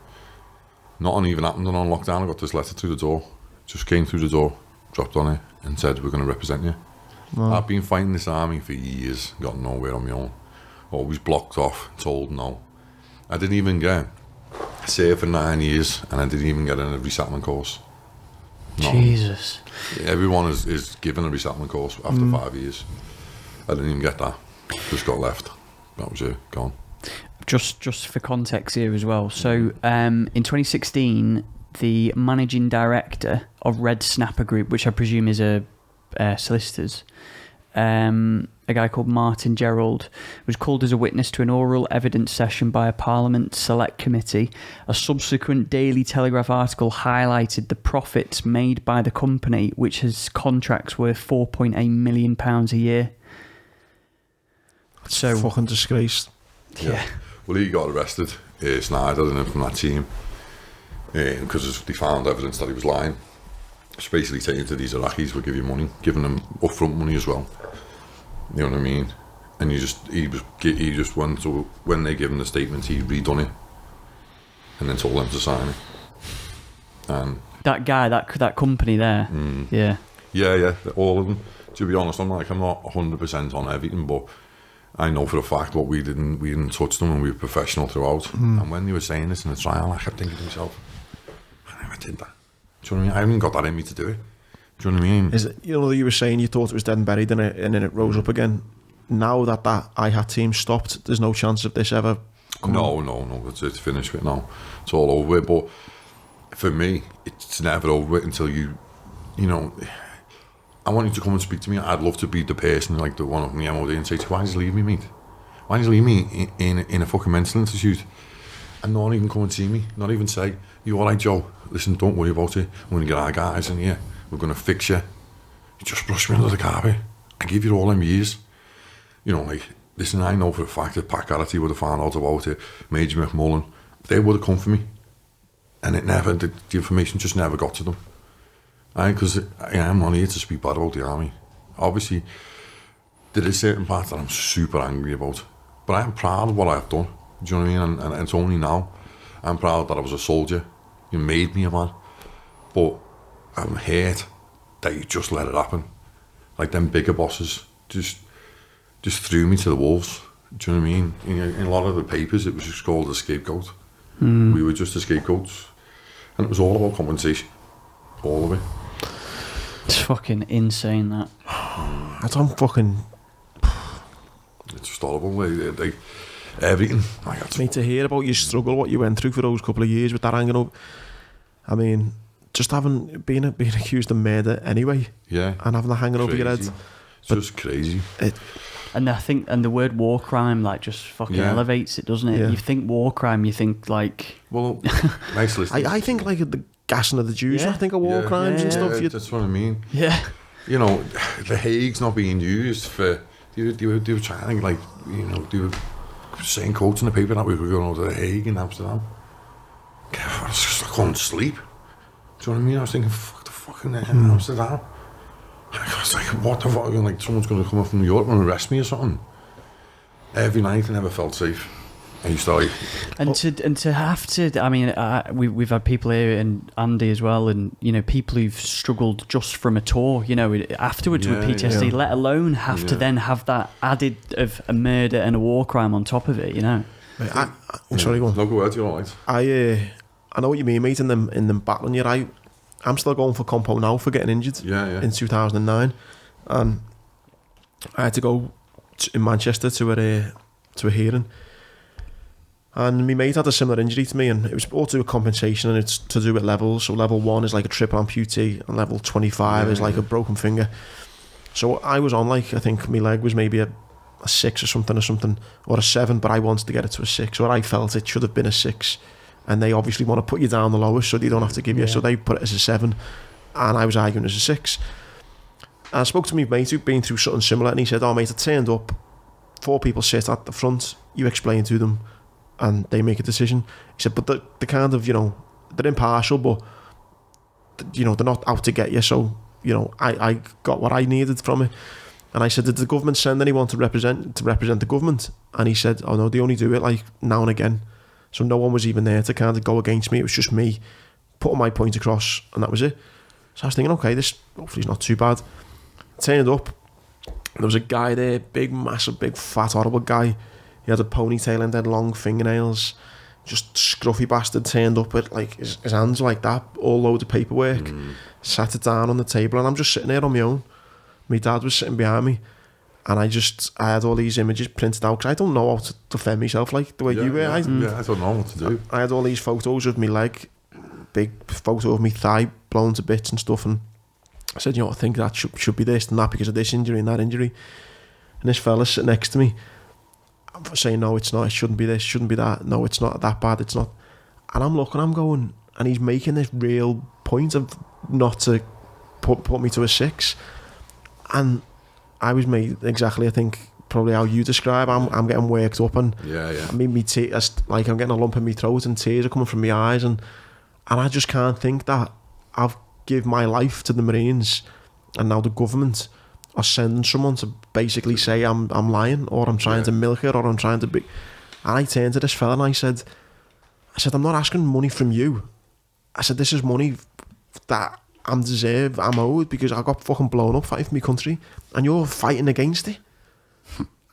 Nothing even happened on lockdown. I got this letter through the door. Just came through the door, dropped on it, and said, we're going to represent you. Wow. I've been fighting this army for years, got nowhere on my own. Always blocked off, told no. I didn't even get served for 9 years, and I didn't even get in a resettlement course. No. Jesus. Everyone is given a resettlement course after 5 years. I didn't even get that. Just got left. That was it, gone. Just for context here as well. So in 2016, the managing director of Red Snapper Group, which I presume is a solicitors, a guy called Martin Gerald, was called as a witness to an oral evidence session by a Parliament Select Committee. A subsequent Daily Telegraph article highlighted the profits made by the company, which has contracts worth £4.8 million a year. So fucking disgrace. Yeah. Well, he got arrested, Snyder and him from that team, because they found evidence that he was lying. It's basically saying to these Iraqis, we'll give you money, giving them upfront money as well. You know what I mean? And he just went to, when they gave him the statement, he redone it, and then told them to sign it. And that guy, that company there, yeah, all of them. To be honest, I'm not 100% on everything, but I know for a fact what we didn't touch them, and we were professional throughout. And when they were saying this in the trial, I kept thinking to myself, I never did that. Do you know what I mean? I haven't got that in me to do it. Do you know what I mean? Is it, you were saying you thought it was dead and buried, and then it rose up again. Now that I-Hat team stopped, there's no chance of this ever coming. No, it's finished with now. It's all over with. But for me, it's never over with until you know, I want you to come and speak to me. I'd love to be the person, like the one of the MOD, and say to you, why did you leave me, mate? Why did you leave me in a fucking mental institute? And not even come and see me. Not even say, you all right, Joe? Listen, don't worry about it. We're going to get our guys in here. We're going to fix you. You just brush me under the carpet. I give you all them years. You know, like, listen, I know for a fact that Pat Garrity would have found out about it, Major McMullen, they would have come for me. And it never, the information just never got to them. Because I'm not here to speak bad about the army. Obviously, there is certain parts that I'm super angry about. But I'm proud of what I've done. Do you know what I mean? And it's only now. I'm proud that I was a soldier. You made me a man. But I'm hurt that you just let it happen. Like them bigger bosses just threw me to the wolves. Do you know what I mean? In a lot of the papers, it was just called a scapegoat. We were just the scapegoats. And it was all about compensation. All of it. It's fucking insane, that. I don't fucking... It's just horrible. Like everything. Mate, to hear about your struggle, what you went through for those couple of years with that hanging up. I mean, just having been accused of murder anyway. Yeah. And having that hanging over your head. It's just crazy. And I think, and the word war crime, like, just fucking elevates it, doesn't it? Yeah. You think war crime, you think, like... Well, nice listening. I think, like, the gassing of the Jews, I think of war crimes and stuff. That's what I mean. Yeah. You know, the Hague's not being used for... They were trying, like, you know, they were saying quotes in the paper that we were going over to the Hague in Amsterdam. I couldn't sleep. Do you know what I mean? I was thinking, fuck the fucking Amsterdam. I was like, what the fuck? Like, someone's going to come up from New York and arrest me or something. Every night I never felt safe. I used to like... And to have to... I mean, we've had people here, and Andy as well, and, you know, people who've struggled just from a tour, you know, afterwards with PTSD, let alone have to then have that added of a murder and a war crime on top of it, you know. Sorry, go on. No, go ahead, you're all right. I know what you mean, mate, in them battling you. I'm still going for compo now for getting injured in 2009. And I had to go in Manchester to a hearing. And my mate had a similar injury to me, and it was all to do with compensation, and it's to do with levels. So level 1 is like a triple amputee, and level 25 is like a broken finger. So I was on, like, I think my leg was maybe a 6 or something, or a 7, but I wanted to get it to a 6, or I felt it should have been a 6. And they obviously want to put you down the lowest, so they don't have to give you. So they put it as a 7, and I was arguing as a 6. And I spoke to my mate who'd been through something similar, and he said, "Oh, mate, I turned up. 4 people sit at the front. You explain to them, and they make a decision." He said, "But the kind of, you know, they're impartial, but you know, they're not out to get you. So, you know, I got what I needed from it." And I said, "Did the government send anyone to represent the government?" And he said, "Oh no, they only do it like now and again." So no one was even there to kind of go against me. It was just me putting my point across, and that was it. So I was thinking, okay, this hopefully is not too bad. Turned up, there was a guy there, big, massive, big, fat, horrible guy. He had a ponytail and had long fingernails. Just scruffy bastard, turned up with like his hands like that, all load of paperwork. Sat it down on the table, and I'm just sitting there on my own. My dad was sitting behind me. And I had all these images printed out, because I don't know how to defend myself like the way you were. I don't know what to do. I had all these photos of my leg, big photo of my thigh blown to bits and stuff, and I said, you know, I think that should be this and that because of this injury and that injury. And this fella sitting next to me, I'm saying, no, it's not, it shouldn't be this, shouldn't be that, no, it's not that bad, it's not. And I'm looking, I'm going, and he's making this real point of not to put me to a 6. And I was made exactly, I think, probably how you describe. I'm getting worked up, and I mean, me like I'm getting a lump in my throat, and tears are coming from my eyes, and I just can't think that I've given my life to the Marines, and now the government are sending someone to basically say I'm lying, or I'm trying to milk it, or I'm trying to be. And I turned to this fella and I said, I'm not asking money from you. I said, this is money that I'm owed, because I got fucking blown up fighting for my country, and you're fighting against it.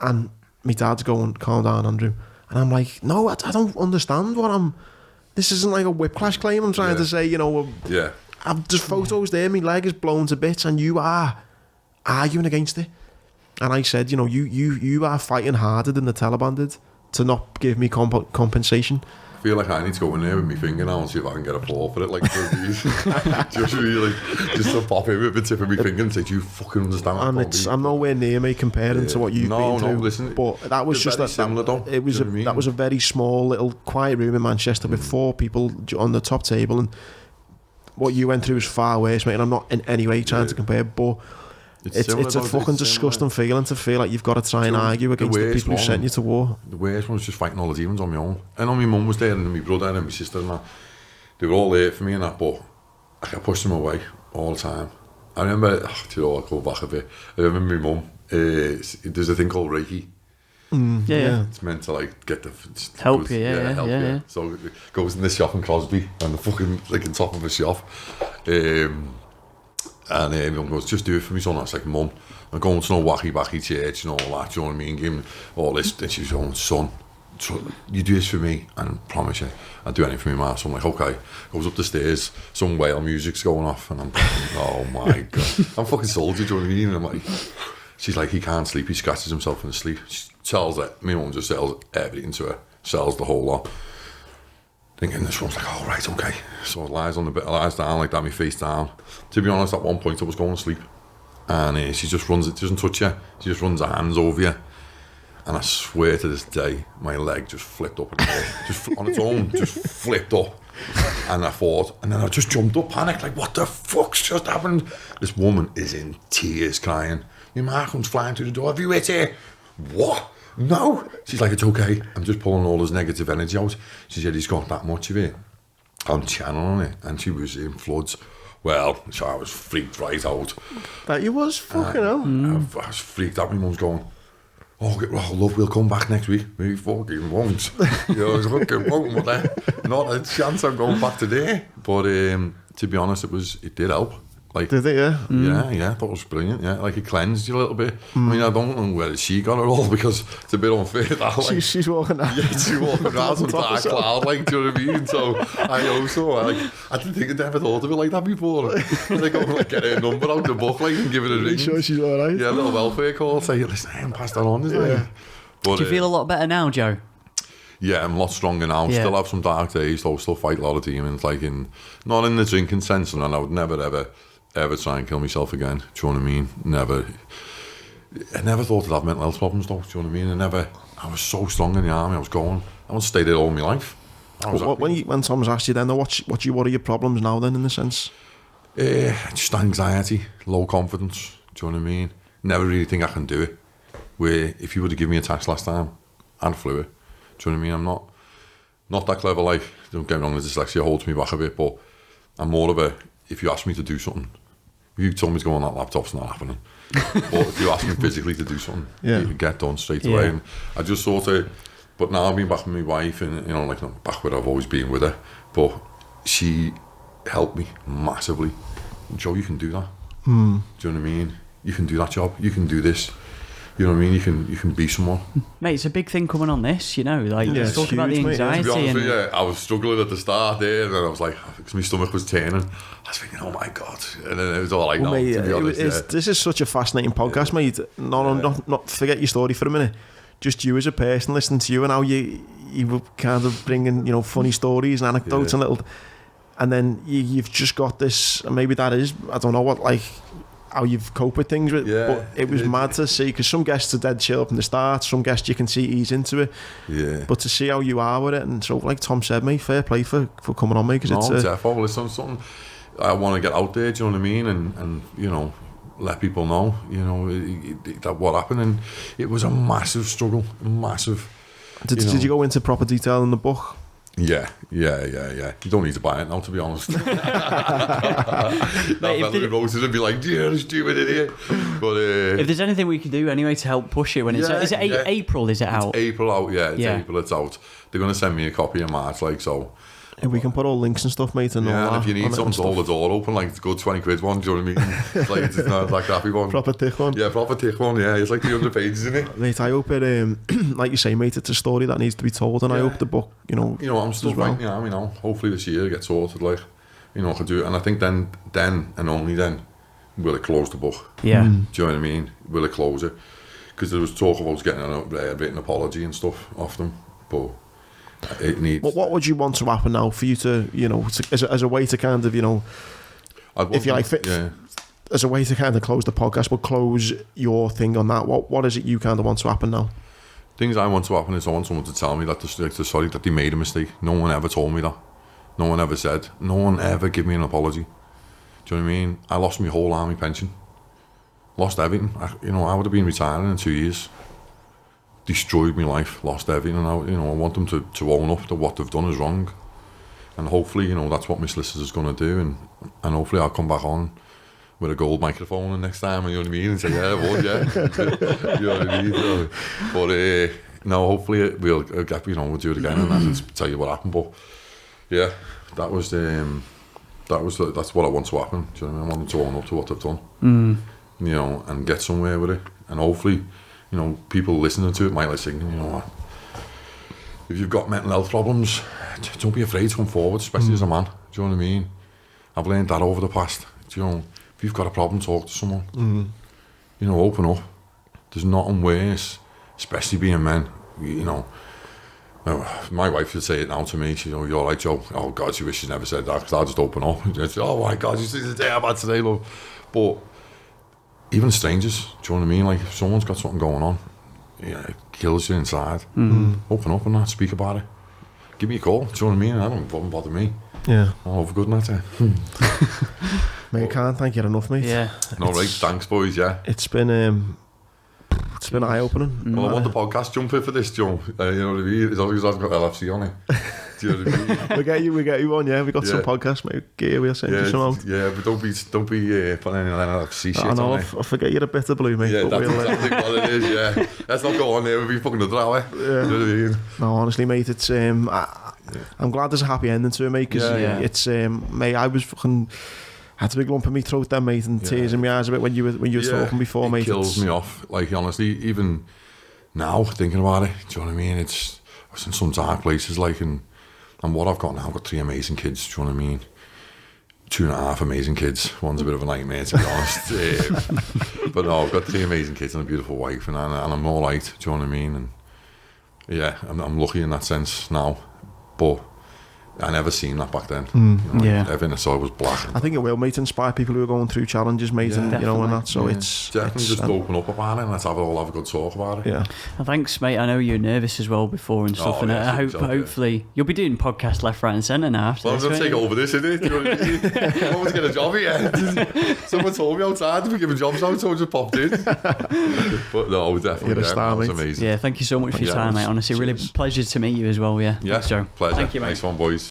And my dad's going, calm down, Andrew. And I'm like, no, I don't understand this isn't like a whiplash claim I'm trying to say, you know. There's photos there, my leg is blown to bits, and you are arguing against it. And I said, you know, you are fighting harder than the Taliban did to not give me compensation. I feel like I need to go in there with my finger now and see if I can get a fall for it, like just really, just to pop in with the tip of my finger and say, do you fucking understand? And I'm nowhere near me comparing to what you've been through. No, listen, but that was just similar though. It was that was a very small little quiet room in Manchester with 4 people on the top table, and what you went through was far worse, mate. And I'm not in any way trying to compare, but it's a fucking disgusting feeling to feel like you've got to try and argue against the people who sent you to war. The worst one was just fighting all the demons on my own. I know my mum was there, and my brother and my sister and that. They were all there for me and that, but I pushed them away all the time. I remember, I'll go back a bit. I remember my mum, there's a thing called Reiki. Yeah. It's meant to like get the help you, yeah. So it goes in this shop in Crosby, and the fucking like on top of a shop. And everyone goes, just do it for me, son. I was like, Mum, I'm going to no wacky church and all that, do you know what I mean? Give him all this. And she's going, son, you do this for me, and promise you, I'll do anything for me, ma. So I'm like, okay. Goes up the stairs, some whale music's going off, and I'm thinking, oh my God. I'm fucking soldier, do you know what I mean? And I'm like, she's like, he can't sleep, he scratches himself in his sleep. She tells it, my mum just sells everything to her, sells the whole lot. Thinking this one's like, oh right, okay. So it lies on the bed, lies down like that, my face down. To be honest, at one point I was going to sleep, and she just runs, it doesn't touch you, she just runs her hands over you, and I swear to this day, my leg just flipped up, just on its own, just flipped up, and I thought, and then I just jumped up, panicked, like, what the fuck's just happened? This woman is in tears, crying. Your ma comes flying through the door, have you hit her? What? No. She's like, it's okay, I'm just pulling all his negative energy out. She said, he's got that much of it. I'm channeling it. And she was in floods. Well, so I was freaked right out. That you was? Fucking hell. I was freaked out. My mum's going, oh, love, we'll come back next week. We fucking won't. You know, I was fucking won't, but not a chance I'm going back today. But to be honest, it did help. Like, did it, yeah? Yeah, that was brilliant, yeah. Like, it cleansed you a little bit. I mean, I don't know where she got it all, because it's a bit unfair. That, like, she's walking out. Yeah, she's walking around some dark cloud, like, do you know what I mean? So, I also, I didn't think I'd never thought of it like that before. They go, like, get her number out the book, like, and give it a ring. Sure she's alright? Yeah, a little welfare call, say, listen, I haven't passed that on, isn't it? But, do you feel a lot better now, Joe? Yeah, I'm a lot stronger now. Yeah. Still have some dark days, though. Still fight a lot of demons, like, not in the drinking sense, and I would never, ever try and kill myself again. Do you know what I mean? Never. I never thought I'd have mental health problems, though. Do you know what I mean? I was so strong in the army. I want to stay there all my life. When Tom's asked you then, what are your problems now then, in the sense? Just anxiety, low confidence. Do you know what I mean? Never really think I can do it. Where if you would have given me a task last time, I'd flew it. Do you know what I mean? I'm not that clever. Like, don't get me wrong, the dyslexia holds me back a bit, but I'm more of a, if you ask me to do something, if you told me to go on that laptop, it's not happening. But if you ask me physically to do something, you can get done straight away. And I just sort of, but now I've been back with my wife, and you know, like, not back where I've always been with her, but she helped me massively. Joe, you can do that. Do you know what I mean? You can do that job. You can do this. You know what I mean? You can be someone. Mate, it's a big thing coming on this, you know. Like, let's talk about the anxiety. To be honest with you, I was struggling at the start there, and then I was like, because my stomach was turning. I was thinking, oh my God. And then it was all like, mate, to be honest. This is such a fascinating podcast, mate. Not forget your story for a minute. Just you as a person, listening to you, and how you were kind of bringing, you know, funny stories and anecdotes and little. And then you've just got this, and maybe that is, I don't know what, like, how you've coped with things, but it was mad to see, because some guests are dead chill from the start, some guests you can see ease into it, but to see how you are with it, and so like Tom said, mate, fair play for coming on, mate, because it's definitely something I want to get out there, do you know what I mean, and you know, let people know, you know, that what happened, and it was a massive struggle, massive. Did you go into proper detail in the book? Yeah. You don't need to buy it now, to be honest. That fella who wrote it would be like, yeah, stupid idiot. But if there's anything we can do anyway to help push it when it's out, is it April? Is it out? It's April out, April it's out. They're going to send me a copy in March, like, so. If we can put all links and stuff, mate, and all Yeah, that and if you need on it something and to hold the stuff. door open, like it's a good 20 quid one, do you know what I mean? It's like, it's not like happy one. Proper thick one. Yeah, proper thick one, yeah. It's like 300 pages, isn't it? Mate, I hope it, like you say, mate, it's a story that needs to be told, and I Yeah. hope the book, I'm still as well. writing, hopefully this year it gets sorted, like, I could do it. And I think then and only then will it close the book. Yeah. Do you know what I mean? Will it close it? Because there was talk about getting a written apology and stuff off them, but it needs... What would you want to happen now for you to, as a way to kind of, if you like, as a way to kind of close the podcast, but close your thing on that, what is it you kind of want to happen now? Things I want to happen is I want someone to tell me that they're sorry, that they made a mistake. No one ever told me that. No one ever said. No one ever gave me an apology. Do you know what I mean? I lost my whole army pension. Lost everything. I would have been retiring in 2 years. Destroyed my life. Lost everything. And I want them to own up that what they've done is wrong. And hopefully, that's what my solicitor's going to do. And hopefully I'll come back on with a gold microphone and next time, you know what I mean? And say, yeah, I would, yeah. You know what I mean? But no, hopefully we'll do it again and I can tell you what happened. But yeah, that's what I want to happen. Do you know what I mean? I want them to own up to what they've done, and get somewhere with it. And hopefully, people listening to it might like saying, what? If you've got mental health problems, don't be afraid to come forward, especially as a man. Do you know what I mean? I've learned that over the past. If you've got a problem, talk to someone. Open up. There's nothing worse, especially being men. My wife would say it now to me. She's, you're all right, Joe. Oh God, she wishes she never said that because I'll just open up. Oh my God, you see the day I've had today, love. But even strangers, do you know what I mean? Like if someone's got something going on, it kills you inside. Open up and that, speak about it. Give me a call. Do you know what I mean? I don't bother me. Yeah. I'll have a good night. Mate, I can't thank you enough, mate. Yeah. No, right. Thanks, boys. Yeah. It's been eye-opening. Well, I want the podcast jumper for this, Joe. You know what I mean? As long as I've got LFC on it. Do you know what I mean? we get you on, yeah. We got some podcasts, mate. We'll send you some out. Yeah, but don't be putting any LFC shit I know, on it. I forget you're a bit of blue, mate. Yeah, that's exactly what it is, yeah. Let's not go on there, we'll be fucking another hour. Yeah. You know what I mean? No, honestly, mate, it's I'm glad there's a happy ending to it, mate, because it's mate, I was fucking had a big lump in my throat then, mate, and tears in my eyes a bit when you were talking before, mate. It kills me off. Like, honestly, even now, thinking about it, do you know what I mean? I was in some dark places, like, and what I've got now, I've got 3 amazing kids, do you know what I mean? 2.5 amazing kids. One's a bit of a nightmare, to be honest. But no, I've got 3 amazing kids and a beautiful wife, and I'm all right, do you know what I mean? And yeah, I'm lucky in that sense now, but I never seen that back then. Everything I saw was black. I think it will, mate, inspire people who are going through challenges, mate, and and that. So it's definitely just open up about it and let's have a good talk about it. Yeah. Well, thanks, mate. I know you're nervous as well before and stuff, and I hope hopefully you'll be doing podcasts left, right, and centre now. Well, I'm going to take over this, isn't it? Do you know what I mean? I want to get a job here. Someone told me outside to be giving jobs out, so I just popped in. But no, definitely. You're a star, mate. Amazing. Yeah, thank you so much for your time, mate. Honestly, really pleasure to meet you as well. Yeah. Yeah. Thanks, Joe. Pleasure. Thank you, mate. Nice one, boys.